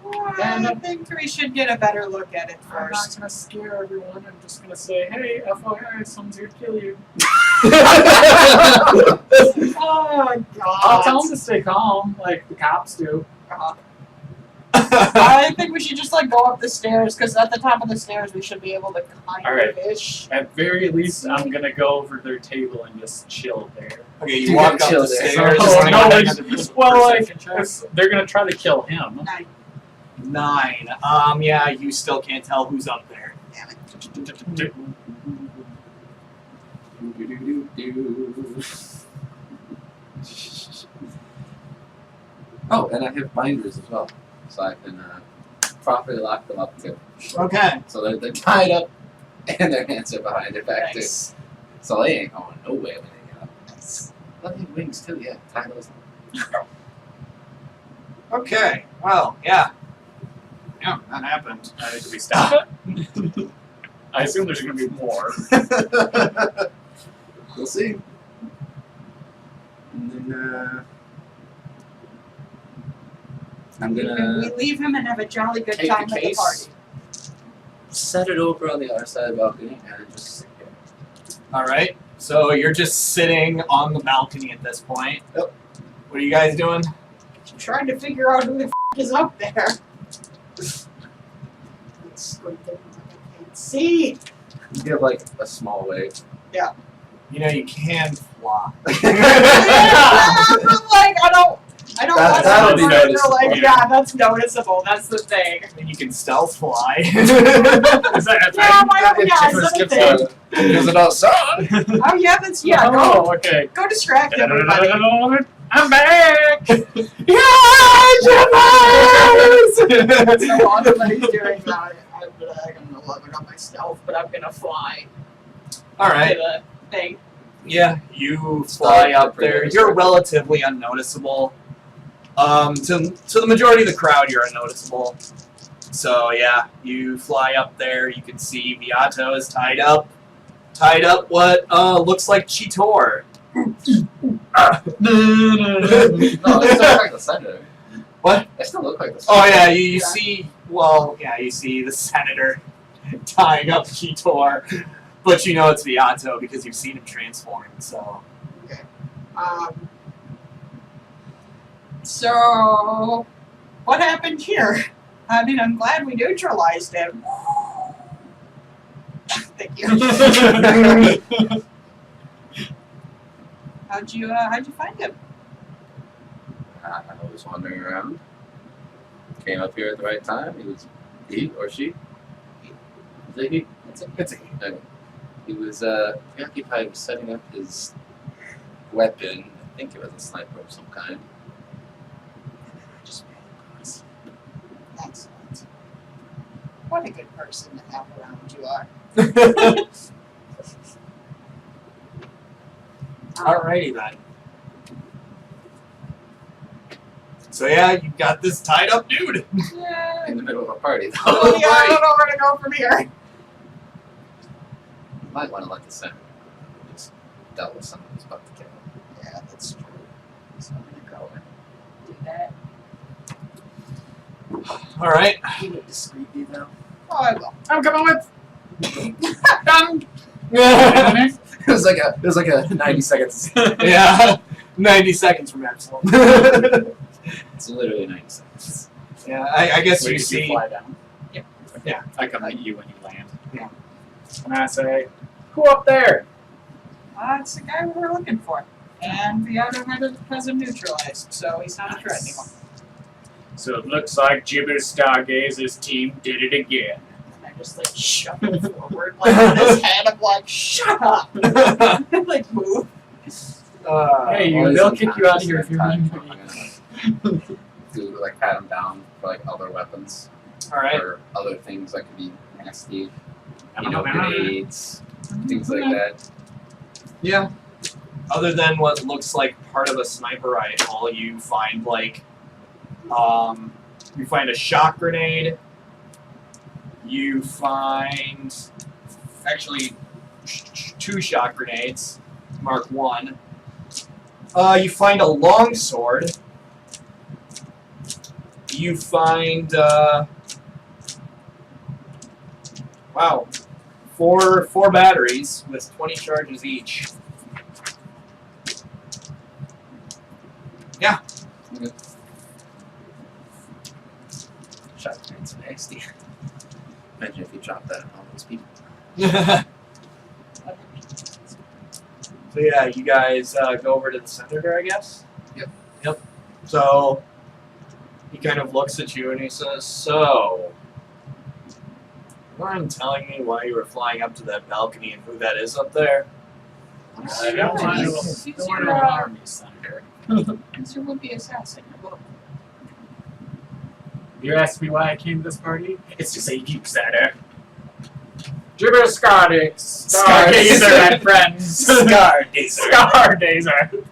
I think we should get a better look at it I'm not first. gonna scare everyone. I'm just gonna say, hey, FYI, someone's here to kill you. Oh, God. I'll tell him to stay calm, like the cops do. I think we should just like go up the stairs because at the top of the stairs we should be able to kind Alright. of ish. At very least, I'm gonna go over their table and just chill there. Okay, you You walk gotta up chill the there. stairs. Oh, just no, like, it's- well, like, they're gonna try to kill him. 9. 9. Yeah, you still can't tell who's up there. Damn it. Oh, and I have binders as well, so I can properly lock them up too. Okay. So they're tied up, and their hands are behind their back Nice. too. So they ain't going nowhere when they get up. Well, they have wings too, yeah. Tie those up. Okay. Well, yeah. Yeah, that happened. Do we stop it? I assume there's gonna be more. We'll see. And then I'm We gonna leave him and have a jolly good take time the at the case, party. set it over on the other side of the balcony, and just sit here. All right. So you're just sitting on the balcony at this point. Yep. What are you guys doing? trying to figure out who the is up there. It's squinting, I can't see. You give like a small wave. You know, you can fly. Yeah, but like I don't That'll be want noticeable. like yeah, that's noticeable. That's the thing. And you can stealth fly. Is that a Yeah, why It yeah, just that's the gives thing. gives it outside. Oh yeah, that's yeah. Oh, okay. Go distract everybody. I'm back! Yeah, Jimmers! So while everybody's doing that, I'm gonna level up my stealth, but I'm gonna fly Alright. to the thing. Yeah, you fly up there. Pretty You're relatively unnoticeable. To the majority of the crowd, you're unnoticeable. So yeah, you fly up there. You can see Viato is tied up what looks like Cheetor. No, they still look like the senator. What? They still look like the Oh senator. yeah, you see. Well, yeah, you see the senator tying up Cheetor, but you know it's Viato because you've seen him transform. So So what happened here? I mean, I'm glad we neutralized him. Thank you. How'd you find him? I was wandering around. Came up here at the right time. He or she? Is it he? it's Okay. He was preoccupied with setting up his weapon. I think it was a sniper of some kind. Just excellent. What a good person to have around you are. Alrighty then. So yeah, you got this tied up dude. Yeah. In the middle of a party, though. Oh, yeah, I don't know where to go from here. You might want to let the senator just dealt with someone who's about to kill him. Yeah, that's true. So I'm gonna go and do that. Alright. Do it discreetly, though. Oh, I will. I'm coming with. Done. It was like a 90 seconds. Yeah. 90 seconds from Absalom. It's literally 90 seconds. Yeah, I guess Wait you till you see. fly down. Yep. Yeah. I come meet you when you land. Yeah. And I say, who up there? It's the guy we were looking for. And the other has him neutralized, so he's not a threat anymore. So it looks like Jibber Stargazer's team did it again. And I just like shove him forward, like on his head. I'm like, shut up! Like, move. Hey, Well, they'll he's kick you out of here if unconscious you're at mean the to me. time, so I'm gonna do like pat him down for like other weapons Alright. or other things that could be nasty. I You don't know, know. grenades, things like that. Yeah. Other than what looks like part of a sniper rifle, you find like you find a shock grenade. You find actually two shock grenades, Mark 1. You find a long sword. You find wow, four batteries with 20 charges each. Yeah. Okay. Shotgun's nasty. Imagine if you dropped that on all those people. So yeah, you guys go over to the senator, I guess? Yep. So he kind of looks at you and he says, "So, you mind telling me why you were flying up to that balcony and who that is up there?" I don't want to He's your, harm you, Senator. He's your would-be assassin. You asked me why I came to this party? It's to save you, Senator. Jibber Stargazer and friends. Stargazer.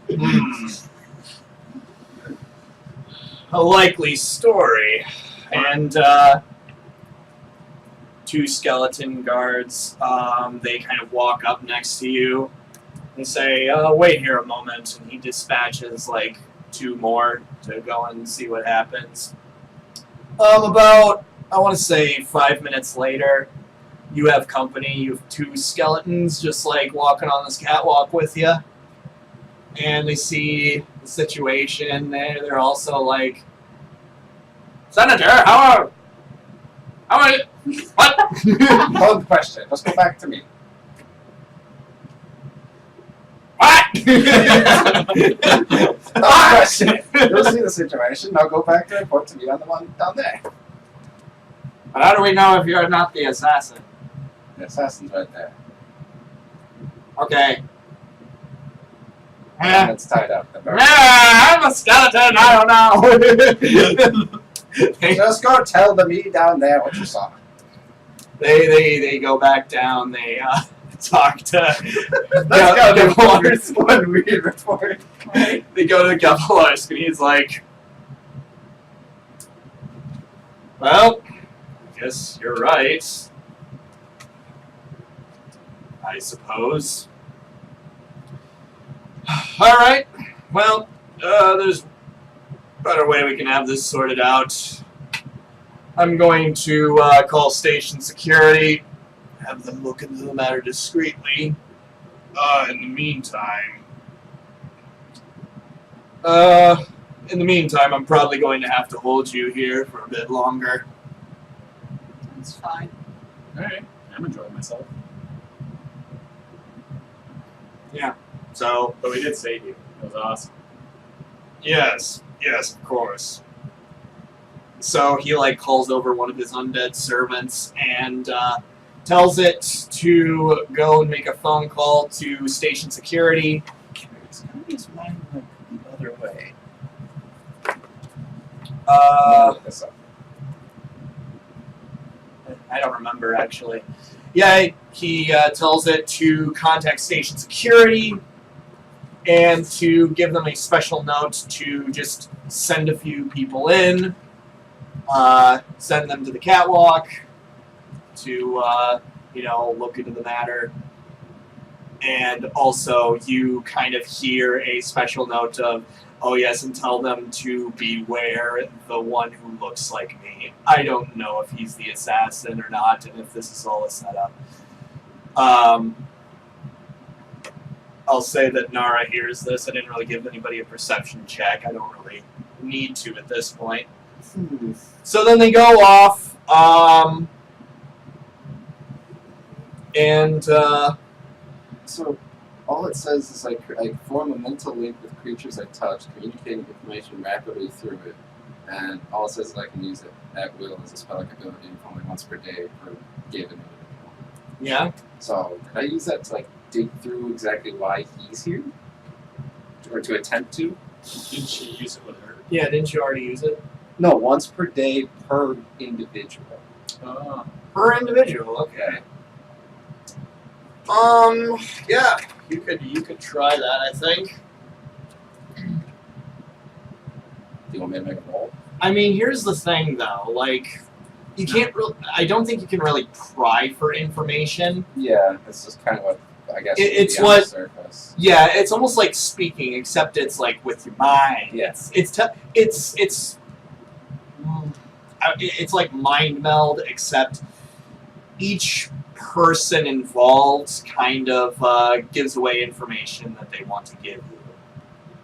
A likely story. And two skeleton guards, they kind of walk up next to you and say, "Wait here a moment," and he dispatches like two more to go and see what happens. About, I want to say 5 minutes later, you have company. You have two skeletons just like walking on this catwalk with you. and they see the situation. They're also like, Senator, how are you? What? Hold the question. Let's go back to me. What? Question. You'll see the situation. Now go back to report to me on the one down there. But how do we know if you're not the assassin? The assassin's right there. Okay. And it's tied up. The bird. I'm a skeleton. I don't know. Just go tell the me down there what you saw. They go back down. They talk to Let's go Gavilarsk. to one weird report. They go to Gavilarsk, and he's like, "Well, I guess you're right. I suppose. All right. Well, there's a better way we can have this sorted out. I'm going to call station security, have them look into the matter discreetly. In the meantime, I'm probably going to have to hold you here for a bit longer." It's fine. Alright, I'm enjoying myself. So, But we did save you. It was awesome. yes, of course. So he calls over one of his undead servants and tells it to go and make a phone call to station security. It's kind of mine like the other way. Look this up. I don't remember actually. Yeah, he tells it to contact station security and to give them a special note to just send a few people in, send them to the catwalk to, look into the matter. And also, you kind of hear a special note of, "Oh yes, and tell them to beware the one who looks like me." I don't know if he's the assassin or not, and if this is all a setup. I'll say that Nara hears this. I didn't really give anybody a perception check. I don't really need to at this point. So then they go off, and So all it says is I form a mental link with creatures I touch, communicating information rapidly through it, and all it says is I can use it at will as a spell-like ability only once per day per given individual. yeah. So could I use that to dig through exactly why he's here, or to attempt to? Didn't she use it with her? Yeah, didn't you already use it? No, once per day per individual. Per individual, okay. Yeah, you could try that, I think. Do you want me to make a roll? I mean, here's the thing, though. You can't really... I don't think you can really pry for information. Yeah, it's just kind of what I guess. It's on what- the surface. Yeah, it's almost like speaking, except it's, with your mind. Yeah. It's like mind meld, except each person involved kind of gives away information that they want to give you.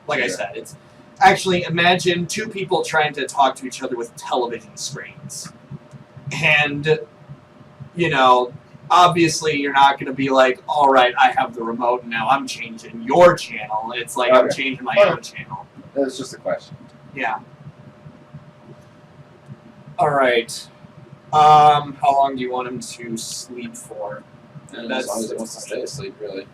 Like I Sure. said, it's actually, imagine two people trying to talk to each other with television screens. And, obviously you're not going to be like, all right, I have the remote and now I'm changing your channel. It's like I'm Okay. changing my Okay. own channel. That was just a question. Yeah. All right. How long do you want him to sleep for? And That's- as long as it wants to stay asleep, really.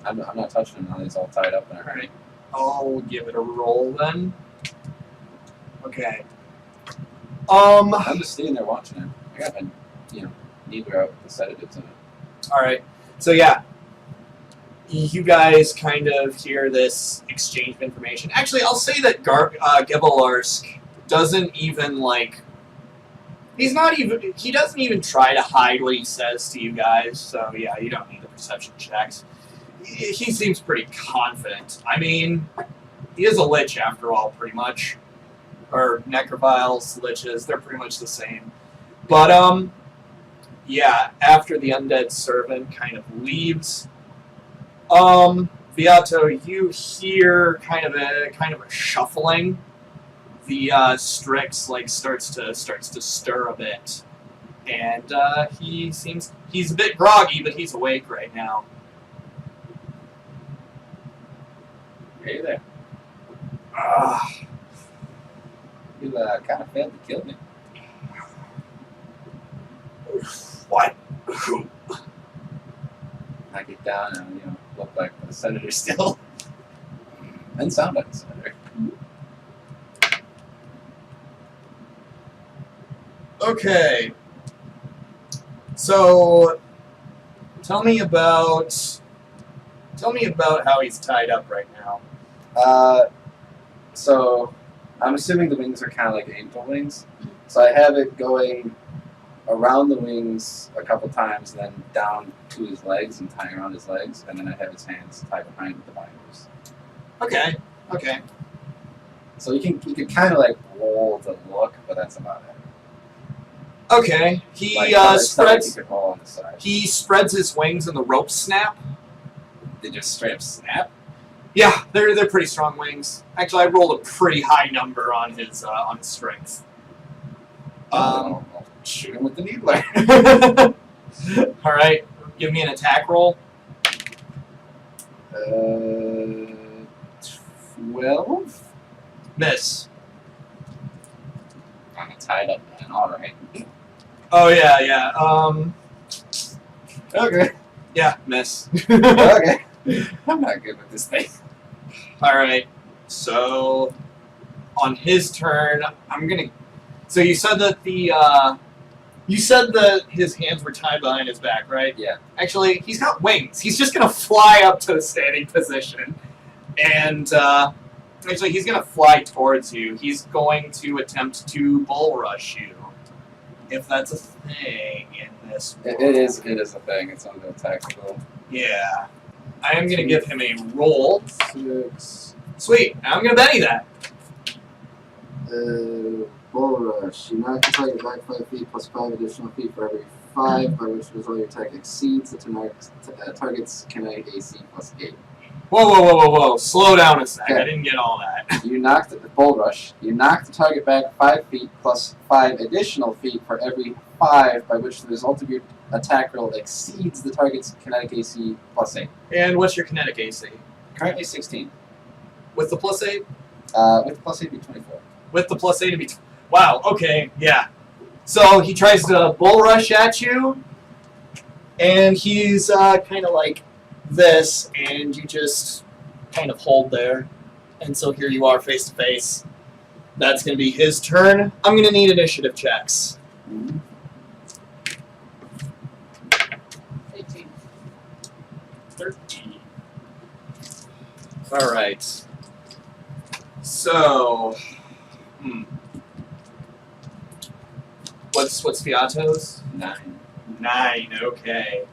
I'm not touching him now. He's all tied up and everything. I'll give it a roll then. Okay. I'm just sitting there watching him. I got my, needler out with the sedatives in it. All right. So yeah, you guys kind of hear this exchange of information. Actually, I'll say that Gavilarsk doesn't even he doesn't even try to hide what he says to you guys. So yeah, you don't need the perception checks. He seems pretty confident. I mean, he is a lich after all, pretty much. Or necrophiles, liches, they're pretty much the same. But, yeah, after the undead servant kind of leaves, Viato, you hear kind of a shuffling. The Strix starts to stir a bit, and he's a bit groggy, but he's awake right now. Hey there. You kind of failed to kill me. What? I get down and look like the senator still, and sound like the senator. Okay. So, tell me about how he's tied up right now. So I'm assuming the wings are kind of like angel wings. So I have it going around the wings a couple times, and then down to his legs and tying around his legs, and then I have his hands tied behind with the binders. Okay. So you can kind of like roll the look, but that's about it. Okay. He Like, it's not like spreads. you could roll on the side. He spreads his wings, and the ropes snap. They just straight up snap. Yeah, they're pretty strong wings. Actually, I rolled a pretty high number on his strength. I'll shoot him with the needler. All right, give me an attack roll. 12. Miss. I'm tied up, man. All right. Oh yeah. Okay. Yeah, miss. Okay. I'm not good with this thing. All right. So, on his turn, I'm gonna. So you said that his hands were tied behind his back, right? Yeah. Actually, he's got wings. He's just gonna fly up to the standing position, and actually, he's gonna fly towards you. He's going to attempt to bull rush you, if that's a thing in this world. It is a thing. It's on the attack skill. Yeah. I am gonna give him a roll. 6. Sweet. I'm gonna Benny that. Bull rush. You knock the target back 5 feet plus 5 additional feet for every 5 by which the result of your attack exceeds the target's kinetic AC plus 8. Whoa. Slow down a sec. Okay. I didn't get all that. You knock the bull rush. You knock the target back 5 feet plus 5 additional feet for every 5 by which the result of your attack roll exceeds the target's kinetic AC plus 8. And what's your kinetic AC? Currently 16. With the plus 8? With the plus 8 be 24. With the plus 8 to be... Wow, okay, yeah. So he tries to bull rush at you, and he's kind of like this, and you just kind of hold there. And so here you are face to face. That's going to be his turn. I'm going to need initiative checks. 18. 13. All right. So, what's Fiato's? 9. 9. Okay.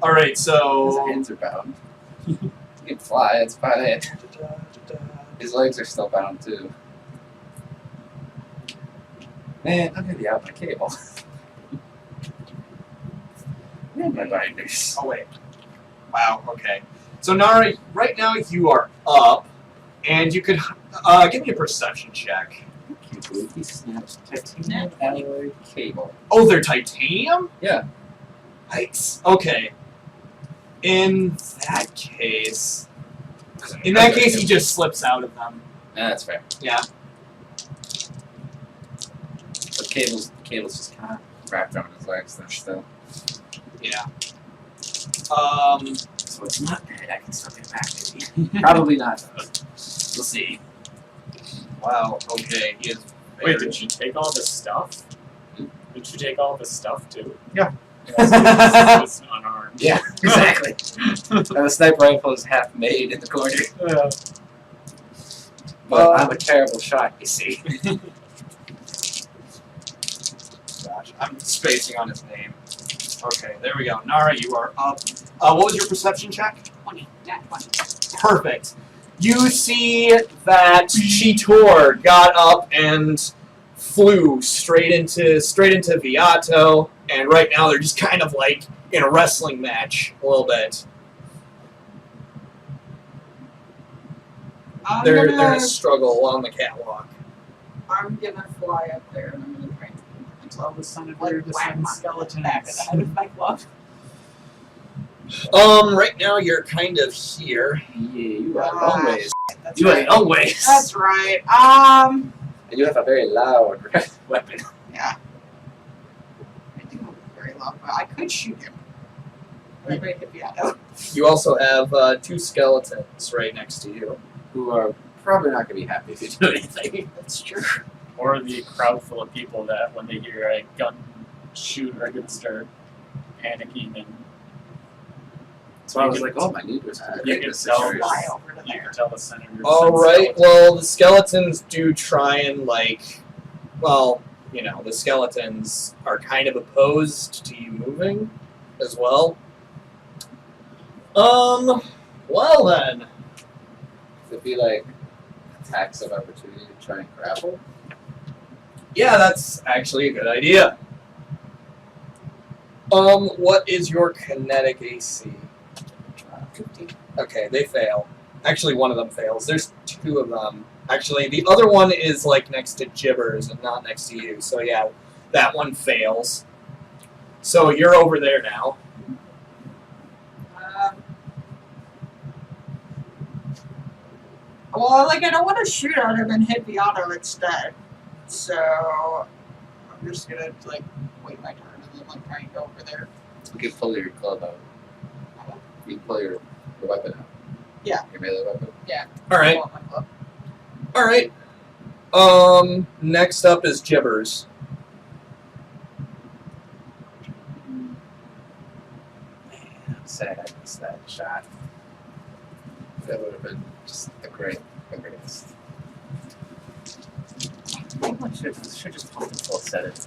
All right. His So. hands are bound. He can fly. That's about it. His legs are still bound too. Man, I'm gonna be out my cable. Where are my binders? Oh wait. Wow. Okay. So Nara, right now you are up, and you could give me a perception check. He snaps titanium alloy cable. Oh, they're titanium? Yeah. Nice. Okay. In that case, he just slips out of them. Yeah, that's fair. Yeah. But cable's just kind of wrapped around his legs. They're still. Yeah. So it's not bad. I can still get back to you. Probably not. Though. We'll see. Wow. Okay. He is. Wait, did she take all the stuff? Did she take all the stuff too? Yeah. So it's just unarmed. Yeah, exactly. And the sniper rifle is half made in the corner. But I'm a terrible shot, you see. Gosh, I'm spacing on his name. Okay, there we go. Nara, you are up. What was your perception check? 20. Yeah, 20. Perfect. You see that Cheetor got up and flew straight into Viato, and right now they're just kind of like in a wrestling match a little bit. they're in a struggle on the catwalk. I'm gonna fly up there and I'm gonna try and Tell the senator like to whack send my skeletons. back of the head with my glove. Right now you're kind of here. Yeah, you are long ways. That's You are right. always. That's right. And you have a very loud weapon. Yeah. I do have a very loud, but I could shoot him. But I could be out. You also have 2 skeletons right next to you. Who are probably not going to be happy if you do anything. That's true. Or the crowd full of people that when they hear a gun shoot are going to start panicking and So I was like, oh, my need was you can tell, Fly over to you there. can tell the senator. All right. Well, the skeletons do try and the skeletons are kind of opposed to you moving as well. Well then. It'd be like attacks of opportunity to try and grapple. Yeah, that's actually a good idea. What is your kinetic AC? 50. Okay, they fail. Actually, one of them fails. There's 2 of them. Actually, the other one is like next to Gibbers and not next to you. So yeah, that one fails. So you're over there now. Well, I don't want to shoot at him and hit the auto instead. So I'm just gonna wait my turn and then try and go over there. You can pull your club out. You can pull your weapon out. Yeah. Your melee weapon. All right. Pull out my club. All right. Next up is Gibbers. Sad I missed that shot. That would have been just the greatest. Should just pump it full set it.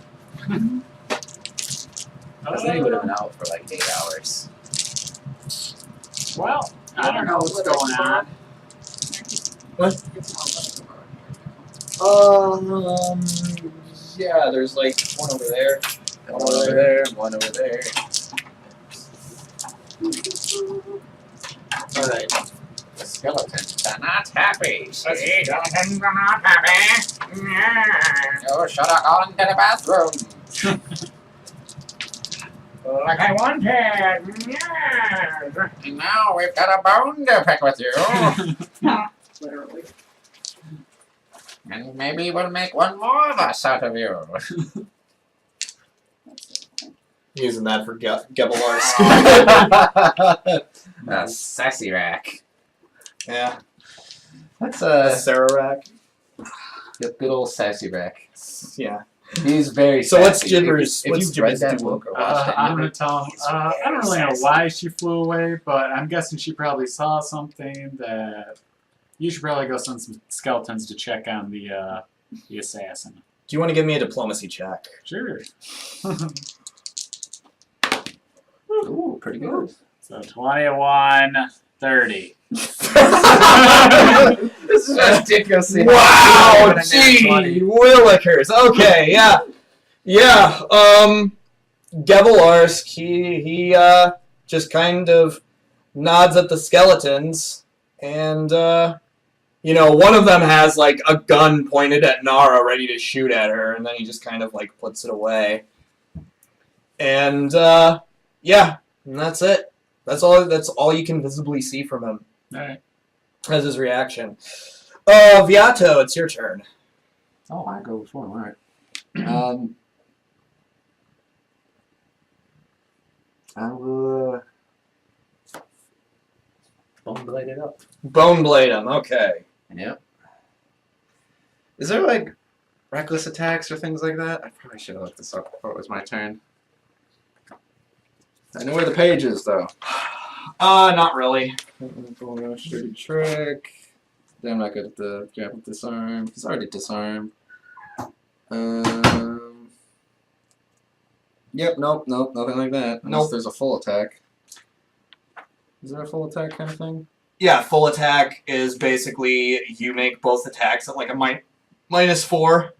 Because then he would have been out for like 8 hours. Well, I don't know what's going on. What? Yeah, there's like one over there. One over there, one over there. Alright. The skeletons are not happy. See? Skeletons are not happy. You should have gone to the bathroom. Like I wanted. Yes. And now we've got a bone to pick with you. Literally. And maybe we'll make one more of us out of you. Using that for Gebelar's. A sassy rack. Yeah. That's Sararak. the good old sassy rack. Yeah. He's very So what's sassy. Gibbers? If What's you've read Gibbers that doing? book or watched I'm it, gonna tell him. I don't really know why she flew away, but I'm guessing she probably saw something that you should probably go send some skeletons to check on the assassin. Do you want to give me a diplomacy check? Sure. ooh, pretty good. So 21, 30. This is ridiculous. Wow, gee, Willikers. Okay, yeah. Yeah, Gebelarsk, he just kind of nods at the skeletons, and, one of them has, like, a gun pointed at Nara ready to shoot at her, and then he just kind of, like, puts it away. And, yeah, and that's it. That's all you can visibly see from him. Alright. As his reaction. Viato, it's your turn. Oh, I go before him. All right. I will bone blade it up. Bone blade him, okay. Yep. Is there like reckless attacks or things like that? I probably should have looked this up before it was my turn. I know where the page is though. Not really. Dirty trick. Then I'm not good at the grapple disarm. He's already disarmed. Yep, nope, nothing like that. Unless Nope. there's a full attack. Is there a full attack kind of thing? Yeah, full attack is basically you make both attacks at like a -4.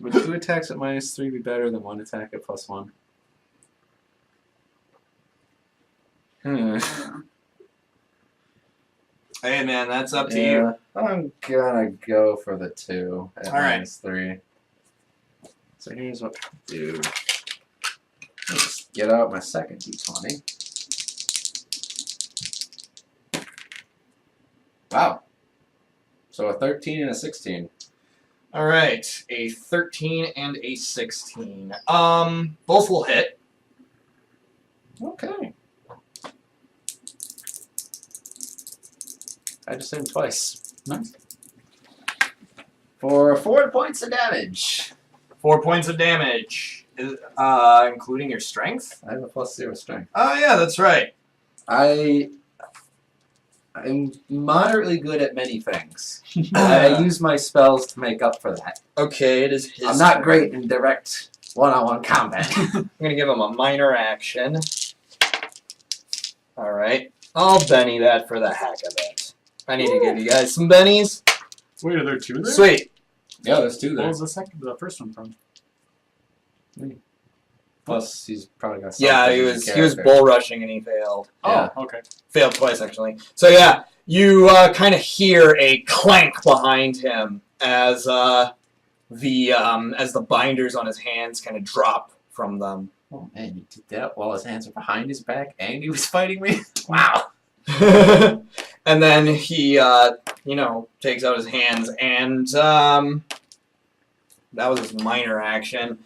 Would 2 attacks at -3 be better than 1 attack at +1? Hey man, that's up to you. I'm gonna go for the 2 at Alright. -3. So here's what I'll do. Let's get out my second d20. Wow. So a 13 and a 16. All right, a 13 and a 16. Both will hit. Okay. I just hit him twice. Nice. For 4 points of damage. 4 points of damage, including your strength. I have a +0 strength. Oh yeah, that's right. I'm moderately good at many things. I use my spells to make up for that. Okay, it is his. I'm not turn. great in direct one-on-one combat. I'm gonna give him a minor action. All right, I'll Benny that for the heck of it. I need to give you guys some bennies. Wait, are there 2 there? Sweet. Yeah, there's 2 What there. was the first one from? Plus, he's probably got. Yeah, something he in was character. bull rushing and he failed. Yeah. Oh, okay. Failed twice actually. So yeah, you kind of hear a clank behind him as the binders on his hands kind of drop from them. Oh man, he did that while his hands are behind his back and he was fighting me. Wow. And then he takes out his hands and that was his minor action.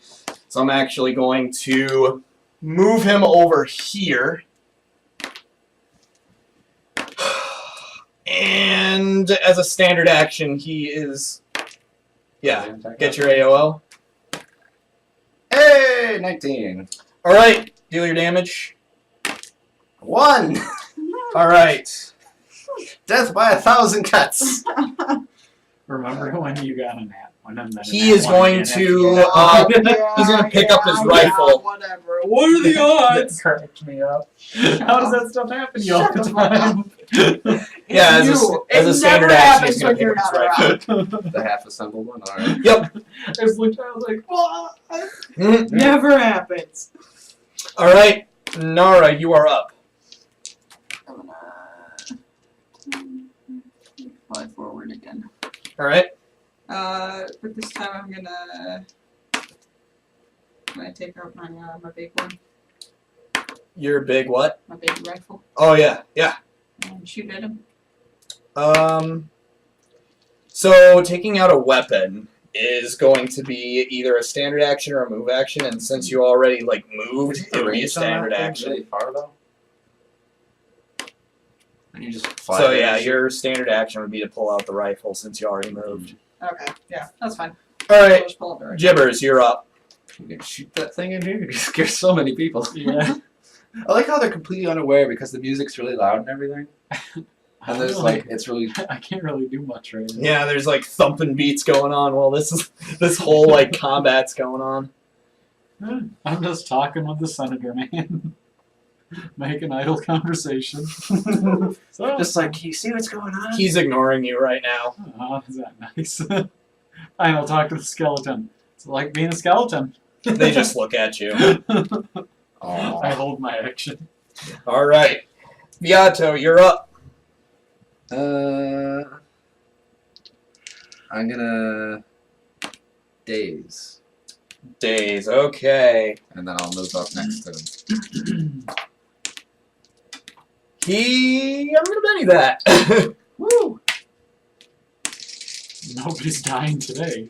So I'm actually going to move him over here. And as a standard action, he is... Yeah, get your AOL. Hey, 19. Alright, deal your damage. 1. Alright. Death by 1,000 cuts. Remember when you got a nat? When I'm not He is going to... he's gonna pick up his rifle. Whatever. What are the That odds? cracked me up. How does that stuff happen to you all the time? Yeah, as a standard action, he's gonna when pick you're up his not rifle. around. The half-assembled one? Alright. Yep. I was like, what? Mhm. Never happens. Alright, Nara, you are up. I'm gonna fly forward again. Alright. But this time I'm gonna take out my big one, Your big what? my big rifle, Oh, yeah. Yeah. and shoot at him. So taking out a weapon is going to be either a standard action or a move action, and since you already moved, it would be a standard action. Really far though. And you just fly So there yeah, and shoot. your standard action would be to pull out the rifle since you already moved. Okay, yeah, that's fine. All I'll right, just pull it right. Gibbers, you're up. You can shoot that thing in here. You scare so many people. Yeah. I like how they're completely unaware because the music's really loud and everything. And there's it's really. I can't really do much right now. Yeah, there's thumping beats going on while this whole combat's going on. I'm just talking with the senator, man. Making idle conversation. So, Just can you see what's going on? He's ignoring you right now. oh, is that nice? Fine, I'll talk to the skeleton. It's like being a skeleton. They just look at you. I hold my action. All right, Beato, you're up. I'm gonna daze, Days. Okay. and then I'll move up next to him. I'm gonna Benny that. Woo! Nobody's dying today.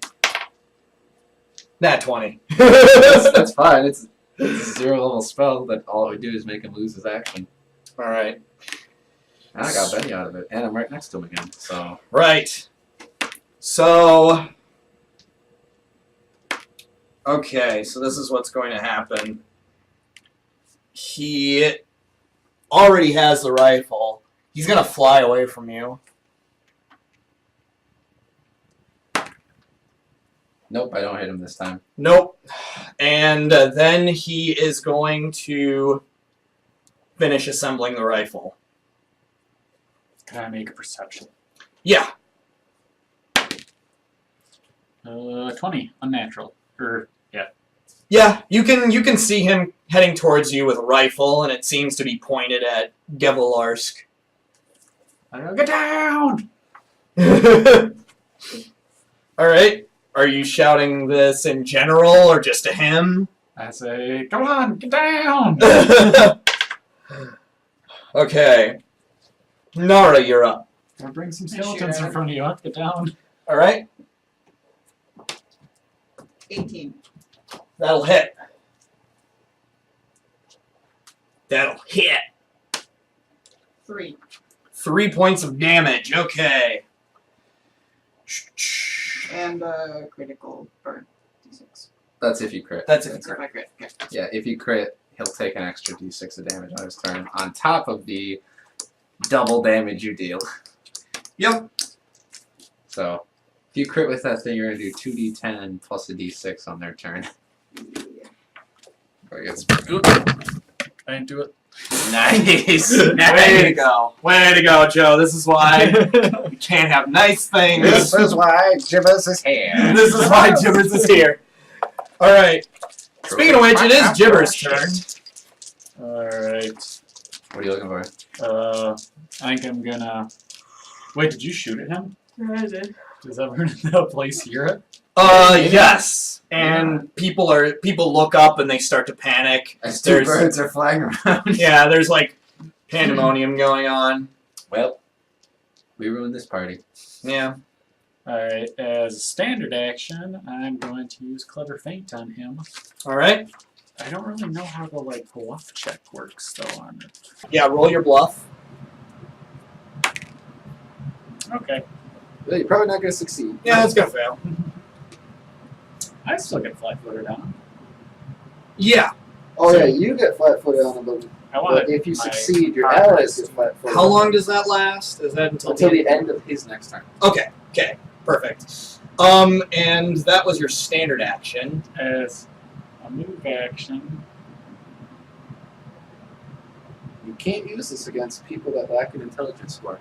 Nat 20. That's fine. It's a 0-level spell that all it would do is make him lose his action. All right. And I got Benny out of it, and I'm right next to him again. So Right. So. Okay, so this is what's going to happen. He already has the rifle. He's gonna fly away from you. nope, I don't hit him this time. Nope. And then he is going to finish assembling the rifle. Can I make a perception? Yeah. 20. Unnatural. Yeah. Yeah, you can see him heading towards you with a rifle, and it seems to be pointed at Gevelarsk. I go, get down! Alright. Are you shouting this in general or just to him? I say, come on, get down! Okay. Nara, you're up. I'll bring some I shoot skeletons at in him. front of you. Get down. Alright. 18. That'll hit. That'll hit. 3. 3 points of damage. Okay. And critical burn. D6. That's if you crit. That's it. That's if I crit. Okay. Yeah, if you crit, he'll take an extra d6 of damage on his turn, on top of the double damage you deal. Yep. So, if you crit with that thing, you're going to do 2d10 plus a d6 on their turn. I guess. I didn't do it. Nice. Way to go. Way to go, Joe. This is why we can't have nice things. This is why Jibbers is here. This is why Jibbers is here. Alright. Speaking of which, it is Jibber's turn. Alright. What are you looking for? I think I'm gonna... Wait, did you shoot at him? Yeah, I did. Does everyone in the place hear it? Yes. And people look up and they start to panic. As two There's- birds are flying around. Yeah, there's like pandemonium going on. Well, we ruined this party. Yeah. Alright, as a standard action, I'm going to use Clever Feint on him. Alright. I don't really know how the, like, bluff check works, though, on it. Yeah, roll your bluff. Okay. Well, you're probably not going to succeed. Yeah, it's gonna fail. I still get flat-footed on him. Yeah. Oh, yeah, you get flat-footed on him, but I want if you my succeed, your progress. allies get flat-footed. How long does that last? Is that until the end of his next turn. Okay. Okay. Perfect. And that was your standard action. As a move action, You can't use this against people that lack an intelligence score.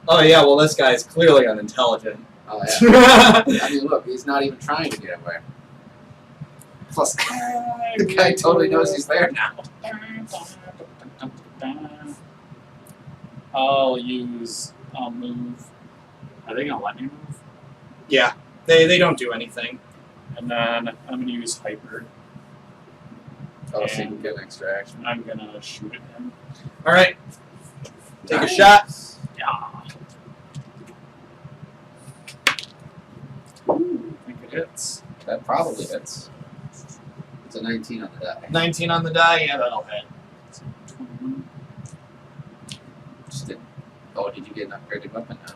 Oh yeah, well this guy's clearly unintelligent. Oh, yeah. I mean, look, he's not even trying to get away. Plus, the guy totally knows he's there now. I'll use a move. Are they gonna let me move? Yeah. They don't do anything. And then I'm gonna use Hyper. Oh, so you can get an extra action. I'm gonna shoot at him. Alright. Take a Nice. shot. Yeah. Ooh, I think it hits. That probably hits. It's a 19 on the die. 19 on the die, yeah, that'll hit. So 21. Just didn't. Oh, did you get an upgraded weapon now?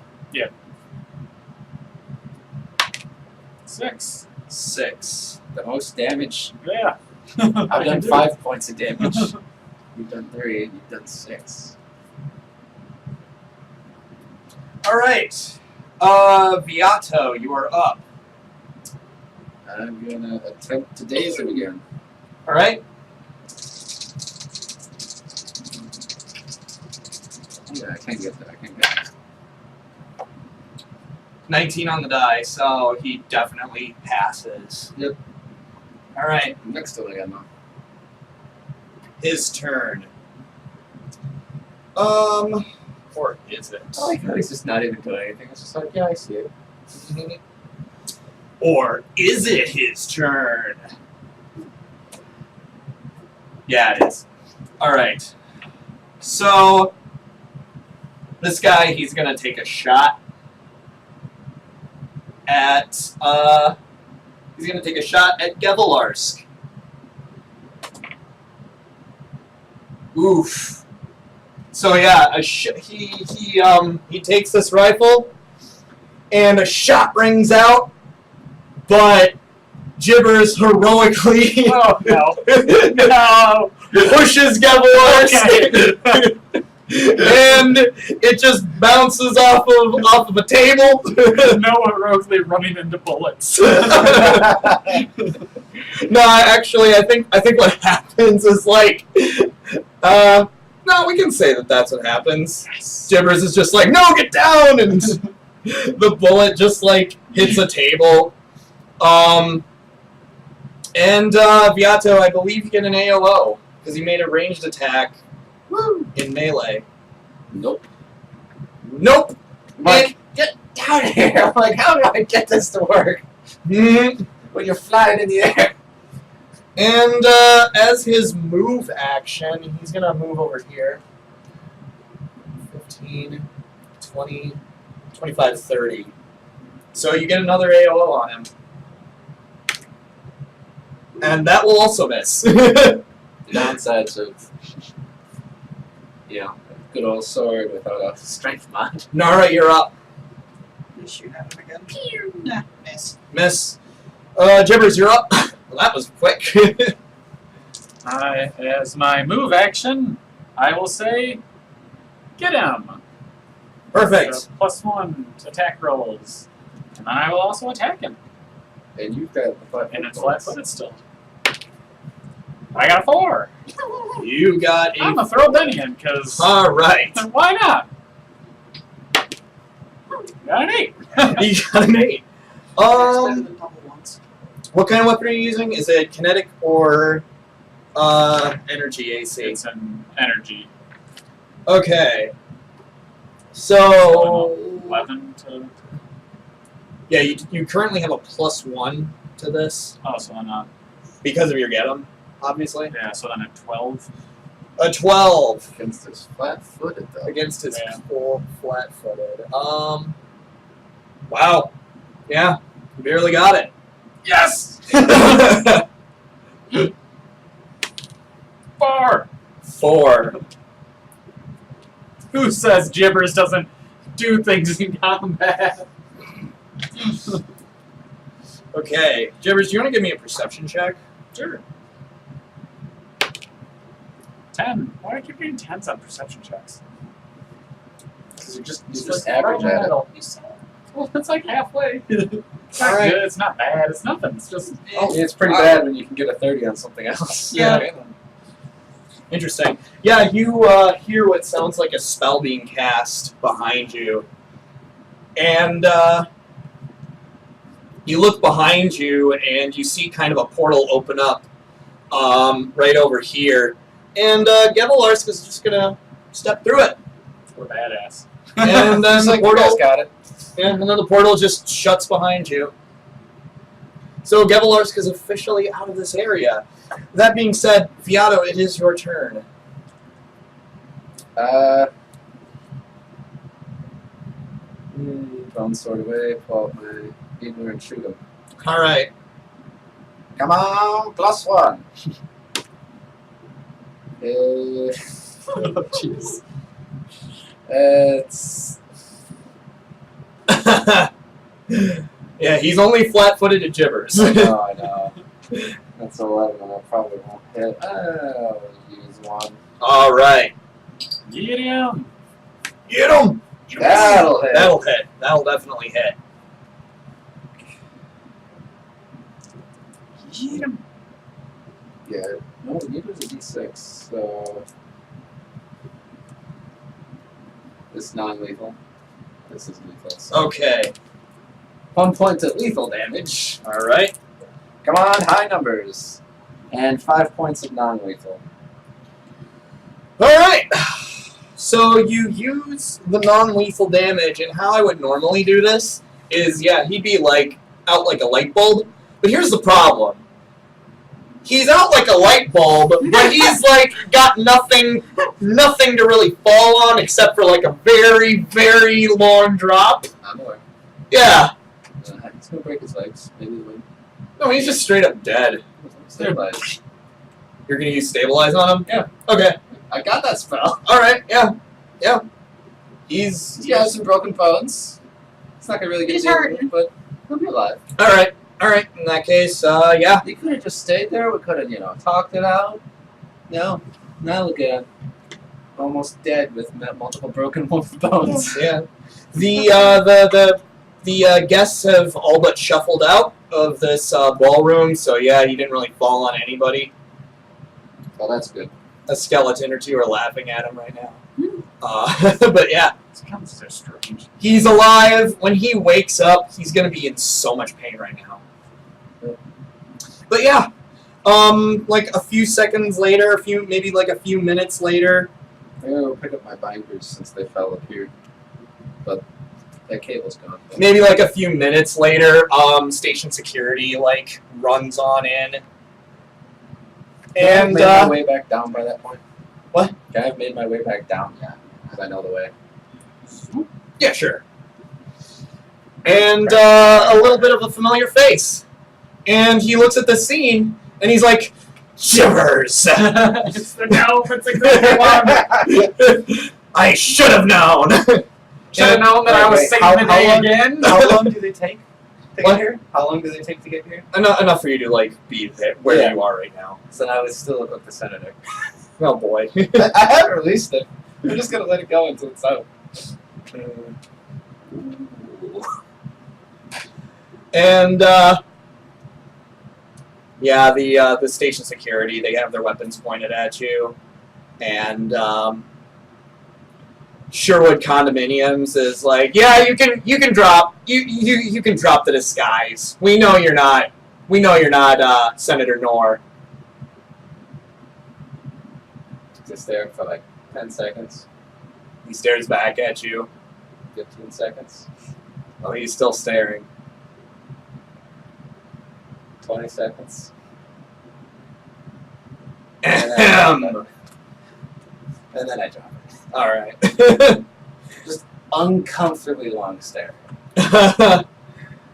6. 6. The most damage. Yeah. I've done 5 points of damage. You've done 3, and you've done 6. Alright. Viato, you are up. I'm gonna attempt to daze him again. Alright? Yeah, I can't get that. I can't get that. 19 on the die, so he definitely passes. Yep. Alright, Next to it again, though. his turn. Or is it? I like how he's just not even doing anything. It's just like, yeah, I see it. Or is it his turn? Yeah, it is. Alright. So, this guy, he's gonna take a shot at, Gevelarsk. Oof. So yeah, he takes this rifle, and a shot rings out, but Jibbers heroically Oh no. No. pushes Gevelarsk, and it just bounces off of a table. Noah heroically running into bullets. No, actually, I think what happens is like, no, we can say that that's what happens. Jibbers is just like, no, get down, and the bullet just like hits a table. And Viato, I believe you get an AOO because he made a ranged attack in melee. Nope. Nope. I'm like, get down here. I'm like, how do I get this to work? Mm. When you're flying in the air. And as his move action, he's going to move over here. 15, 20, 25, 30. So you get another AOO on him. And that will also miss. The downsides of, you know, a good old sword without a strength mod. Nara, you're up. Just shoot at him again. Pew! Nah, miss. Miss. Gibbers, you're up. Well, that was quick. As my move action, I will say, get him. Perfect. So +1 to attack rolls, and then I will also attack him. And you've got the flat And it's flat-footed still. I got a 4. You got I'm a... gonna throw Benny in because All right. why not? Got an 8. You got an 8. It's better than double ones. What kind of weapon are you using? Is it kinetic or energy AC? It's an energy. Okay. So 11 to. yeah, you currently have a +1 to this Oh, so then because of your get 'em, obviously. yeah, so then a 12. A 12 against his flat-footed though. against his Yeah. full flat-footed. Wow. Yeah, you barely got it. Yes. 4. 4. Who says Gibbers doesn't do things in combat? Okay, Gibbers, do you want to give me a perception check? Sure. 10. Why do I keep getting 10s on perception checks? Because you're just He's just average at it. You said. Well, it's like halfway. It's not Alright. good. It's not bad. It's nothing. It's just. Oh, it's pretty bad when you can get a 30 on something else. Yeah. Interesting. Yeah, you hear what sounds like a spell being cast behind you. And you look behind you and you see kind of a portal open up right over here. And Gevelarsk is just going to step through it. We're badass. And then Just the like you guys portal, got it. and then the portal just shuts behind you. So Gevelarsk is officially out of this area. That being said, Viato, it is your turn. Bone sword away, pull out my needler and shoot him. All right. Come on, +1. Jeez. It's Yeah, he's only flat-footed at Gibbers. I know. That's 11, and I probably won't hit. I'll use 1. All right. Get him. Get him! That'll hit. That'll hit. That'll definitely hit. Get him. Yeah. No, the needler's a D6, so it's non-lethal. This is lethal. So Okay. 1 point of lethal damage. All right. Come on, high numbers. And 5 points of non-lethal. All right. So you use the non-lethal damage, and how I would normally do this is, yeah, he'd be like out like a light bulb. But here's the problem. He's out like a light bulb, but he's like got nothing to really fall on except for like a very, very long drop. I'm aware. Yeah. It's gonna break his legs. Maybe he'll win. No, he's just straight up dead. Stabilize. You're gonna use stabilize on him? Yeah. Okay. I got that spell. All right. Yeah. Yeah. He's He has some broken bones. It's not gonna really get He's deal with hurting. it, but he'll be alive. all right. All right. In that case, yeah. He could have just stayed there. We could have, talked it out. No. Now look at him. Almost dead with multiple broken bones. Yeah. The guests have all but shuffled out of this ballroom, so yeah, he didn't really fall on anybody. Well, that's good. A skeleton or two are laughing at him right now. But yeah, This becomes so strange. he's alive. When he wakes up, he's gonna be in so much pain right now. But yeah, like a few seconds later, maybe like a few minutes later. I'm gonna go pick up my binders since they fell up here. but that cable's gone. Maybe like a few minutes later, station security like runs on in. Can I have And made my way back down by that point? What? Can I have made my way back down? Yeah, because I know the way. yeah, sure. And a little bit of a familiar face. And he looks at the scene and he's like, shivers. It's the gnome. It's exactly one. I should have known. Should have known that I was Wait, saving how the day long- again. How long do they take to What? get here? How long do they take to get here? Enough for you to like be where Yeah. you are right now. So now it's still look like the senator. Oh boy. I haven't released it. I'm just gonna let it go until it's out. And yeah, the station security, they have their weapons pointed at you, and Sherwood Condominiums is like, yeah, you can drop you can drop the disguise. We know you're not Senator Knorr. Just there for like 10 seconds, He stares back at you. 15 seconds, Oh, he's still staring. 20 seconds. Ahem. And then I drop it. All right. Uncomfortably long stare.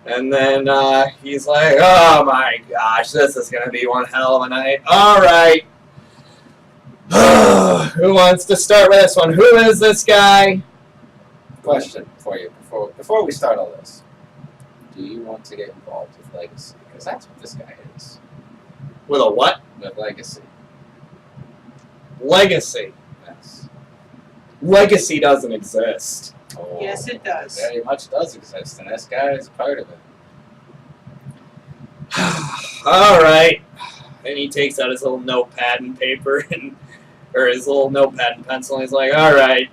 And then he's like, oh my gosh, this is going to be one hell of a night. All right. Who wants to start with this one? Who is this guy? Question for you before we start all this. Do you want to get involved with Legacy? Because that's what this guy is. With a what? With Legacy. Legacy. Yes. Legacy doesn't exist. Oh, Yes, it does. Very much does exist, and this guy is part of it. All right. And he takes out his little notepad and paper or his little notepad and pencil, and he's like, all right,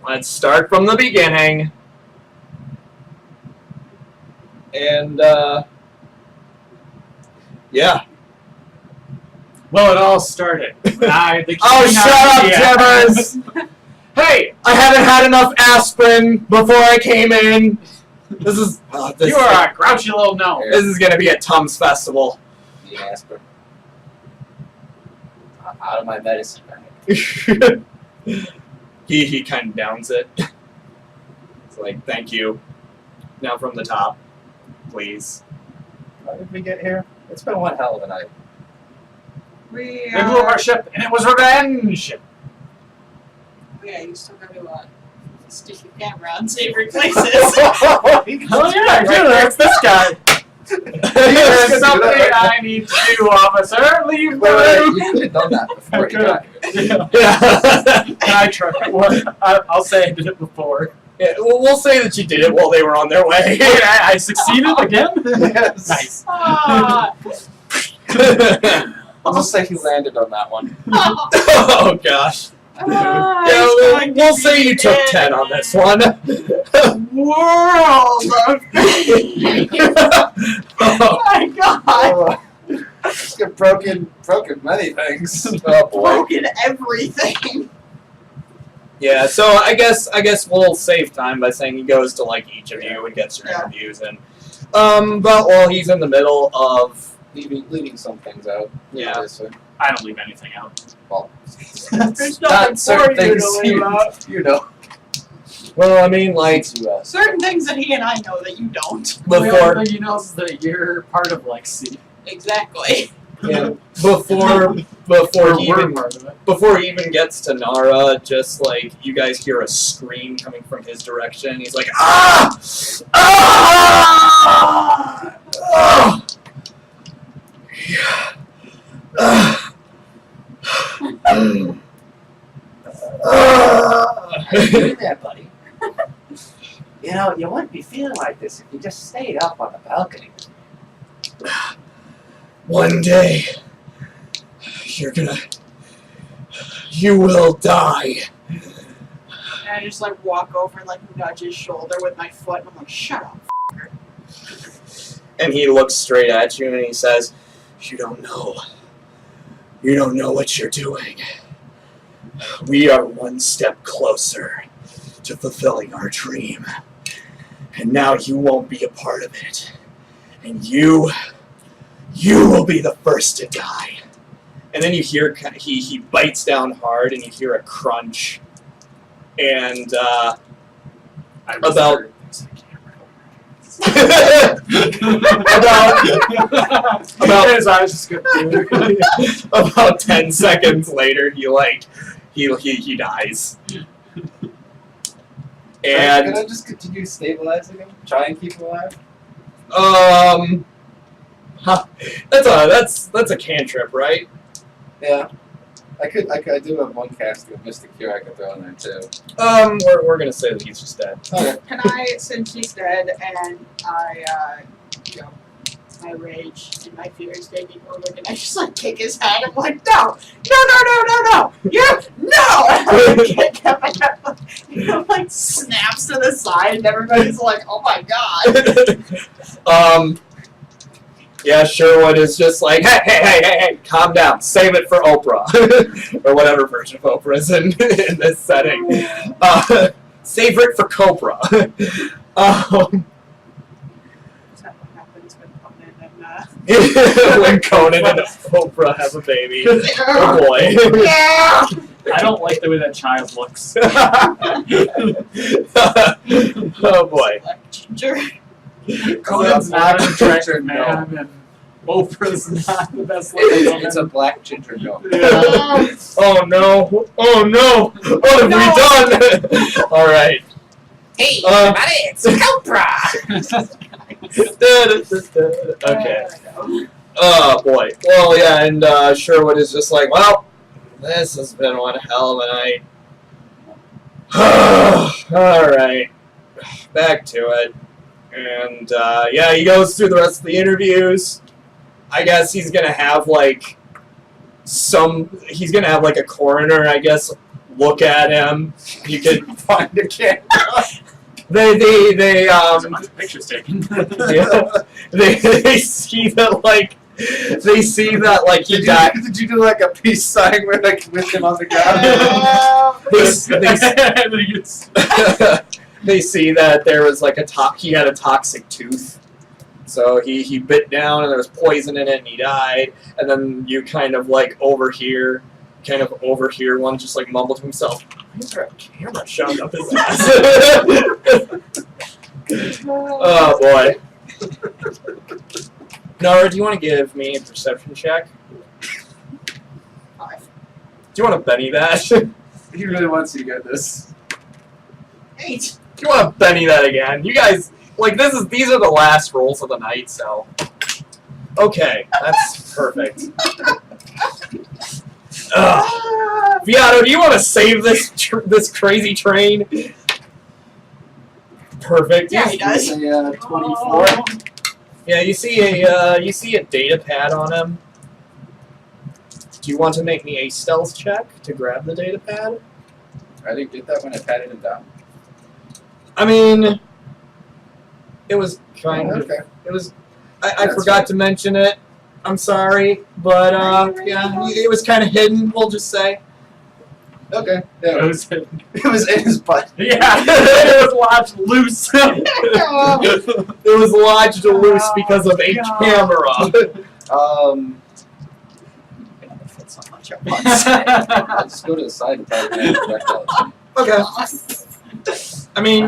let's start from the beginning. And, yeah. Well, it all started when I, the Oh, king shut idea. up, Jimmers! Hey, I haven't had enough aspirin before I came in. This is You are a grouchy little gnome. this is gonna be a Tums festival. The aspirin. Out of my medicine bag. he kind of downs it. It's like, thank you. Now from the top, please. How did we get here? It's been one hell of a night. We They blew up our ship, and it was revenge. yeah, you still gotta stick your camera on savory places. Oh yeah, I do. That's this guy. There's something I need to do, officer. Leave the room. You could have done that before I you got here. Yeah. Can I try? Well, I'll say I did it before. Yeah, we'll say that you did it while they were on their way. Wait, I succeeded again? Yes. Nice. Ah. I'll just say he landed on that one. Oh gosh. Yeah, we'll say you took 10 on this one. World of Oh my god! Oh, just got broken many things. Oh boy. Broken everything. Yeah, so I guess we'll save time by saying he goes to like each of you and gets your Yeah. interviews in. But while he's in the middle of leaving some things out. Yeah. Obviously. I don't leave anything out. Well, There's nothing not certain for you things to leave out. you know. well, I mean like Certain things that he and I know that you don't. The only before thing you know is that you're part of Lexi. Exactly. yeah, before We're he even part of it. before he even gets to Nara, just like you guys hear a scream coming from his direction. He's like, ah! Ah! Ah! Hey there, buddy. You know, you wouldn't be feeling like this if you just stayed up on the balcony. One day, you will die. And I just like walk over and like nudge his shoulder with my foot and I'm like, shut up. And he looks straight at you and he says, you don't know what you're doing. We are one step closer to fulfilling our dream. And now you won't be a part of it. And you will be the first to die. And then you hear he bites down hard, and you hear a crunch. And about His eyes just go about 10 seconds later, he dies. And can I just continue stabilizing him? Try and keep him alive? that's a cantrip, right? Yeah. I do have one casting of Mystic Cure I could throw in there too. We're gonna say that he's just dead. Okay. Can I, since he's dead, and I, my rage and my fear is taking over, can I just like kick his head? I'm like, no, yeah, no! And I kick him, and he like snaps to the side, and everybody's like, oh my god. Yeah, Sherwood is just like, hey, calm down. Save it for Oprah. Or whatever version of Oprah is in this setting. Save it for Copra. Is that what happens when Conan and, when Conan and Oprah have a baby. Oh boy. yeah! I don't like the way that child looks. Oh boy. Like ginger. Conan's not an attractive No. man, and Oprah's not the best looking woman. It's a black ginger goat. Yeah. Oh no. What have we done? Alright. Hey, everybody, it's Cobra! Okay. Oh boy. Well, yeah, and Sherwood is just like, well, this has been one hell of a night. Alright. Back to it. And yeah, he goes through the rest of the interviews. I guess he's gonna have like a coroner, I guess, look at him. You could find a camera. They Pictures taken. yeah, they see that he died. Did you do like a peace sign with him on the ground? They see that there was like he had a toxic tooth, so he bit down and there was poison in it and he died. And then you kind of overhear one just like mumble to himself, "Why is there a camera shoved up his ass?" Oh boy. Nara, do you want to give me a perception check? 5. Do you want to Benny that? He really wants you to get this. 8. Do you want to Benny that again? You guys, these are the last rolls of the night, so. Okay, that's perfect. Viato, do you want to save this crazy train? Perfect. Yeah, he does. It's a 24. Yeah, you see a data pad on him. Do you want to make me a stealth check to grab the data pad? I didn't get that when I patted him down. I mean, it was kind of. Okay. It was. I forgot to mention it. I'm sorry, but yeah, it was kind of hidden. We'll just say. Okay. Yeah. It was It was in his butt. yeah, it was lodged loose. It was lodged loose because of a camera. That's not much of I'll just go to the side and try to projectile. Okay. I mean,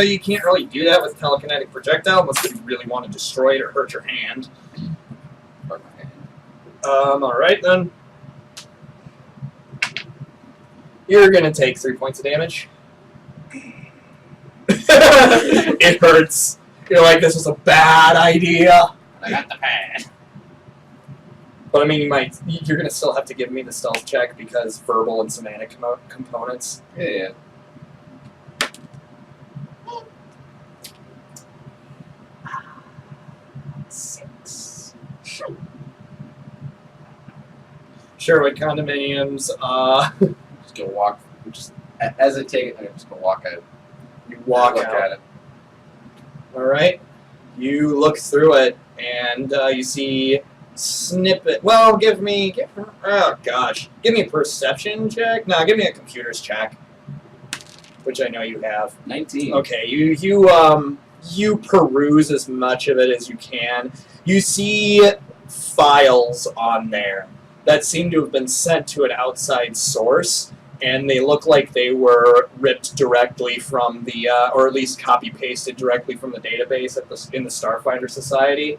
you can't really do that with telekinetic projectile unless you really want to destroy it or hurt your hand. Alright then. You're gonna take 3 points of damage. It hurts. You're like, this was a bad idea. I got the pad. But I mean, you're gonna still have to give me the stealth check because verbal and semantic components. Yeah. 6. Sherwood condominiums. Just go walk. Just as I take it, I'm just gonna walk out. You walk look out. at it. All right. You look through it and you see snippet. Well, give me. Oh gosh, give me a perception check. No, give me a computer's check, which I know you have. 19. Okay, you peruse as much of it as you can. You see files on there that seem to have been sent to an outside source, and they look like they were ripped directly from the, or at least copy-pasted directly from the database in the Starfinder Society.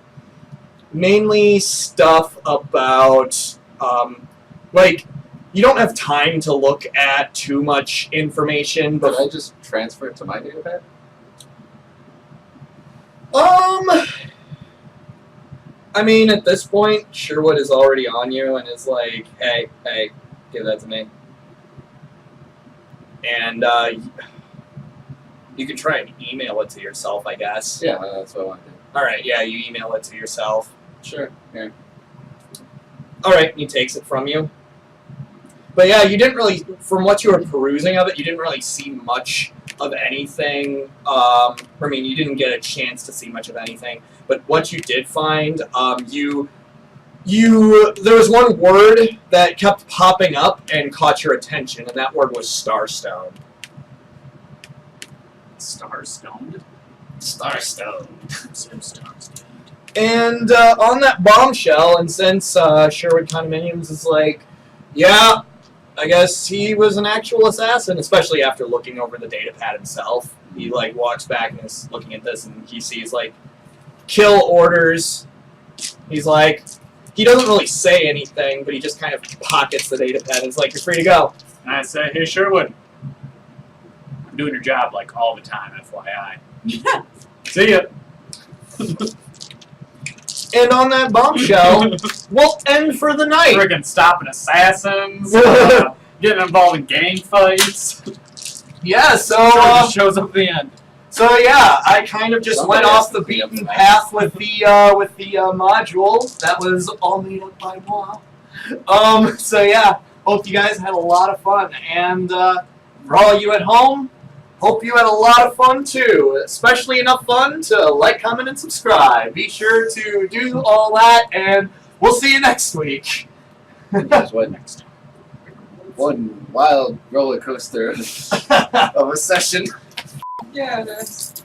Mainly stuff about, like, you don't have time to look at too much information, But but I just transfer it to my datapad? I mean, at this point, Sherwood is already on you and is like, hey, give that to me. And, you can try and email it to yourself, I guess. Yeah, that's what I want to do. Alright, yeah, you email it to yourself. Sure. Yeah. Alright, he takes it from you. But yeah, you didn't really, from what you were perusing of it, you didn't really see much of anything. I mean, you didn't get a chance to see much of anything. But what you did find, there was one word that kept popping up and caught your attention, and that word was Starstone. Star-stoned? Starstone. Star-stoned. And on that bombshell, and since Sherwood Condominiums is like, yeah, I guess he was an actual assassin, especially after looking over the datapad himself. He like walks back and is looking at this, and he sees like kill orders. He's like, he doesn't really say anything, but he just kind of pockets the datapad and is like, you're free to go. And I say, hey, Sherwood. I'm doing your job like all the time, FYI. See ya. And on that bombshell, we'll end for the night. Friggin' stopping assassins, getting involved in gang fights. Yeah, so Just shows up at the end. so yeah, I kind of just Somebody went has off the to be up beaten there. path with the module that was all made up by moi. So yeah, hope you guys had a lot of fun, and for all you at home, hope you had a lot of fun too, especially enough fun to like, comment, and subscribe. Be sure to do all that, and we'll see you next week. Yes, one wild roller coaster of a session. Yeah, it is.